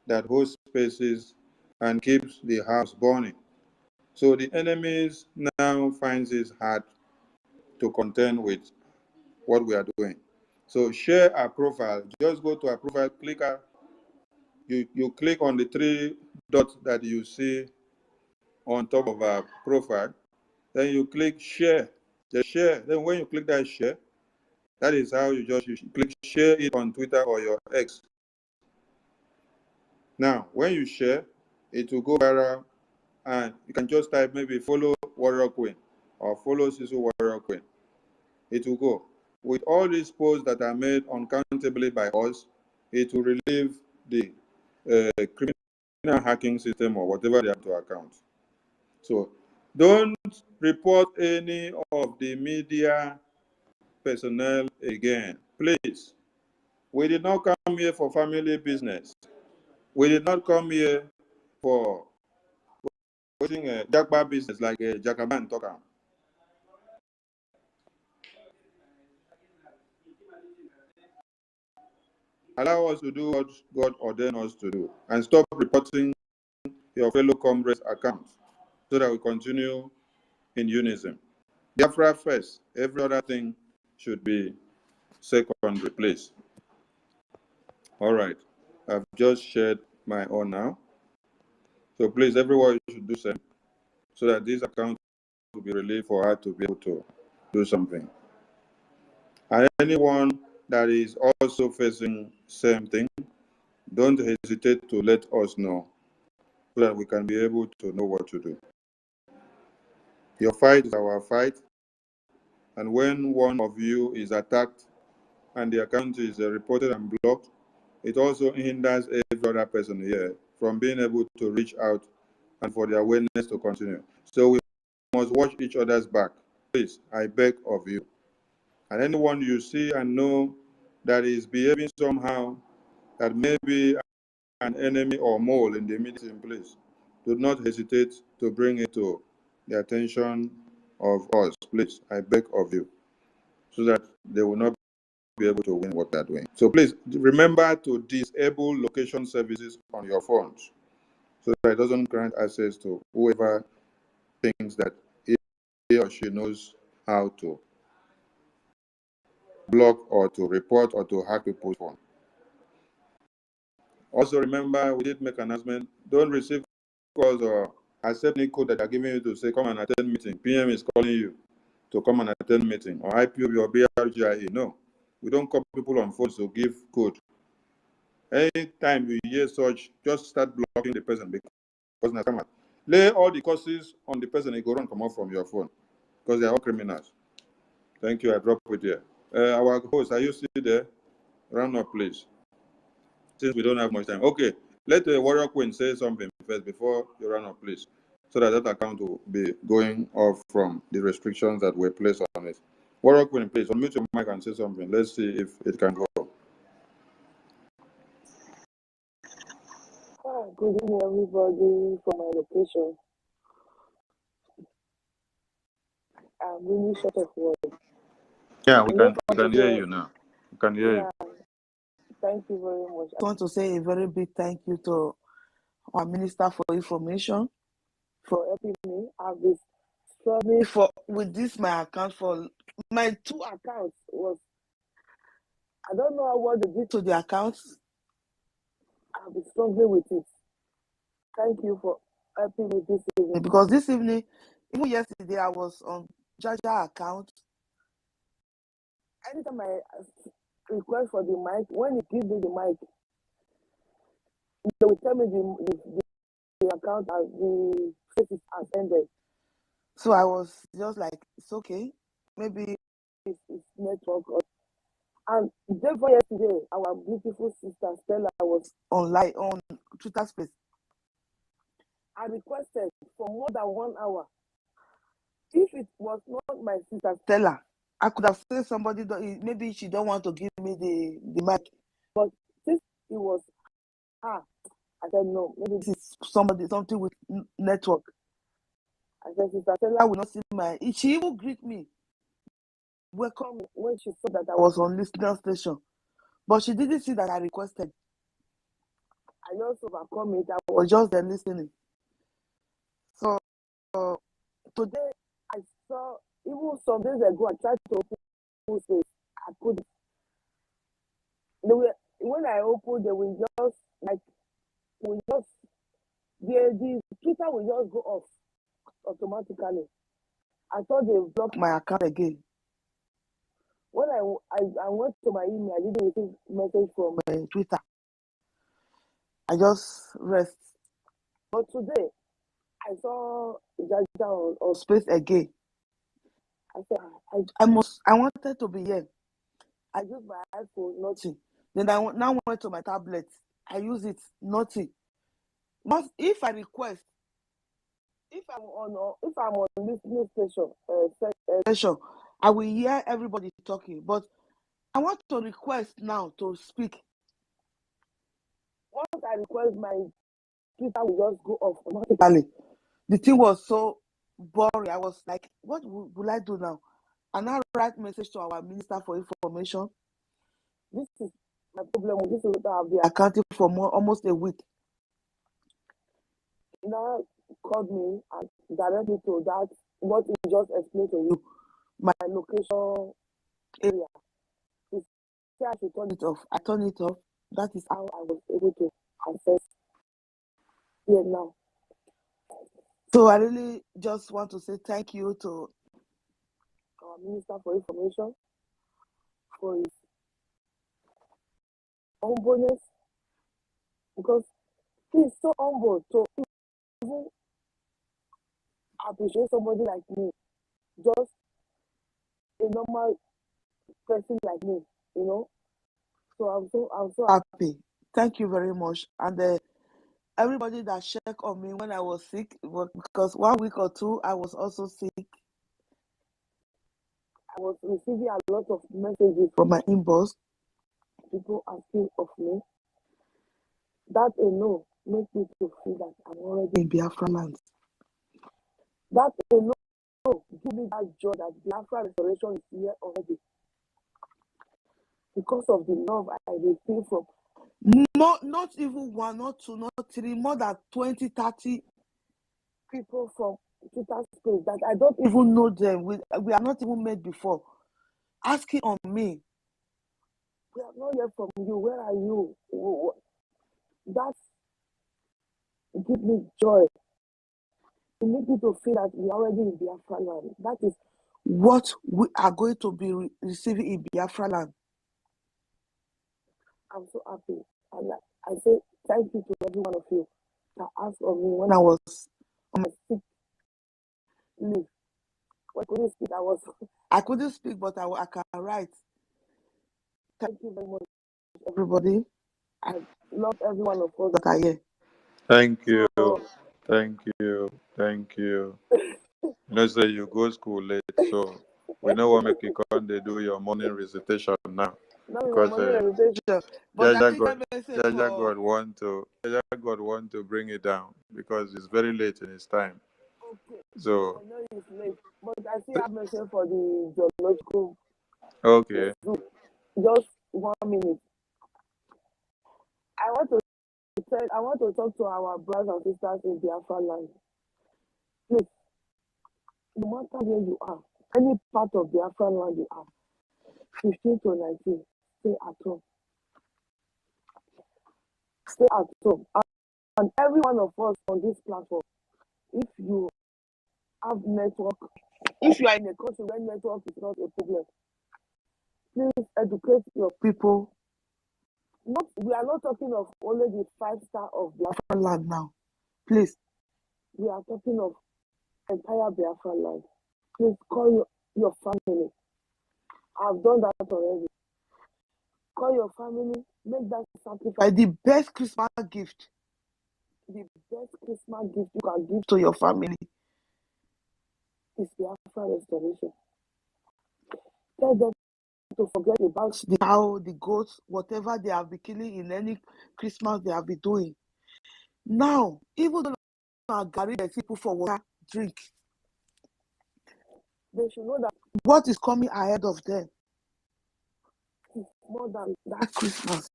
that hosts spaces and keeps the house burning. So the enemies now finds it hard to contend with what we are doing. So share our profile. Just go to our profile, click you click on the three dots that you see on top of our profile. Then you click share. The share. Then when you click that share, that is how you click share it on Twitter or your X. Now, when you share, it will go viral, and you can just type maybe follow Warrior Queen or follow Sisu Warrior Queen. It will go. With all these posts that are made uncountably by us, it will relieve the criminal hacking system or whatever they have to account. So don't report any of the media personnel again, please. We did not come here for family business. We did not come here for doing a Jagba business like a Jagaban talker. Allow us to do what God ordained us to do and stop reporting your fellow comrades' accounts so that we continue in unison. Biafra first, every other thing should be secondary, please. All right, I've just shared my own now. So please, everyone should do same so that this account will be relieved for her to be able to do something. And anyone that is also facing same thing, don't hesitate to let us know so that we can be able to know what to do. Your fight is our fight, and when one of you is attacked and the account is reported and blocked, it also hinders every other person here from being able to reach out and for the awareness to continue. So we must watch each other's back. Please, I beg of you. And anyone you see and know that is behaving somehow that may be an enemy or mole in the immediate place, do not hesitate to bring it to the attention of us, please. I beg of you, so that they will not be able to win what they're doing. So please remember to disable location services on your phones so that it doesn't grant access to whoever thinks that he or she knows how to block or to report or to hack people's phone. Also remember, we did make an announcement. Don't receive calls or accept any code that are giving you to say come and attend meeting. PM is calling you to come and attend meeting, or IPOB or BRGIA. No, we don't call people on phones to give code. Anytime you hear such, just start blocking the person because now come on. Lay all the curses on the person and go run come off from your phone because they are all criminals. Thank you. I drop it here. Our host, are you still there? Round up, please. Since we don't have much time. Okay, let the Warrior Queen say something first before you run up, please, so that that account will be going off from the restrictions that were placed on it. Warrior Queen, please unmute your mic and say something. Let's see if it can go. Good evening, everybody, from my location. I'm really short of words. Yeah, we can hear you now. We can hear you. Thank you very much. I want to say a very big thank you to our Minister for Information for helping me. I've been struggling with this my account for my 2 accounts. I don't know what they did to the accounts. I've been struggling with it. Thank you for helping me this evening, because this evening, even yesterday, I was on J1HAD1ST account. Anytime I request for the mic, when it gives me the mic, they will tell me the account as the space has ended. So I was just like, it's okay. Maybe it's network. And day before yesterday, our beautiful sister Stella was online on Twitter Space. I requested for more than 1 hour. If it was not my sister Stella, I could have said somebody, maybe she don't want to give me the mic. But since it was her, I said no, maybe this is something with network. I said, Sister Stella will not see my. She even greet me, welcome me, when she saw that I was on listener station. But she didn't see that I requested. I just overcome it. I was just there listening. So today I saw, even some days ago, I tried to open space. I couldn't. When I opened, they will just the Twitter will just go off automatically. I thought they blocked my account again. When I went to my email, I didn't receive message from Twitter. I just rest. But today, I saw J1HAD1ST on space again. I said, I wanted to be here. I used my iPhone, nothing. Then I now went to my tablet. I use it, nothing. But if I request, if I'm on listening session, I will hear everybody talking. But I want to request now to speak. Once I request, my Twitter will just go off automatically. The thing was so boring. I was like, what will I do now? And I write message to our Minister for Information. This is my problem. This is what I've been accounting for almost a week. He now called me and directed me to that, what he just explained to you, my location area. He said I should turn it off. I turned it off. That is how I was able to access here now. So I really just want to say thank you to our Minister for Information for his humbleness, because he is so humble to even appreciate somebody like me, just a normal person like me, you know. So I'm so happy. Thank you very much. And everybody that checked on me when I was sick, because 1 week or two I was also sick. I was receiving a lot of messages from my inbox, people asking of me. That alone makes me to feel that I'm already in Biafra lands. That alone give me that joy that Biafra restoration is here already. Because of the love I receive from not even one, not two, not three, more than 20, 30 people from Twitter space that I don't even know them. We are not even met before. Asking on me, we have not heard from you. Where are you? That gives me joy. It makes me to feel that we are already in Biafra land. That is what we are going to be receiving in Biafra land. I'm so happy. And I say thank you to every one of you that asked on me when I was on my sick leave. When I couldn't speak, I couldn't speak, but I can write. Thank you very much, everybody. I love every one of us that are here. Thank you. Thank you. Thank you. You know, say you go school late, so we know what make you come. They do your morning recitation now. Not Because morning recitation, but I think God want to bring it down because it's very late in his time. Okay. So I know it's late, but I still have message for the geological. okay. Just 1 minute. I want to talk to our brothers and sisters in Biafra land. Please, no matter where you are, any part of Biafra land you are, 15 to 19, stay at home. Stay at home. And every one of us on this platform, if you have network, if you are in a country where network is not a problem, please educate your people. We are not talking of only the 5-star of Biafra land now. Please, we are talking of entire Biafra land. Please call your family. I've done that already. Call your family, make that sacrifice. The best Christmas gift you can give to your family is Biafra restoration. Tell them to forget about the cow, the goats, whatever they have been killing in any Christmas they have been doing. Now, even though Gary the people for water, drink, they should know that what is coming ahead of them is more than that Christmas.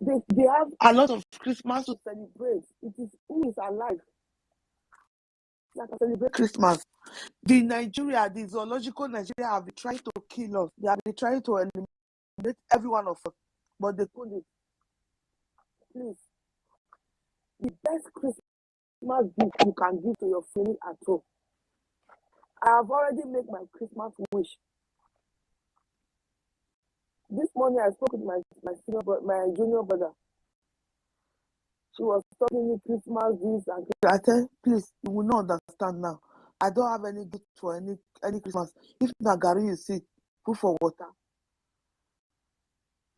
They have a lot of Christmas to celebrate. It is who is alive that can celebrate Christmas. The zoological Nigeria have been trying to kill us. They have been trying to eliminate every one of us, but they couldn't. Please, the best Christmas gift you can give to your family at home. I have already made my Christmas wish. This morning I spoke with my junior brother. She was talking me Christmas this and I said, please, you will not understand now. I don't have any gift for any Christmas. If not Gary you see, put for water.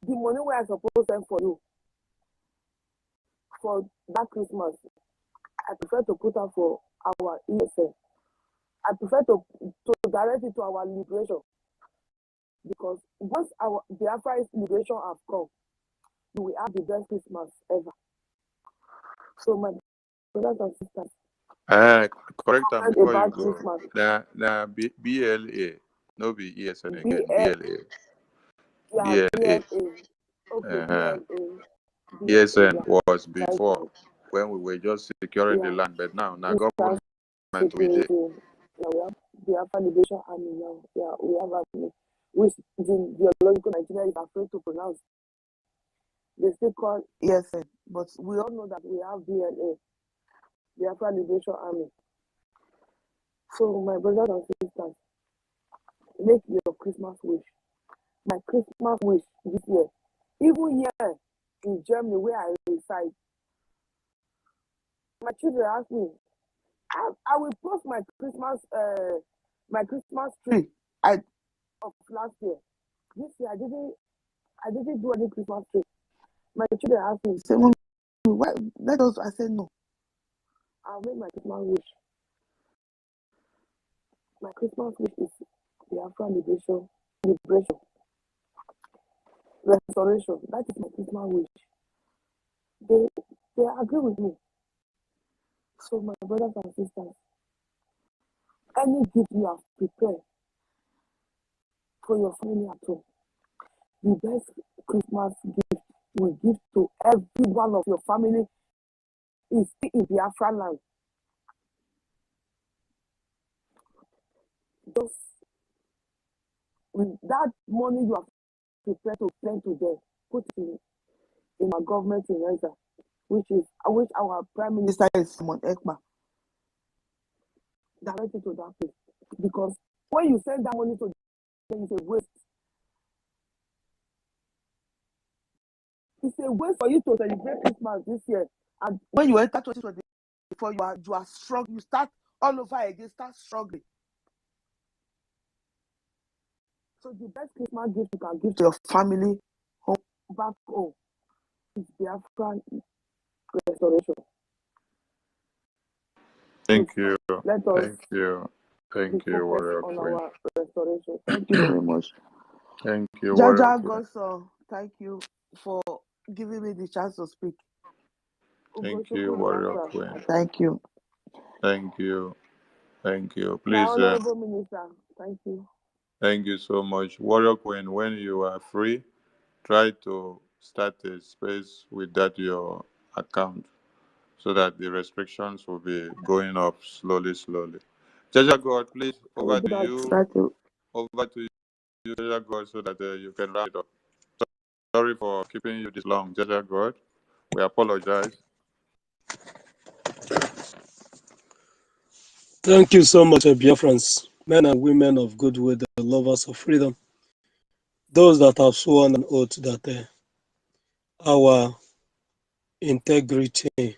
The money where I supposed to send for you for that Christmas, I prefer to put out for our ESN. I prefer to direct it to our liberation. Because once our Biafra liberation have come, we will have the best Christmas ever. So my brothers and sisters, correct them before you go. Now BLA, no be ESN again. BLA. Yeah, BLA. Okay, BLA. ESN was before when we were just securing the land, but now government we did. Yeah, we have Biafra Liberation Army now. Yeah, we have army, which the geological Nigeria is afraid to pronounce. They still call ESN, but we all know that we have BLA, Biafra Liberation Army. So my brothers and sisters, make your Christmas wish. My Christmas wish this year, even here in Germany where I reside, my children ask me, I will post my Christmas tree of last year. This year I didn't do any Christmas tree. My children ask me, say, Why? Let us. I said no. I'll make my Christmas wish. My Christmas wish is Biafra liberation, restoration. That is my Christmas wish. They agree with me. So my brothers and sisters, any gift you have prepared for your family at home, the best Christmas gift you will give to every one of your family is in Biafra land. Just with that money you have prepared to send to them, put it in our government in Reza, which our Prime Minister is Simon Ekpa. Direct it to that place. Because when you send that money to them, it's a waste. It's a waste for you to celebrate Christmas this year. And when you enter 2024, you are strong. You start all over again, start struggling. So the best Christmas gift you can give to your family home, back home, is Biafra restoration. Thank you. Let us Thank you. Thank be you, focused Warrior on Queen. our restoration. Thank you very much. Thank you, Warrior Queen. J1HAD1ST, thank you for giving me the chance to speak. Thank you, Warrior Queen. Thank you. Thank you. Thank you. My Please, Honorable Minister, thank you. thank you so much. Warrior Queen, when you are free, try to start a space with that your account so that the restrictions will be going up slowly. Jaja God, please, over to you. Over to you, Jaja God, so that you can wrap it up. Sorry for keeping you this long, Jaja God. We apologize. Thank you so much, Biafrans, men and women of goodwill, the lovers of freedom, those that have sworn an oath that our integrity,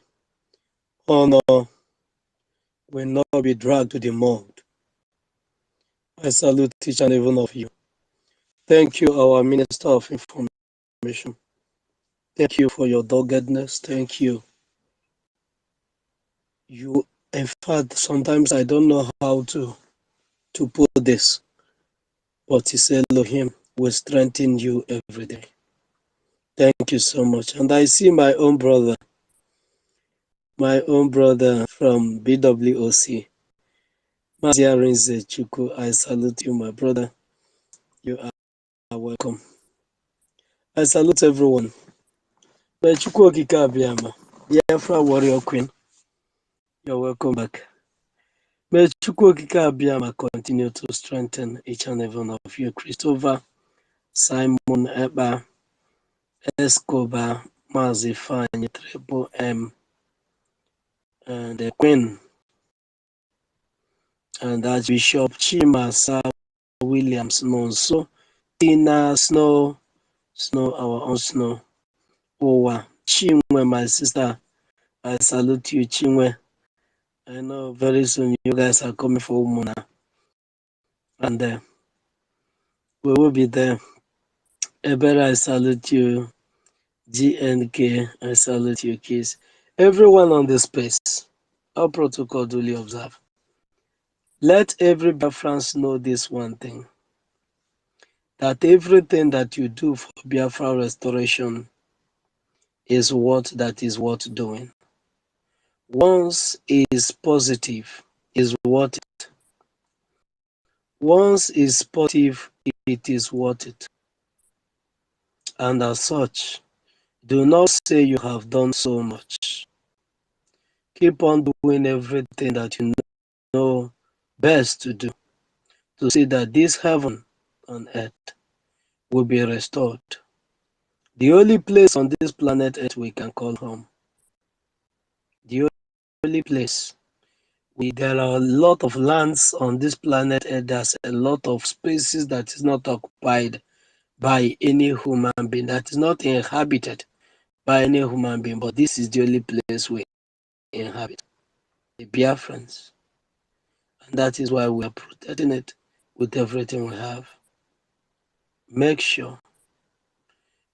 honor will not be dragged to the mud. I salute each and every one of you. Thank you, our Minister of Information. Thank you for your doggedness. Thank you. In fact, sometimes I don't know how to put this, but it's Elohim will strengthen you every day. Thank you so much. And I see my own brother from BWOC, Maziarinze Chuku. I salute you, my brother. You are welcome. I salute everyone. Chuku Okike Abiyama, Biafra Warrior Queen, you're welcome back. May Chuku Okike Abiyama continue to strengthen each and every one of you. Christopher, Simon Eba, Escobar, Mazifany, Triple M, and the Queen, and Archbishop Chimasa Williams Nonso, Tina Snow, our own Snow, Owa, Chinwe, my sister, I salute you, Chinwe. I know very soon you guys are coming for Umuna, and we will be there. Ebera, I salute you. GNK, I salute you, kids. Everyone on the space, all protocol duly observed. Let every Biafran know this one thing, that everything that you do for Biafra restoration is worth doing. Once is positive, is worth it. Once is positive, it is worth it. And as such, do not say you have done so much. Keep on doing everything that you know best to do to see that this heaven on earth will be restored. The only place on this planet earth we can call home. The only place. There are a lot of lands on this planet earth. There's a lot of spaces that is not occupied by any human being, that is not inhabited by any human being, but this is the only place we inhabit, the Biafrans. And that is why we are protecting it with everything we have. Make sure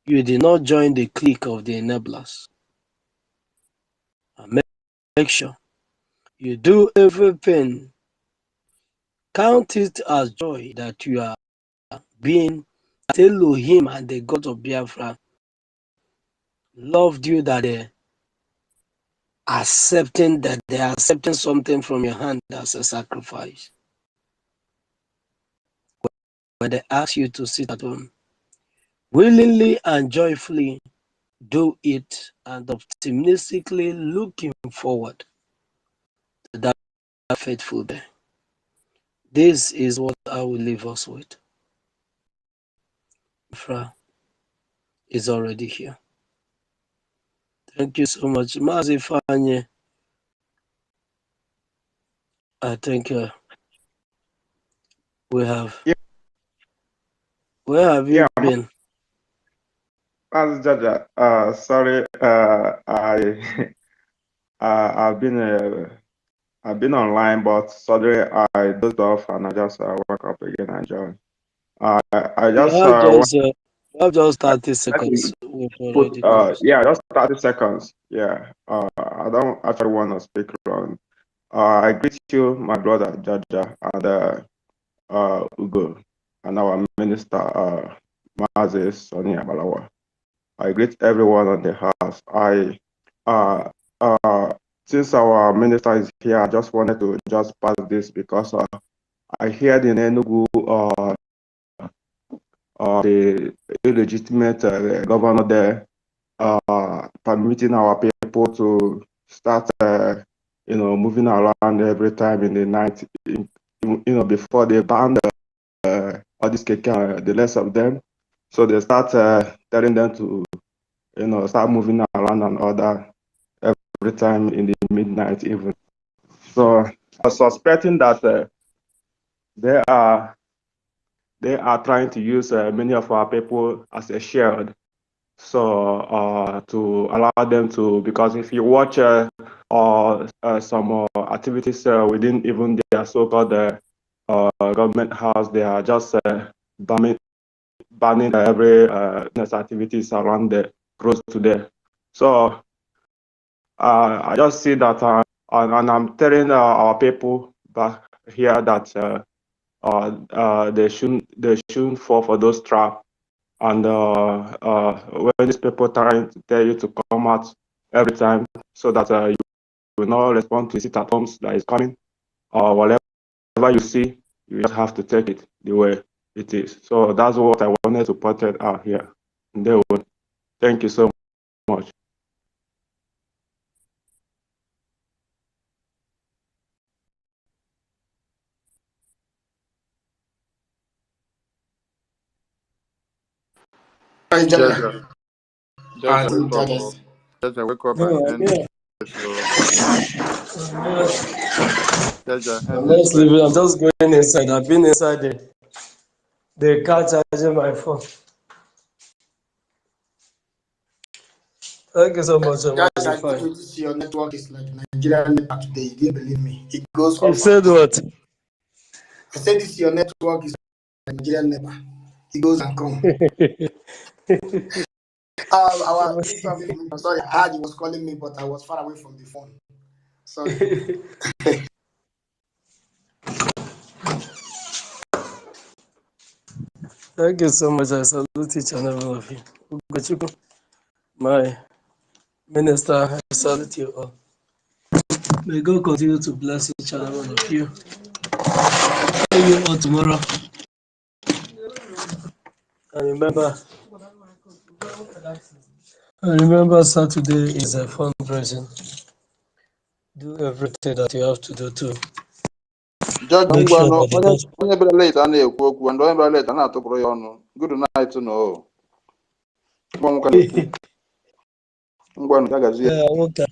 you did not join the clique of the enablers. make sure you do everything. Count it as joy that you are being Elohim and the God of Biafra loved you, that they are accepting something from your hand as a sacrifice. When they ask you to sit at home, willingly and joyfully do it, and optimistically looking forward to that faithful day. This is what I will leave us with. Biafra is already here. Thank you so much. Mazi Fanye, I think we have. Yeah. Where have you been? As Jaja, sorry, I've been online, but sorry, I dozed off and I just woke up again and joined. I You just have just 30 seconds. We've already closed. yeah, just 30 seconds. Yeah, I don't actually want to speak long. I greet you, my brother Jaja, and Ugo, and our minister Mazi Sonny Abalawa. I greet everyone on the house. Since our minister is here, I just wanted to just pass this because I heard in Enugu the illegitimate governor there permitting our people to start, moving around every time in the night, before they banned all these keke, the less of them. So they start telling them to, start moving around and all that every time in the midnight even. So I was suspecting that they are trying to use many of our people as a shield. So to allow them to, because if you watch some activities within even their so-called government house, they are just banning every activities around the close to there. So I just see that, and I'm telling our people back here that they shouldn't fall for those traps. And when these people trying to tell you to come out every time, so that you will not respond to sit at homes that is coming, or whatever you see, you just have to take it the way it is. So that's what I wanted to put it out here. Thank you so much. Jaja, wake up and end this. Jaja, end this. Let's leave it. I'm just going inside. I've been inside the car charging my phone. Thank you so much. Guys, I didn't notice your network is like Nigerian network today. You didn't believe me. It goes You off. said what? I said this your network is like Nigerian network. It goes and comes. I'm sorry, I heard he was calling me, but I was far away from the phone. Sorry. Thank you so much. I salute each and every one of you. Ugochukwu, my minister, I salute you all. May God continue to bless each and every one of you. See you all tomorrow. And remember, Saturday is a fundraising. Do everything that you have to do to make sure that the gospel. Onye bịara late a na-ekwu okwu, and onye bịara late a na-atụpụrụ ya ọnụ. Good night, no. Yeah, okay.